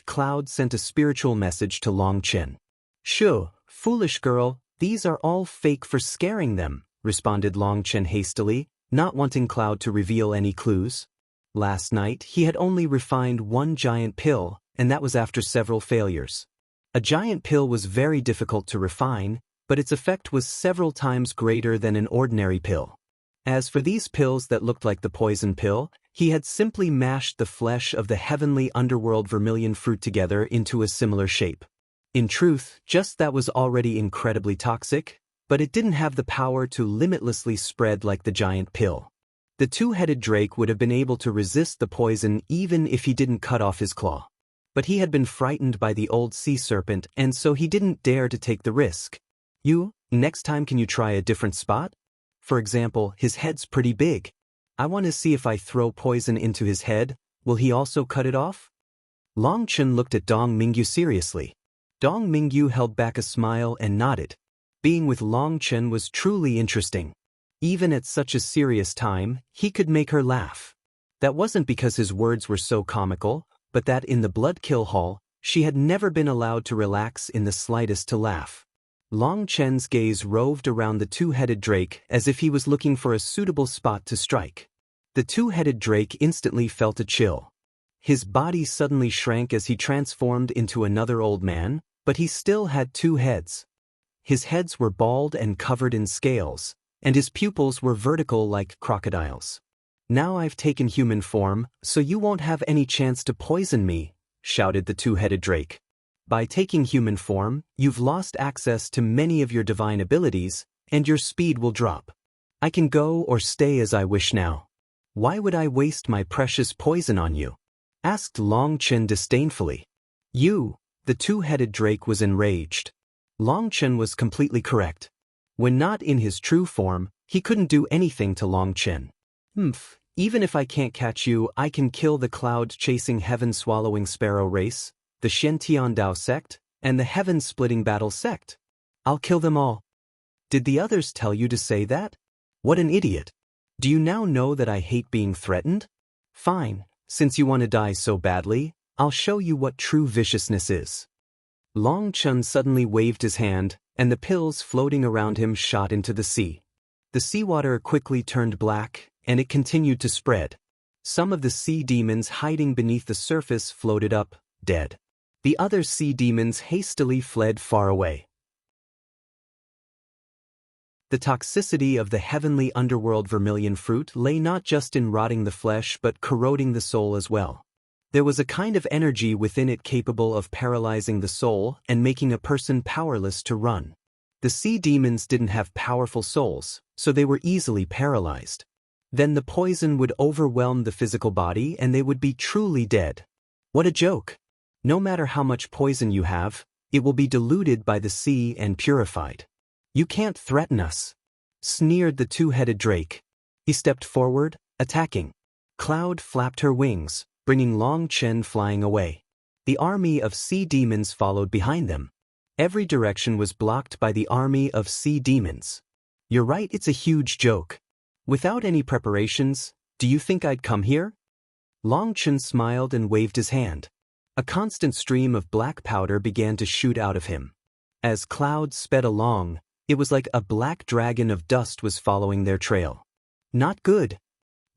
Cloud sent a spiritual message to Long Chen. Shoo, foolish girl, these are all fake for scaring them, responded Long Chen hastily, not wanting Cloud to reveal any clues. Last night, he had only refined one giant pill, and that was after several failures. A giant pill was very difficult to refine, but its effect was several times greater than an ordinary pill. As for these pills that looked like the poison pill, he had simply mashed the flesh of the heavenly underworld vermilion fruit together into a similar shape. In truth, just that was already incredibly toxic, but it didn't have the power to limitlessly spread like the giant pill. The two-headed drake would have been able to resist the poison even if he didn't cut off his claw. But he had been frightened by the old sea serpent, and so he didn't dare to take the risk. Next time can you try a different spot? For example, his head's pretty big. I want to see if I throw poison into his head, will he also cut it off? Long Chen looked at Dong Mingyu seriously. Dong Mingyu held back a smile and nodded. Being with Long Chen was truly interesting. Even at such a serious time, he could make her laugh. That wasn't because his words were so comical, but that in the Blood Kill Hall, she had never been allowed to relax in the slightest to laugh. Long Chen's gaze roved around the two-headed drake as if he was looking for a suitable spot to strike. The two-headed drake instantly felt a chill. His body suddenly shrank as he transformed into another old man, but he still had two heads. His heads were bald and covered in scales, and his pupils were vertical like crocodiles. Now I've taken human form, so you won't have any chance to poison me, shouted the two-headed drake. By taking human form, you've lost access to many of your divine abilities, and your speed will drop. I can go or stay as I wish now. Why would I waste my precious poison on you? Asked Long Chen disdainfully. The two-headed drake was enraged. Long Chen was completely correct. When not in his true form, he couldn't do anything to Long Chen. Even if I can't catch you, I can kill the cloud-chasing heaven-swallowing sparrow race, the Shen Dao sect, and the heaven-splitting battle sect. I'll kill them all. Did the others tell you to say that? What an idiot. Do you now know that I hate being threatened? Fine, since you want to die so badly, I'll show you what true viciousness is. Long Chen suddenly waved his hand, and the pills floating around him shot into the sea. The seawater quickly turned black, and it continued to spread. Some of the sea demons hiding beneath the surface floated up, dead. The other sea demons hastily fled far away. The toxicity of the heavenly underworld vermilion fruit lay not just in rotting the flesh but corroding the soul as well. There was a kind of energy within it capable of paralyzing the soul and making a person powerless to run. The sea demons didn't have powerful souls, so they were easily paralyzed. Then the poison would overwhelm the physical body and they would be truly dead. What a joke! No matter how much poison you have, it will be diluted by the sea and purified. You can't threaten us, sneered the two-headed drake. He stepped forward, attacking. Cloud flapped her wings, bringing Long Chen flying away. The army of sea demons followed behind them. Every direction was blocked by the army of sea demons. You're right, it's a huge joke. Without any preparations, do you think I'd come here? Long Chen smiled and waved his hand. A constant stream of black powder began to shoot out of him. As Cloud sped along, it was like a black dragon of dust was following their trail. Not good.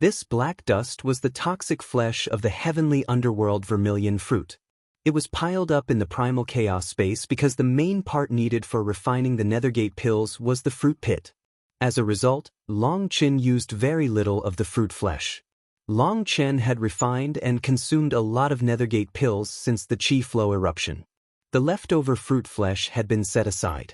This black dust was the toxic flesh of the heavenly underworld vermilion fruit. It was piled up in the primal chaos space because the main part needed for refining the Nethergate pills was the fruit pit. As a result, Long Chen used very little of the fruit flesh. Long Chen had refined and consumed a lot of Nethergate pills since the Qi Flow eruption. The leftover fruit flesh had been set aside.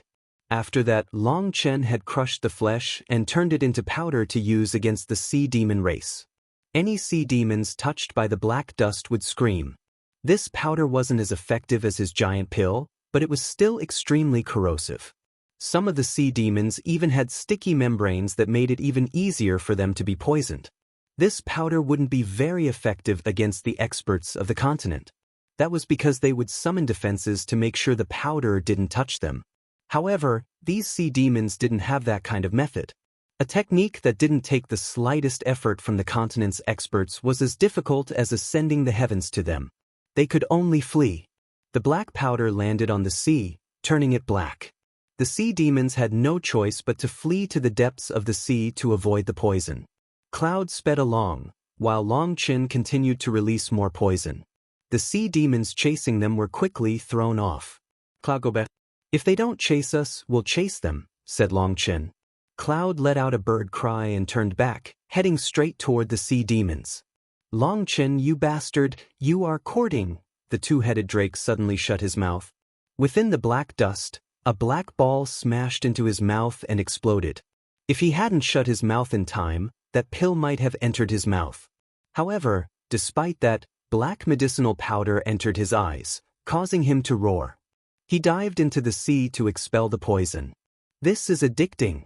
After that, Long Chen had crushed the flesh and turned it into powder to use against the sea demon race. Any sea demons touched by the black dust would scream. This powder wasn't as effective as his giant pill, but it was still extremely corrosive. Some of the sea demons even had sticky membranes that made it even easier for them to be poisoned. This powder wouldn't be very effective against the experts of the continent. That was because they would summon defenses to make sure the powder didn't touch them. However, these sea demons didn't have that kind of method. A technique that didn't take the slightest effort from the continent's experts was as difficult as ascending the heavens to them. They could only flee. The black powder landed on the sea, turning it black. The sea demons had no choice but to flee to the depths of the sea to avoid the poison. Cloud sped along, while Long Chen continued to release more poison. The sea demons chasing them were quickly thrown off. Cloud, go back. If they don't chase us, we'll chase them, said Long Chen. Cloud let out a bird cry and turned back, heading straight toward the sea demons. Long Chen, you bastard, you are courting. The two-headed drake suddenly shut his mouth. Within the black dust, a black ball smashed into his mouth and exploded. If he hadn't shut his mouth in time, that pill might have entered his mouth. However, despite that, black medicinal powder entered his eyes, causing him to roar. He dived into the sea to expel the poison. This is addicting.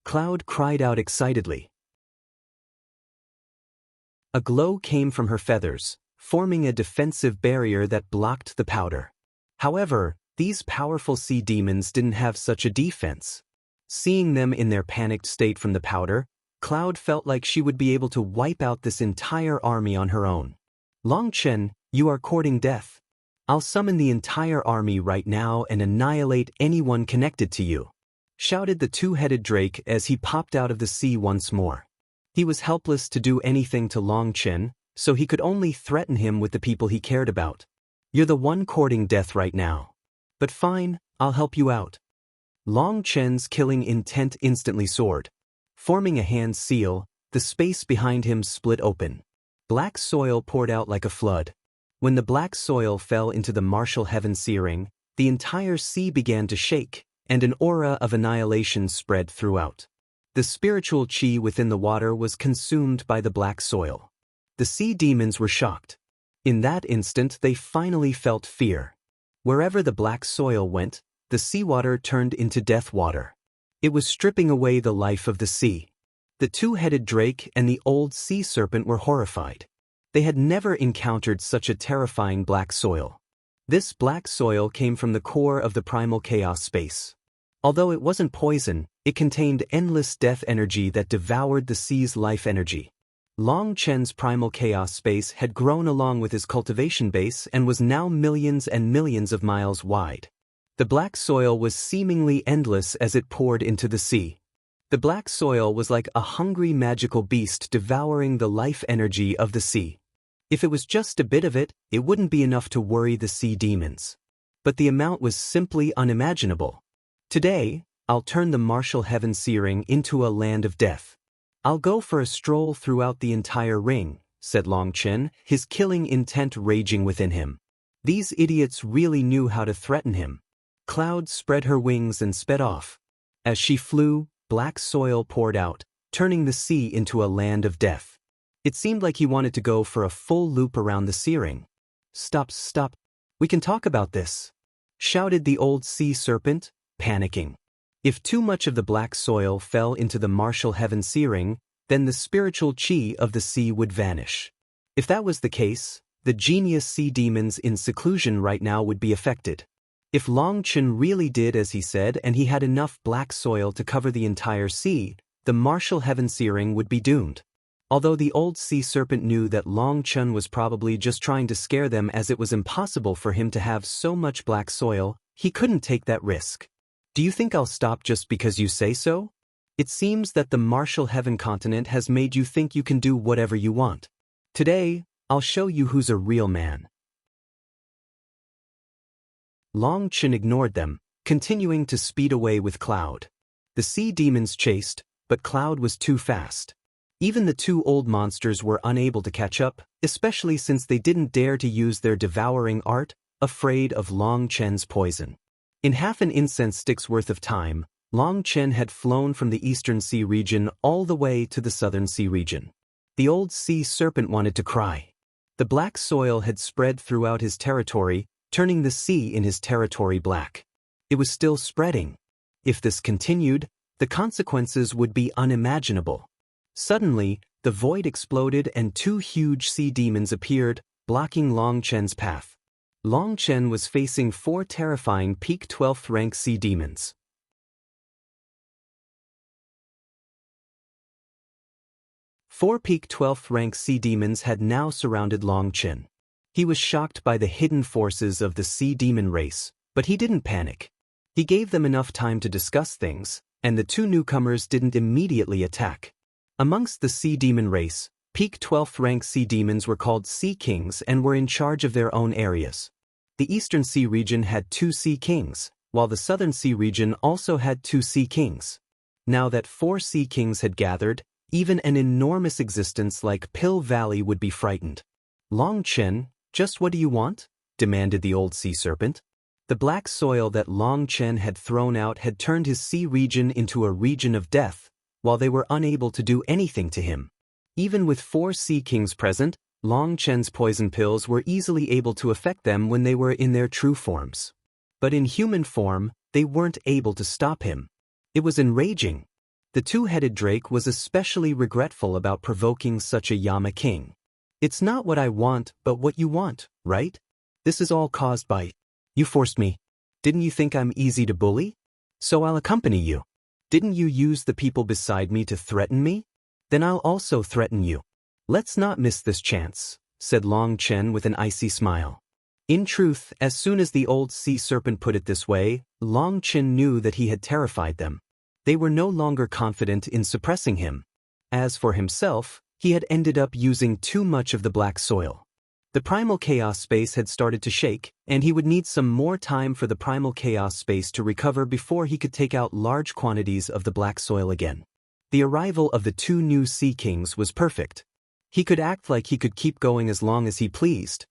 Cloud cried out excitedly. A glow came from her feathers, forming a defensive barrier that blocked the powder. However, these powerful sea demons didn't have such a defense. Seeing them in their panicked state from the powder, Cloud felt like she would be able to wipe out this entire army on her own. Long Chen, you are courting death. I'll summon the entire army right now and annihilate anyone connected to you, shouted the two-headed drake as he popped out of the sea once more. He was helpless to do anything to Long Chen, so he could only threaten him with the people he cared about. You're the one courting death right now. But fine, I'll help you out. Long Chen's killing intent instantly soared. Forming a hand seal, the space behind him split open. Black soil poured out like a flood. When the black soil fell into the martial heaven searing, the entire sea began to shake, and an aura of annihilation spread throughout. The spiritual chi within the water was consumed by the black soil. The sea demons were shocked. In that instant they finally felt fear. Wherever the black soil went, the seawater turned into death water. It was stripping away the life of the sea. The two-headed drake and the old sea serpent were horrified. They had never encountered such a terrifying black soil. This black soil came from the core of the primal chaos space. Although it wasn't poison, it contained endless death energy that devoured the sea's life energy. Long Chen's primal chaos space had grown along with his cultivation base and was now millions and millions of miles wide. The black soil was seemingly endless as it poured into the sea. The black soil was like a hungry magical beast devouring the life energy of the sea. If it was just a bit of it, it wouldn't be enough to worry the sea demons. But the amount was simply unimaginable. Today, I'll turn the martial heaven searing into a land of death. I'll go for a stroll throughout the entire ring, said Long Chen, his killing intent raging within him. These idiots really knew how to threaten him. Cloud spread her wings and sped off. As she flew, black soil poured out, turning the sea into a land of death. It seemed like he wanted to go for a full loop around the searing. Stop, stop. We can talk about this, shouted the old sea serpent, panicking. If too much of the black soil fell into the martial heaven searing, then the spiritual chi of the sea would vanish. If that was the case, the genius sea demons in seclusion right now would be affected. If Long Chen really did as he said and he had enough black soil to cover the entire sea, the martial heaven searing would be doomed. Although the old sea serpent knew that Long Chen was probably just trying to scare them as it was impossible for him to have so much black soil, he couldn't take that risk. Do you think I'll stop just because you say so? It seems that the martial heaven continent has made you think you can do whatever you want. Today, I'll show you who's a real man. Long Chen ignored them, continuing to speed away with Cloud. The sea demons chased, but Cloud was too fast. Even the two old monsters were unable to catch up, especially since they didn't dare to use their devouring art, afraid of Long Chen's poison. In half an incense stick's worth of time, Long Chen had flown from the eastern sea region all the way to the southern sea region. The old sea serpent wanted to cry. The black soil had spread throughout his territory, turning the sea in his territory black. It was still spreading. If this continued, the consequences would be unimaginable. Suddenly, the void exploded and two huge sea demons appeared, blocking Long Chen's path. Long Chen was facing 4 terrifying peak 12th rank sea demons. Four peak 12th rank sea demons had now surrounded Long Chen. He was shocked by the hidden forces of the sea demon race, but he didn't panic. He gave them enough time to discuss things, and the two newcomers didn't immediately attack. Amongst the sea demon race, peak 12th rank sea demons were called Sea Kings and were in charge of their own areas. The Eastern Sea region had 2 Sea Kings, while the southern sea region also had 2 sea kings. Now that 4 sea kings had gathered, even an enormous existence like Pill Valley would be frightened. Long Chen, just what do you want? Demanded the old sea serpent. The black soil that Long Chen had thrown out had turned his sea region into a region of death, while they were unable to do anything to him. Even with 4 sea kings present, Long Chen's poison pills were easily able to affect them when they were in their true forms. But in human form, they weren't able to stop him. It was enraging. The two-headed drake was especially regretful about provoking such a Yama king. It's not what I want, but what you want, right? This is all caused by... You forced me. Didn't you think I'm easy to bully? So I'll accompany you. Didn't you use the people beside me to threaten me? Then I'll also threaten you. Let's not miss this chance, said Long Chen with an icy smile. In truth, as soon as the old sea serpent put it this way, Long Chen knew that he had terrified them. They were no longer confident in suppressing him. As for himself, he had ended up using too much of the black soil. The primal chaos space had started to shake, and he would need some more time for the primal chaos space to recover before he could take out large quantities of the black soil again. The arrival of the 2 new sea kings was perfect. He could act like he could keep going as long as he pleased.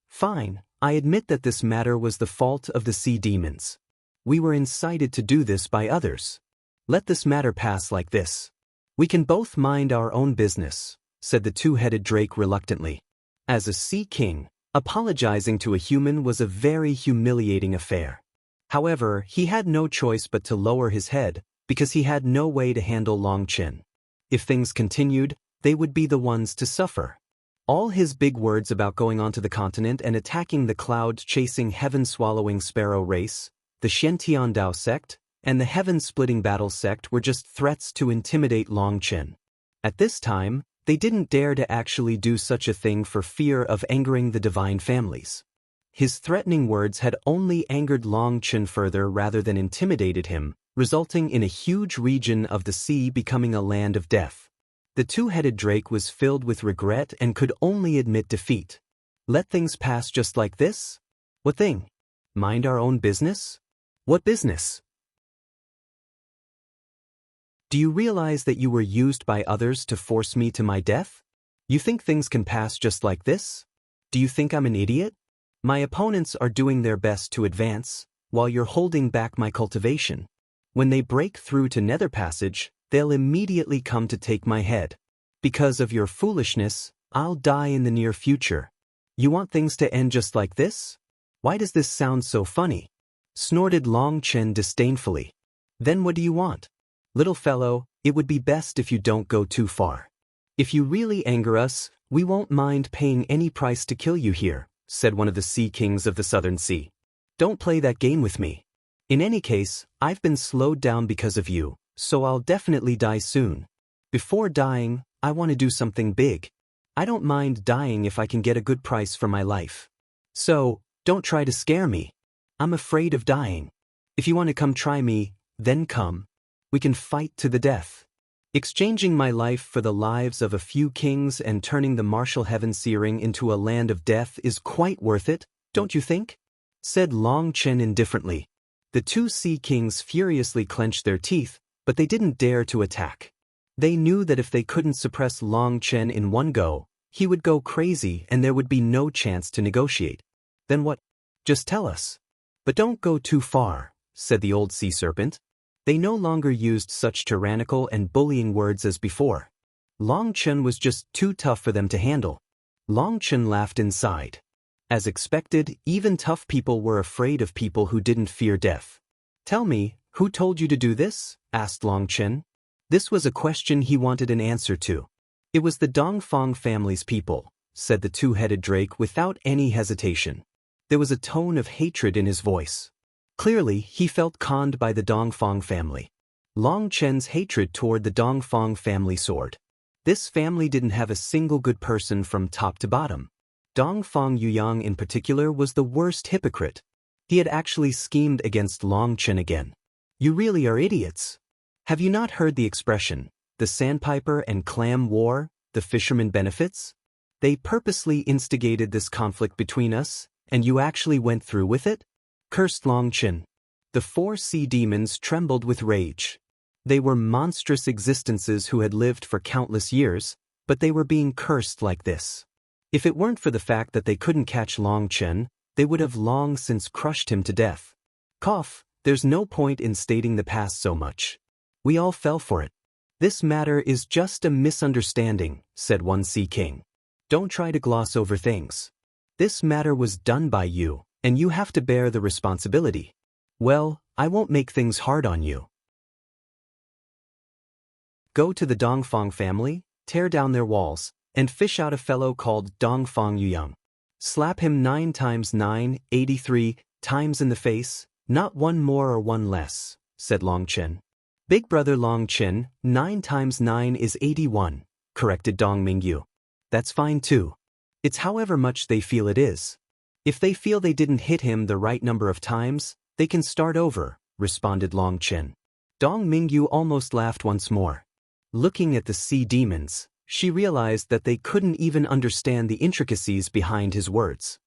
Fine, I admit that this matter was the fault of the sea demons. We were incited to do this by others. Let this matter pass like this. We can both mind our own business, said the two-headed drake reluctantly. As a sea king, apologizing to a human was a very humiliating affair. However, he had no choice but to lower his head, because he had no way to handle Long Chen. If things continued, they would be the ones to suffer. All his big words about going onto the continent and attacking the cloud-chasing heaven-swallowing sparrow race, the Shen Dao sect, and the heaven-splitting battle sect were just threats to intimidate Long Chen. At this time, they didn't dare to actually do such a thing for fear of angering the divine families. His threatening words had only angered Long Chen further rather than intimidated him, resulting in a huge region of the sea becoming a land of death. The two-headed drake was filled with regret and could only admit defeat. Let things pass just like this? What thing? Mind our own business? What business? Do you realize that you were used by others to force me to my death? You think things can pass just like this? Do you think I'm an idiot? My opponents are doing their best to advance, while you're holding back my cultivation. When they break through to Nether Passage, they'll immediately come to take my head. Because of your foolishness, I'll die in the near future. You want things to end just like this? Why does this sound so funny? Snorted Long Chen disdainfully. Then what do you want? Little fellow, it would be best if you don't go too far. If you really anger us, we won't mind paying any price to kill you here, said one of the sea kings of the southern sea. Don't play that game with me. In any case, I've been slowed down because of you, so I'll definitely die soon. Before dying, I want to do something big. I don't mind dying if I can get a good price for my life. So, don't try to scare me. I'm afraid of dying. If you want to come try me, then come. We can fight to the death. Exchanging my life for the lives of a few kings and turning the martial heaven searing into a land of death is quite worth it, don't you think? Said Long Chen indifferently. The 2 sea kings furiously clenched their teeth, but they didn't dare to attack. They knew that if they couldn't suppress Long Chen in one go, he would go crazy and there would be no chance to negotiate. Then what? Just tell us. But don't go too far, said the old sea serpent. They no longer used such tyrannical and bullying words as before. Long Chen was just too tough for them to handle. Long Chen laughed inside. As expected, even tough people were afraid of people who didn't fear death. Tell me, who told you to do this? Asked Long Chen. This was a question he wanted an answer to. It was the Dongfang family's people, said the two-headed drake without any hesitation. There was a tone of hatred in his voice. Clearly, he felt conned by the Dongfang family. Long Chen's hatred toward the Dongfang family soared. This family didn't have a single good person from top to bottom. Dongfang Yuyang in particular was the worst hypocrite. He had actually schemed against Long Chen again. You really are idiots. Have you not heard the expression, the sandpiper and clam war, the fisherman benefits? They purposely instigated this conflict between us, and you actually went through with it? Cursed Long Chen. The 4 sea demons trembled with rage. They were monstrous existences who had lived for countless years, but they were being cursed like this. If it weren't for the fact that they couldn't catch Long Chen, they would have long since crushed him to death. Cough, there's no point in stating the past so much. We all fell for it. This matter is just a misunderstanding, said one Sea King. Don't try to gloss over things. This matter was done by you, and you have to bear the responsibility. Well, I won't make things hard on you. Go to the Dongfang family, tear down their walls, and fish out a fellow called Dongfang Yuyang. Slap him 9 times 9, 83 times in the face, not one more or one less, said Long Chen. Big brother Long Chen, 9 times 9 is 81, corrected Dong Mingyu. That's fine too. It's however much they feel it is. If they feel they didn't hit him the right number of times, they can start over, responded Long Chen. Dong Mingyu almost laughed once more. Looking at the sea demons, she realized that they couldn't even understand the intricacies behind his words.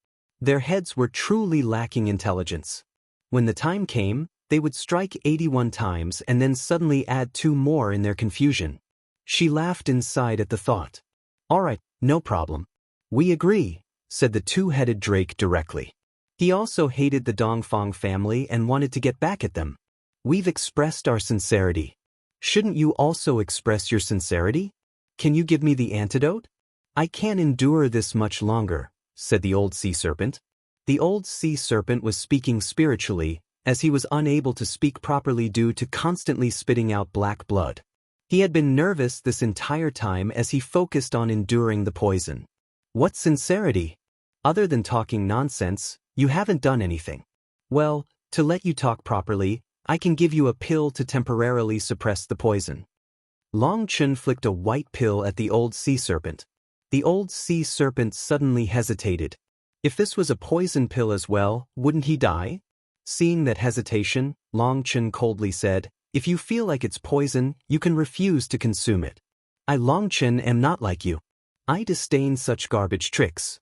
Their heads were truly lacking intelligence. When the time came, they would strike 81 times and then suddenly add 2 more in their confusion. She laughed inside at the thought. All right, no problem. We agree, said the 2-headed drake directly. He also hated the Dongfang family and wanted to get back at them. We've expressed our sincerity. Shouldn't you also express your sincerity? Can you give me the antidote? I can't endure this much longer, said the old sea serpent. The old sea serpent was speaking spiritually, as he was unable to speak properly due to constantly spitting out black blood. He had been nervous this entire time as he focused on enduring the poison. What sincerity? Other than talking nonsense, you haven't done anything. Well, to let you talk properly, I can give you a pill to temporarily suppress the poison. Long Chen flicked a white pill at the old sea serpent. The old sea serpent suddenly hesitated. If this was a poison pill as well, wouldn't he die? Seeing that hesitation, Long Chen coldly said, if you feel like it's poison, you can refuse to consume it. I Long Chen am not like you. I disdain such garbage tricks.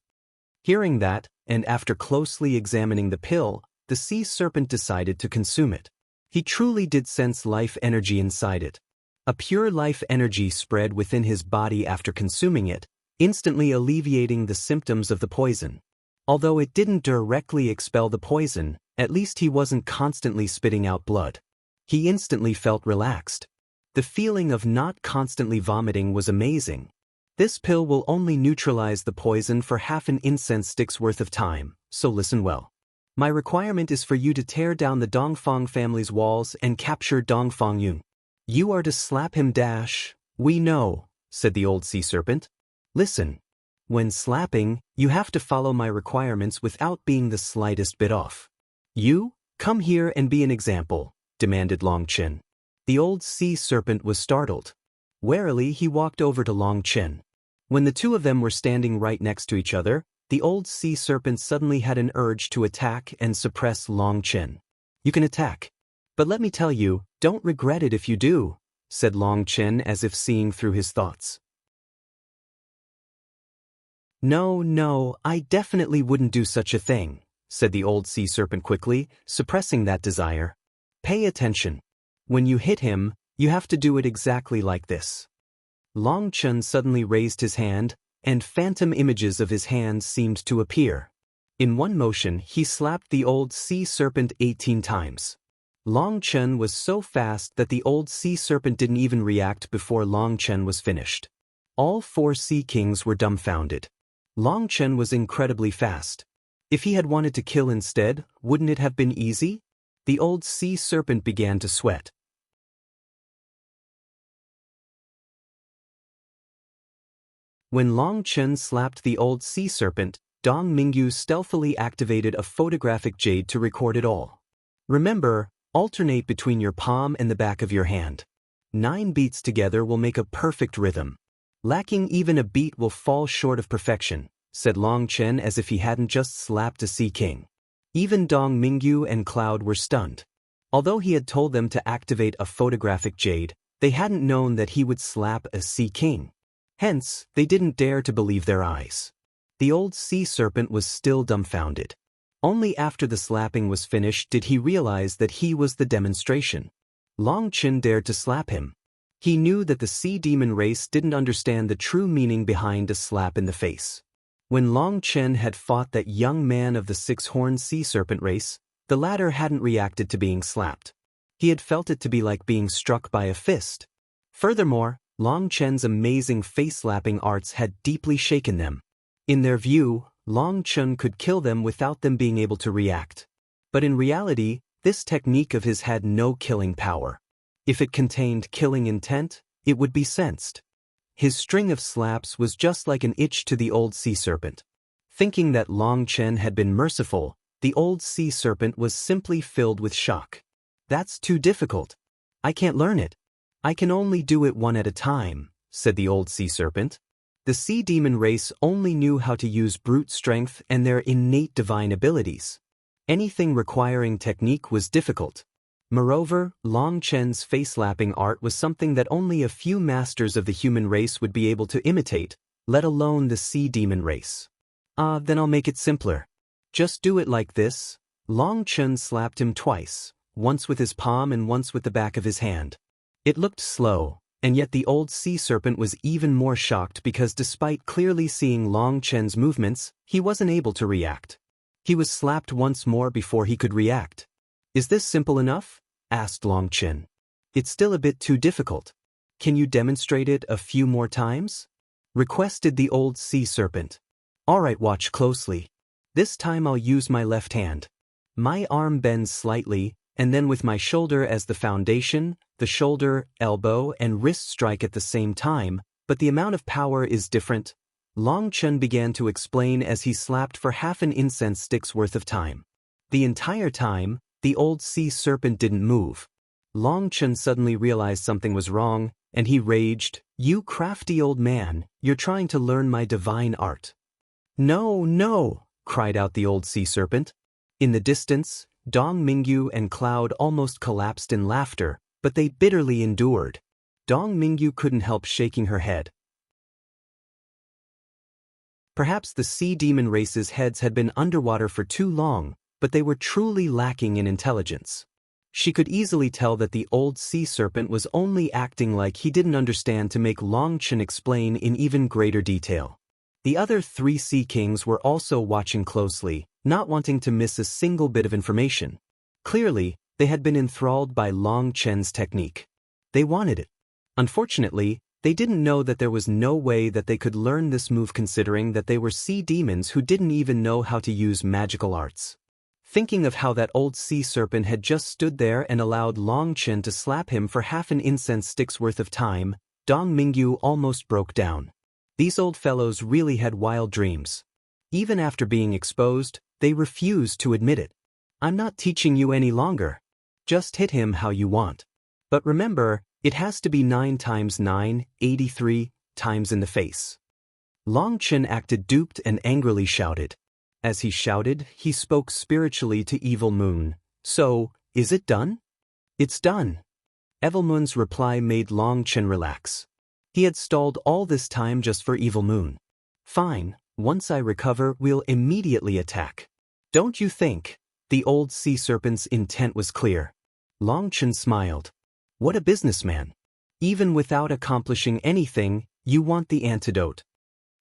Hearing that, and after closely examining the pill, the sea serpent decided to consume it. He truly did sense life energy inside it. A pure life energy spread within his body after consuming it, instantly alleviating the symptoms of the poison. Although it didn't directly expel the poison, at least he wasn't constantly spitting out blood. He instantly felt relaxed. The feeling of not constantly vomiting was amazing. This pill will only neutralize the poison for half an incense stick's worth of time, so listen well. My requirement is for you to tear down the Dongfang family's walls and capture Dongfang Yun. You are to slap him dash. We know, said the old sea serpent. Listen. When slapping, you have to follow my requirements without being the slightest bit off. You, come here and be an example, demanded Long Chen. The old sea serpent was startled. Warily he walked over to Long Chen. When the two of them were standing right next to each other, the old sea serpent suddenly had an urge to attack and suppress Long Chen. You can attack. But let me tell you, don't regret it if you do, said Long Chen as if seeing through his thoughts. No, I definitely wouldn't do such a thing, said the old sea serpent quickly, suppressing that desire. Pay attention. When you hit him, you have to do it exactly like this. Long Chen suddenly raised his hand, and phantom images of his hands seemed to appear. In one motion, he slapped the old sea serpent 18 times. Long Chen was so fast that the old sea serpent didn't even react before Long Chen was finished. All 4 sea kings were dumbfounded. Long Chen was incredibly fast. If he had wanted to kill instead, wouldn't it have been easy? The old sea serpent began to sweat. When Long Chen slapped the old sea serpent, Dong Mingyu stealthily activated a photographic jade to record it all. Remember, alternate between your palm and the back of your hand. 9 beats together will make a perfect rhythm. Lacking even a beat will fall short of perfection, said Long Chen as if he hadn't just slapped a sea king. Even Dong Mingyu and Cloud were stunned. Although he had told them to activate a photographic jade, they hadn't known that he would slap a sea king. Hence, they didn't dare to believe their eyes. The old sea serpent was still dumbfounded. Only after the slapping was finished did he realize that he was the demonstration. Long Chen dared to slap him. He knew that the sea demon race didn't understand the true meaning behind a slap in the face. When Long Chen had fought that young man of the six-horned sea serpent race, the latter hadn't reacted to being slapped. He had felt it to be like being struck by a fist. Furthermore, Long Chen's amazing face-slapping arts had deeply shaken them. In their view, Long Chen could kill them without them being able to react. But in reality, this technique of his had no killing power. If it contained killing intent, it would be sensed. His string of slaps was just like an itch to the old sea serpent. Thinking that Long Chen had been merciful, the old sea serpent was simply filled with shock. "That's too difficult. I can't learn it. I can only do it one at a time," said the old sea serpent. The sea demon race only knew how to use brute strength and their innate divine abilities. Anything requiring technique was difficult. Moreover, Long Chen's face-slapping art was something that only a few masters of the human race would be able to imitate, let alone the sea demon race. Then I'll make it simpler. Just do it like this." Long Chen slapped him twice, once with his palm and once with the back of his hand. It looked slow, and yet the old sea serpent was even more shocked because despite clearly seeing Long Chen's movements, he wasn't able to react. He was slapped once more before he could react. "Is this simple enough?" asked Long Chen. "It's still a bit too difficult. Can you demonstrate it a few more times?" requested the old sea serpent. "All right, watch closely. This time I'll use my left hand. My arm bends slightly, and then with my shoulder as the foundation, the shoulder, elbow, and wrist strike at the same time, but the amount of power is different." Long Chen began to explain as he slapped for half an incense stick's worth of time. The entire time, the old sea serpent didn't move. Long Chen suddenly realized something was wrong, and he raged, "You crafty old man, you're trying to learn my divine art." "No, no!" cried out the old sea serpent. In the distance, Dong Mingyu and Cloud almost collapsed in laughter, but they bitterly endured. Dong Mingyu couldn't help shaking her head. Perhaps the sea demon race's heads had been underwater for too long, but they were truly lacking in intelligence. She could easily tell that the old sea serpent was only acting like he didn't understand to make Long Chen explain in even greater detail. The other three sea kings were also watching closely, not wanting to miss a single bit of information. Clearly, they had been enthralled by Long Chen's technique. They wanted it. Unfortunately, they didn't know that there was no way that they could learn this move considering that they were sea demons who didn't even know how to use magical arts. Thinking of how that old sea serpent had just stood there and allowed Long Chen to slap him for half an incense stick's worth of time, Dong Mingyu almost broke down. These old fellows really had wild dreams. Even after being exposed, they refused to admit it. "I'm not teaching you any longer. Just hit him how you want. But remember, it has to be 9 times 9, 83 times in the face." Long Chen acted duped and angrily shouted. As he shouted, he spoke spiritually to Evil Moon. "So, is it done?" "It's done." Evil Moon's reply made Long Chen relax. He had stalled all this time just for Evil Moon. "Fine, once I recover, we'll immediately attack." "Don't you think?" The old sea serpent's intent was clear. Long Chen smiled. "What a businessman. Even without accomplishing anything, you want the antidote."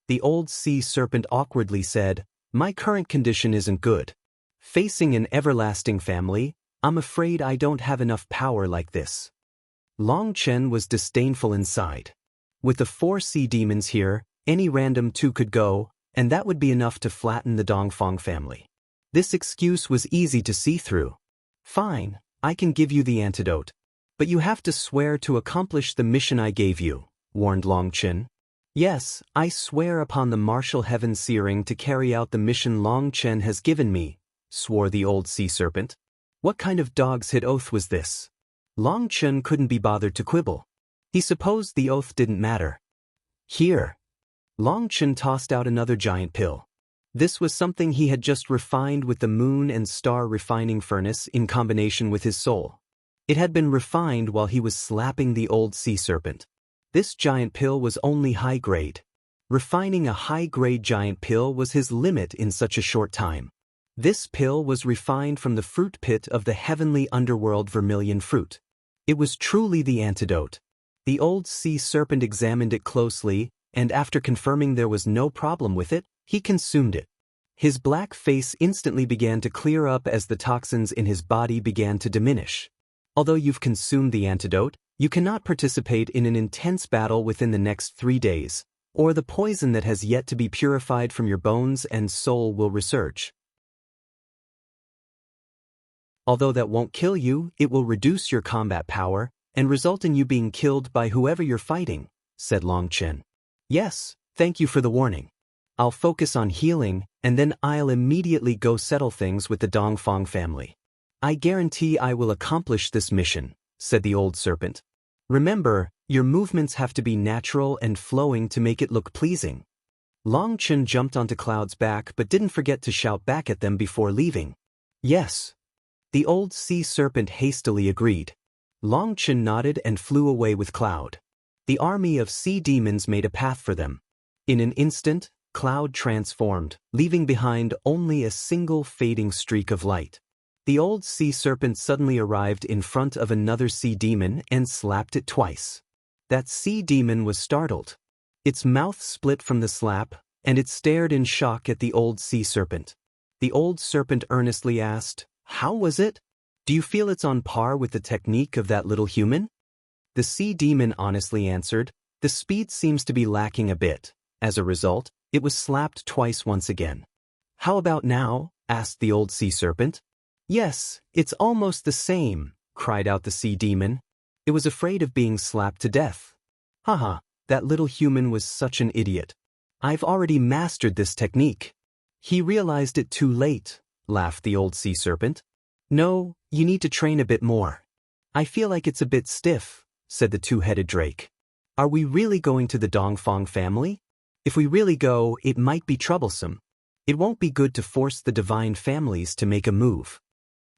The old sea serpent awkwardly said, "My current condition isn't good. Facing an everlasting family, I'm afraid I don't have enough power like this." Long Chen was disdainful inside. With the 4 sea demons here, any random 2 could go, and that would be enough to flatten the Dongfang family. This excuse was easy to see through. "Fine, I can give you the antidote. But you have to swear to accomplish the mission I gave you," warned Long Chen. "Yes, I swear upon the martial heaven searing to carry out the mission Long Chen has given me," swore the old sea serpent. What kind of dog's hit oath was this? Long Chen couldn't be bothered to quibble. He supposed the oath didn't matter. "Here." Long Chen tossed out another giant pill. This was something he had just refined with the moon and star refining furnace in combination with his soul. It had been refined while he was slapping the old sea serpent. This giant pill was only high grade. Refining a high-grade giant pill was his limit in such a short time. This pill was refined from the fruit pit of the heavenly underworld vermilion fruit. It was truly the antidote. The old sea serpent examined it closely, and after confirming there was no problem with it, he consumed it. His black face instantly began to clear up as the toxins in his body began to diminish. Although you've consumed the antidote, you cannot participate in an intense battle within the next 3 days, or the poison that has yet to be purified from your bones and soul will resurge. Although that won't kill you, it will reduce your combat power and result in you being killed by whoever you're fighting, said Long Chen. Yes, thank you for the warning. I'll focus on healing, and then I'll immediately go settle things with the Dongfang family. I guarantee I will accomplish this mission, said the old serpent. Remember, your movements have to be natural and flowing to make it look pleasing. Long Chen jumped onto Cloud's back but didn't forget to shout back at them before leaving. Yes. The old sea serpent hastily agreed. Long Chen nodded and flew away with Cloud. The army of sea demons made a path for them. In an instant, Cloud transformed, leaving behind only a single fading streak of light. The old sea serpent suddenly arrived in front of another sea demon and slapped it twice. That sea demon was startled. Its mouth split from the slap, and it stared in shock at the old sea serpent. The old serpent earnestly asked, "How was it? Do you feel it's on par with the technique of that little human?" The sea demon honestly answered, "The speed seems to be lacking a bit." As a result, it was slapped twice once again. "How about now?" asked the old sea serpent. "Yes, it's almost the same," cried out the sea demon. It was afraid of being slapped to death. Haha, that little human was such an idiot. I've already mastered this technique. He realized it too late, laughed the old sea serpent. No, you need to train a bit more. I feel like it's a bit stiff, said the two-headed drake. Are we really going to the Dongfang family? If we really go, it might be troublesome. It won't be good to force the divine families to make a move.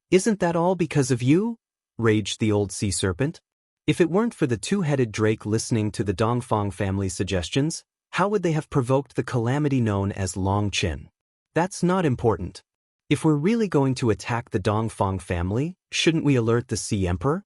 Isn't that all because of you? Raged the old sea serpent. If it weren't for the two-headed drake listening to the Dongfang family's suggestions, how would they have provoked the calamity known as Long Chen? That's not important. If we're really going to attack the Dongfang family, shouldn't we alert the Sea Emperor?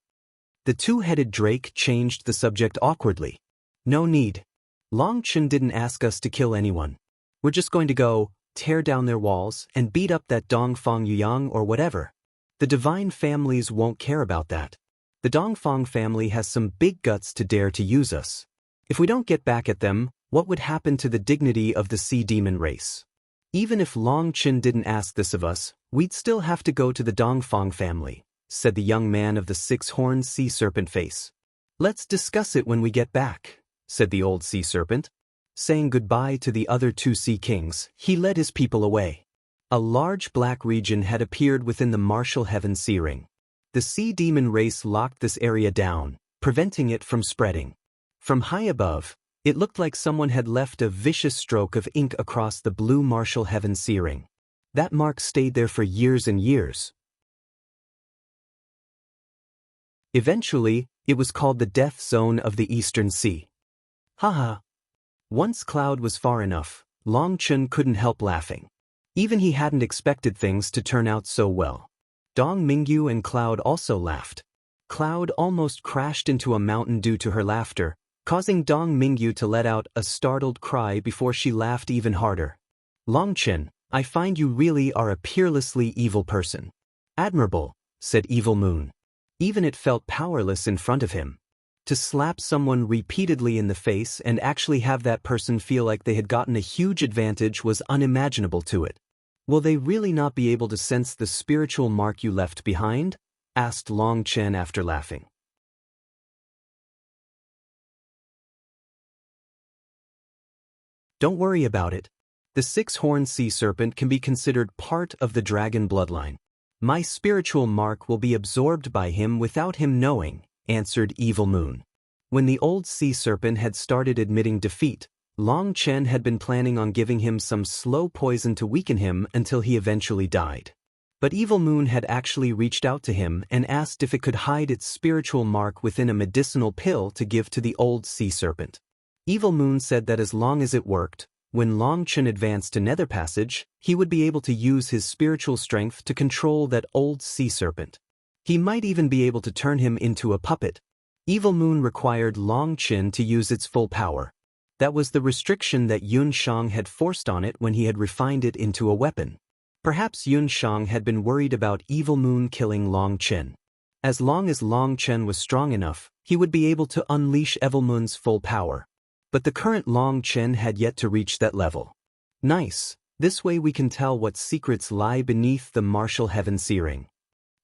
The two-headed drake changed the subject awkwardly. No need. Long Chen didn't ask us to kill anyone. We're just going to go, tear down their walls, and beat up that Dongfang Yuyang or whatever. The divine families won't care about that. The Dongfang family has some big guts to dare to use us. If we don't get back at them, what would happen to the dignity of the sea demon race? Even if Long Chen didn't ask this of us, we'd still have to go to the Dongfang family, said the young man of the six-horned sea serpent face. Let's discuss it when we get back, said the old sea serpent. Saying goodbye to the other two sea kings, he led his people away. A large black region had appeared within the martial heaven sea ring. The sea demon race locked this area down, preventing it from spreading. From high above, it looked like someone had left a vicious stroke of ink across the blue martial heaven sea ring. That mark stayed there for years and years. Eventually, it was called the Death Zone of the Eastern Sea. Haha. Once Cloud was far enough, Long Chen couldn't help laughing. Even he hadn't expected things to turn out so well. Dong Mingyu and Cloud also laughed. Cloud almost crashed into a mountain due to her laughter, causing Dong Mingyu to let out a startled cry before she laughed even harder. Long Chen, I find you really are a peerlessly evil person. Admirable, said Evil Moon. Even it felt powerless in front of him. To slap someone repeatedly in the face and actually have that person feel like they had gotten a huge advantage was unimaginable to it. Will they really not be able to sense the spiritual mark you left behind? Asked Long Chen after laughing. Don't worry about it. The six-horned sea serpent can be considered part of the dragon bloodline. My spiritual mark will be absorbed by him without him knowing, answered Evil Moon. When the old sea serpent had started admitting defeat, Long Chen had been planning on giving him some slow poison to weaken him until he eventually died. But Evil Moon had actually reached out to him and asked if it could hide its spiritual mark within a medicinal pill to give to the old sea serpent. Evil Moon said that as long as it worked, When Long Chen advanced to Nether Passage, he would be able to use his spiritual strength to control that old sea serpent. He might even be able to turn him into a puppet. Evil Moon required Long Chen to use its full power. That was the restriction that Yun Shang had forced on it when he had refined it into a weapon. Perhaps Yun Shang had been worried about Evil Moon killing Long Chen. As long as Long Chen was strong enough, he would be able to unleash Evil Moon's full power. But the current Long Chen had yet to reach that level. Nice, this way we can tell what secrets lie beneath the martial heaven searing.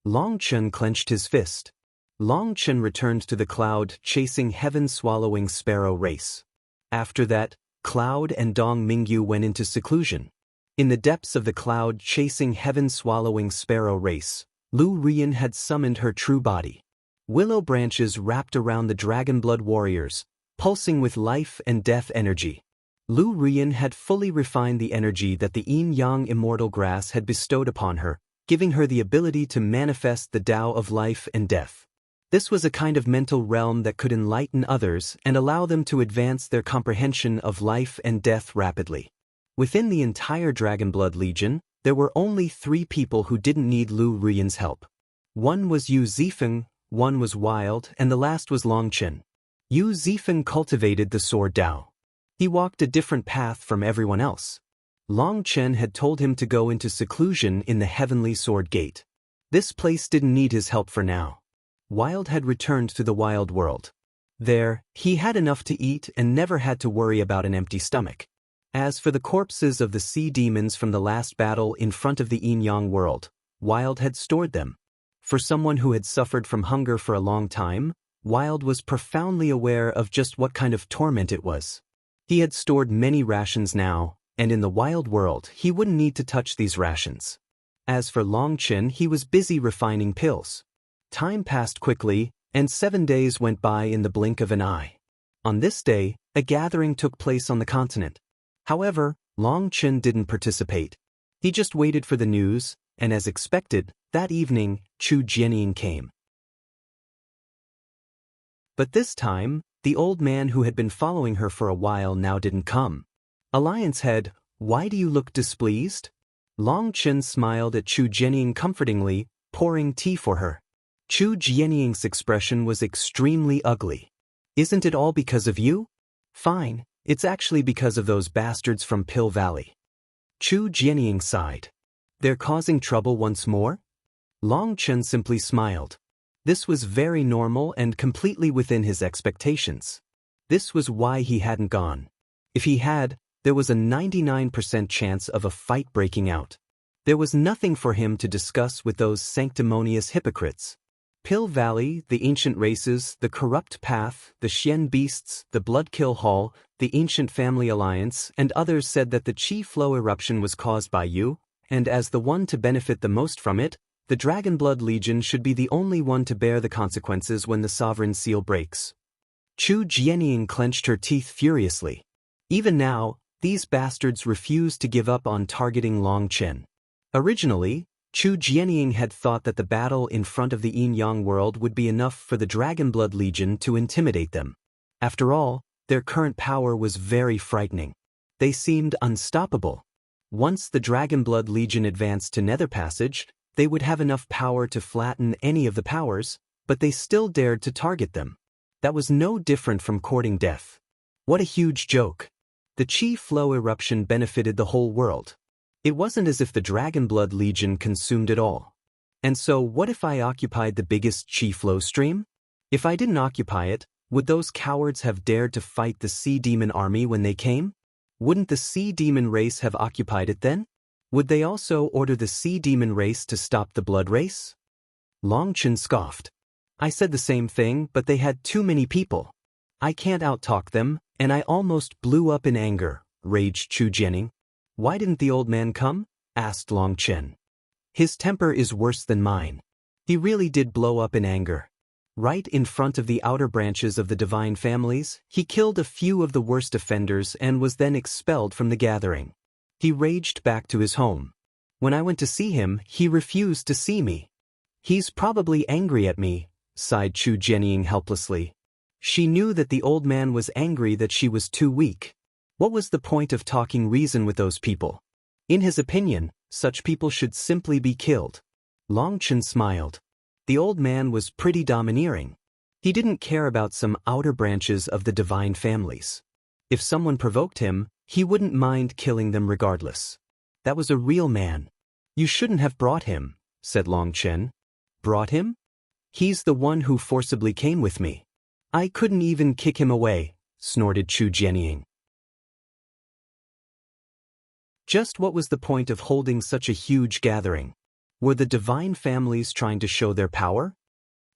Long Chen clenched his fist. Long Chen returned to the cloud chasing heaven-swallowing sparrow race. After that, Cloud and Dong Mingyu went into seclusion. In the depths of the cloud chasing heaven-swallowing sparrow race, Lu Rian had summoned her true body. Willow branches wrapped around the Dragonblood warriors, pulsing with life and death energy. Lu Rian had fully refined the energy that the yin-yang immortal grass had bestowed upon her, giving her the ability to manifest the Tao of life and death. This was a kind of mental realm that could enlighten others and allow them to advance their comprehension of life and death rapidly. Within the entire Dragonblood Legion, there were only 3 people who didn't need Lu Rian's help. One was Yu Zifeng, one was Wild, and the last was Long Chen. Yu Zifeng cultivated the Sword Tao. He walked a different path from everyone else. Long Chen had told him to go into seclusion in the Heavenly Sword Gate. This place didn't need his help for now. Wild had returned to the wild world. There, he had enough to eat and never had to worry about an empty stomach. As for the corpses of the sea demons from the last battle in front of the yin-yang world, Wild had stored them. For someone who had suffered from hunger for a long time, Wild was profoundly aware of just what kind of torment it was. He had stored many rations now, and in the wild world he wouldn't need to touch these rations. As for Long Chen, he was busy refining pills. Time passed quickly, and 7 days went by in the blink of an eye. On this day, a gathering took place on the continent. However, Long Chen didn't participate. He just waited for the news, and as expected, that evening, Chu Jianying came. But this time, the old man who had been following her for a while now didn't come. Alliance Head, why do you look displeased? Long Chen smiled at Chu Jianying comfortingly, pouring tea for her. Chu Jianying's expression was extremely ugly. Isn't it all because of you? Fine, it's actually because of those bastards from Pill Valley. Chu Jianying sighed. They're causing trouble once more? Long Chen simply smiled. This was very normal and completely within his expectations. This was why he hadn't gone. If he had, there was a 99% chance of a fight breaking out. There was nothing for him to discuss with those sanctimonious hypocrites. Pill Valley, the ancient races, the corrupt path, the Xian beasts, the Bloodkill Hall, the ancient family alliance, and others said that the Qi flow eruption was caused by you, and as the one to benefit the most from it, the Dragonblood Legion should be the only one to bear the consequences when the Sovereign Seal breaks. Chu Jianying clenched her teeth furiously. Even now, these bastards refused to give up on targeting Long Chen. Originally, Chu Jianying had thought that the battle in front of the yin-yang world would be enough for the Dragonblood Legion to intimidate them. After all, their current power was very frightening. They seemed unstoppable. Once the Dragonblood Legion advanced to Nether Passage, they would have enough power to flatten any of the powers, but they still dared to target them. That was no different from courting death. What a huge joke. The Qi flow eruption benefited the whole world. It wasn't as if the Dragonblood Legion consumed it all. And so what if I occupied the biggest Qi flow stream? If I didn't occupy it, would those cowards have dared to fight the Sea Demon army when they came? Wouldn't the Sea Demon race have occupied it then? Would they also order the Sea Demon race to stop the Blood race? Long Chen scoffed. I said the same thing, but they had too many people. I can't outtalk them, and I almost blew up in anger, raged Chu Jianying. Why didn't the old man come? Asked Long Chen. His temper is worse than mine. He really did blow up in anger. Right in front of the outer branches of the divine families, he killed a few of the worst offenders and was then expelled from the gathering. He raged back to his home. When I went to see him, he refused to see me. He's probably angry at me, sighed Chu Jianying helplessly. She knew that the old man was angry that she was too weak. What was the point of talking reason with those people? In his opinion, such people should simply be killed. Long Chen smiled. The old man was pretty domineering. He didn't care about some outer branches of the divine families. If someone provoked him, he wouldn't mind killing them regardless. That was a real man. You shouldn't have brought him, said Long Chen. Brought him? He's the one who forcibly came with me. I couldn't even kick him away, snorted Chu Jianying. Just what was the point of holding such a huge gathering? Were the divine families trying to show their power?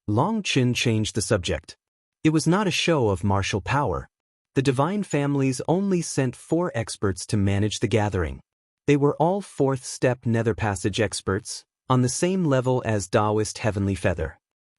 Long Chen changed the subject. It was not a show of martial power. The divine families only sent 4 experts to manage the gathering. They were all 4th step nether passage experts, on the same level as Taoist heavenly feather.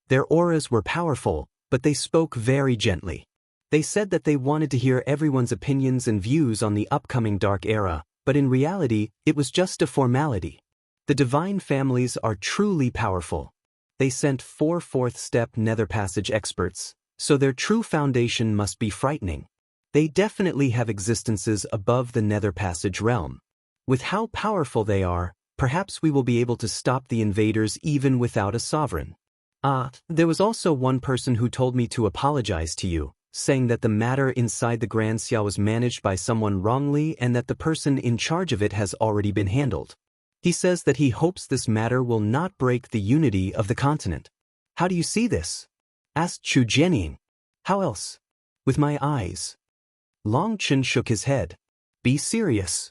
Their auras were powerful, but they spoke very gently. They said that they wanted to hear everyone's opinions and views on the upcoming dark era, but in reality, it was just a formality. The divine families are truly powerful. They sent 4 4th step nether passage experts, so their true foundation must be frightening. They definitely have existences above the nether passage realm. With how powerful they are, perhaps we will be able to stop the invaders even without a sovereign. There was also one person who told me to apologize to you, saying that the matter inside the Grand Xiao was managed by someone wrongly and that the person in charge of it has already been handled. He says that he hopes this matter will not break the unity of the continent. How do you see this? Asked Chu Jianying. How else? With my eyes. Long Chen shook his head. Be serious.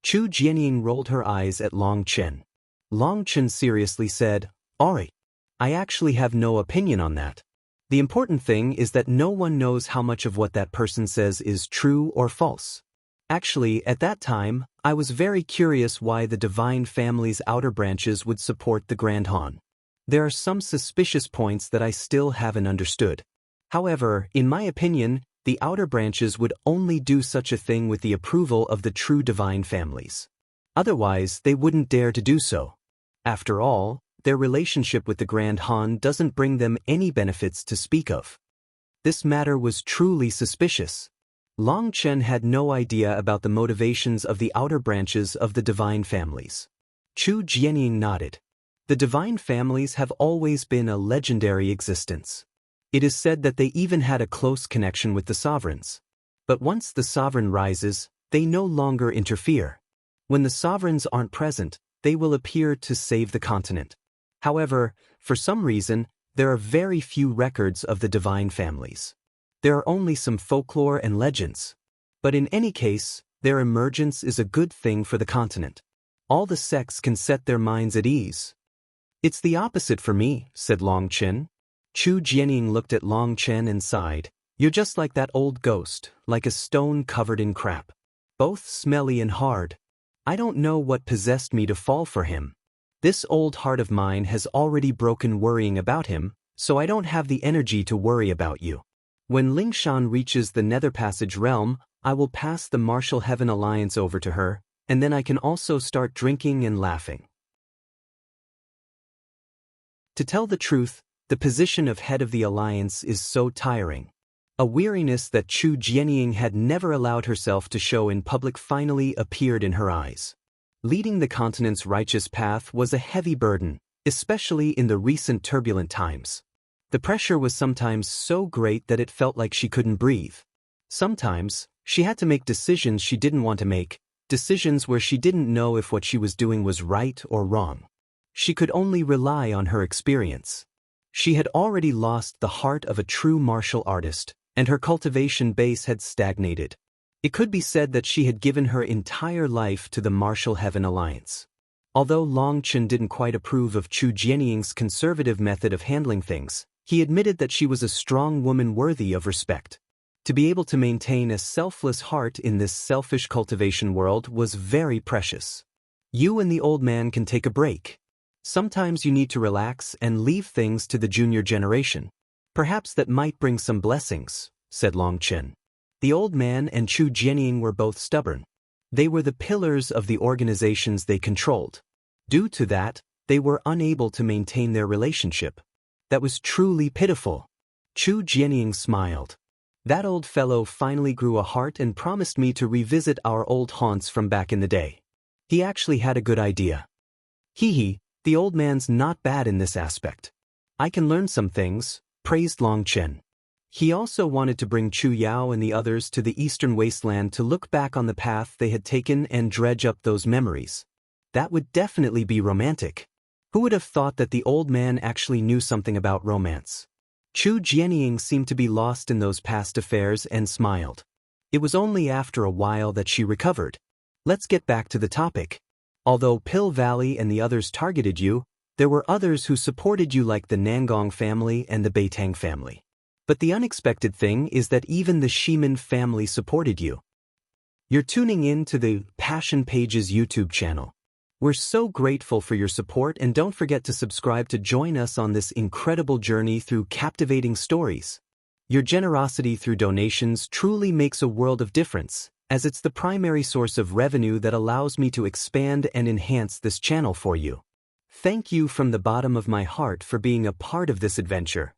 Chu Jianying rolled her eyes at Long Chen. Long Chen seriously said, Alright. I actually have no opinion on that. The important thing is that no one knows how much of what that person says is true or false. Actually, at that time, I was very curious why the divine family's outer branches would support the Grand Han. There are some suspicious points that I still haven't understood. However, in my opinion, the outer branches would only do such a thing with the approval of the true divine families. Otherwise, they wouldn't dare to do so. After all, their relationship with the Grand Han doesn't bring them any benefits to speak of. This matter was truly suspicious. Long Chen had no idea about the motivations of the outer branches of the divine families. Chu Jianying nodded. The divine families have always been a legendary existence. It is said that they even had a close connection with the sovereigns. But once the sovereign rises, they no longer interfere. When the sovereigns aren't present, they will appear to save the continent. However, for some reason, there are very few records of the divine families. There are only some folklore and legends. But in any case, their emergence is a good thing for the continent. All the sects can set their minds at ease. It's the opposite for me, said Long Chen. Chu Jianying looked at Long Chen and sighed. You're just like that old ghost, like a stone covered in crap. Both smelly and hard. I don't know what possessed me to fall for him. This old heart of mine has already broken worrying about him, so I don't have the energy to worry about you. When Lingshan reaches the Nether Passage realm, I will pass the Martial Heaven Alliance over to her, and then I can also start drinking and laughing. To tell the truth, the position of head of the alliance is so tiring. A weariness that Chu Jianying had never allowed herself to show in public finally appeared in her eyes. Leading the continent's righteous path was a heavy burden, especially in the recent turbulent times. The pressure was sometimes so great that it felt like she couldn't breathe. Sometimes, she had to make decisions she didn't want to make, decisions where she didn't know if what she was doing was right or wrong. She could only rely on her experience. She had already lost the heart of a true martial artist, and her cultivation base had stagnated. It could be said that she had given her entire life to the Martial Heaven Alliance. Although Long Chen didn't quite approve of Chu Jianying's conservative method of handling things, he admitted that she was a strong woman worthy of respect. To be able to maintain a selfless heart in this selfish cultivation world was very precious. You and the old man can take a break. Sometimes you need to relax and leave things to the junior generation. Perhaps that might bring some blessings, said Long Chen. The old man and Chu Jianying were both stubborn. They were the pillars of the organizations they controlled. Due to that, they were unable to maintain their relationship. That was truly pitiful. Chu Jianying smiled. That old fellow finally grew a heart and promised me to revisit our old haunts from back in the day. He actually had a good idea. Hee, the old man's not bad in this aspect. I can learn some things, praised Long Chen. He also wanted to bring Chu Yao and the others to the eastern wasteland to look back on the path they had taken and dredge up those memories. That would definitely be romantic. Who would have thought that the old man actually knew something about romance? Chu Jianying seemed to be lost in those past affairs and smiled. It was only after a while that she recovered. Let's get back to the topic. Although Pill Valley and the others targeted you, there were others who supported you like the Nangong family and the Beitang family. But the unexpected thing is that even the Shimin family supported you. You're tuning in to the Passion Pages YouTube channel. We're so grateful for your support, and don't forget to subscribe to join us on this incredible journey through captivating stories. Your generosity through donations truly makes a world of difference, as it's the primary source of revenue that allows me to expand and enhance this channel for you. Thank you from the bottom of my heart for being a part of this adventure.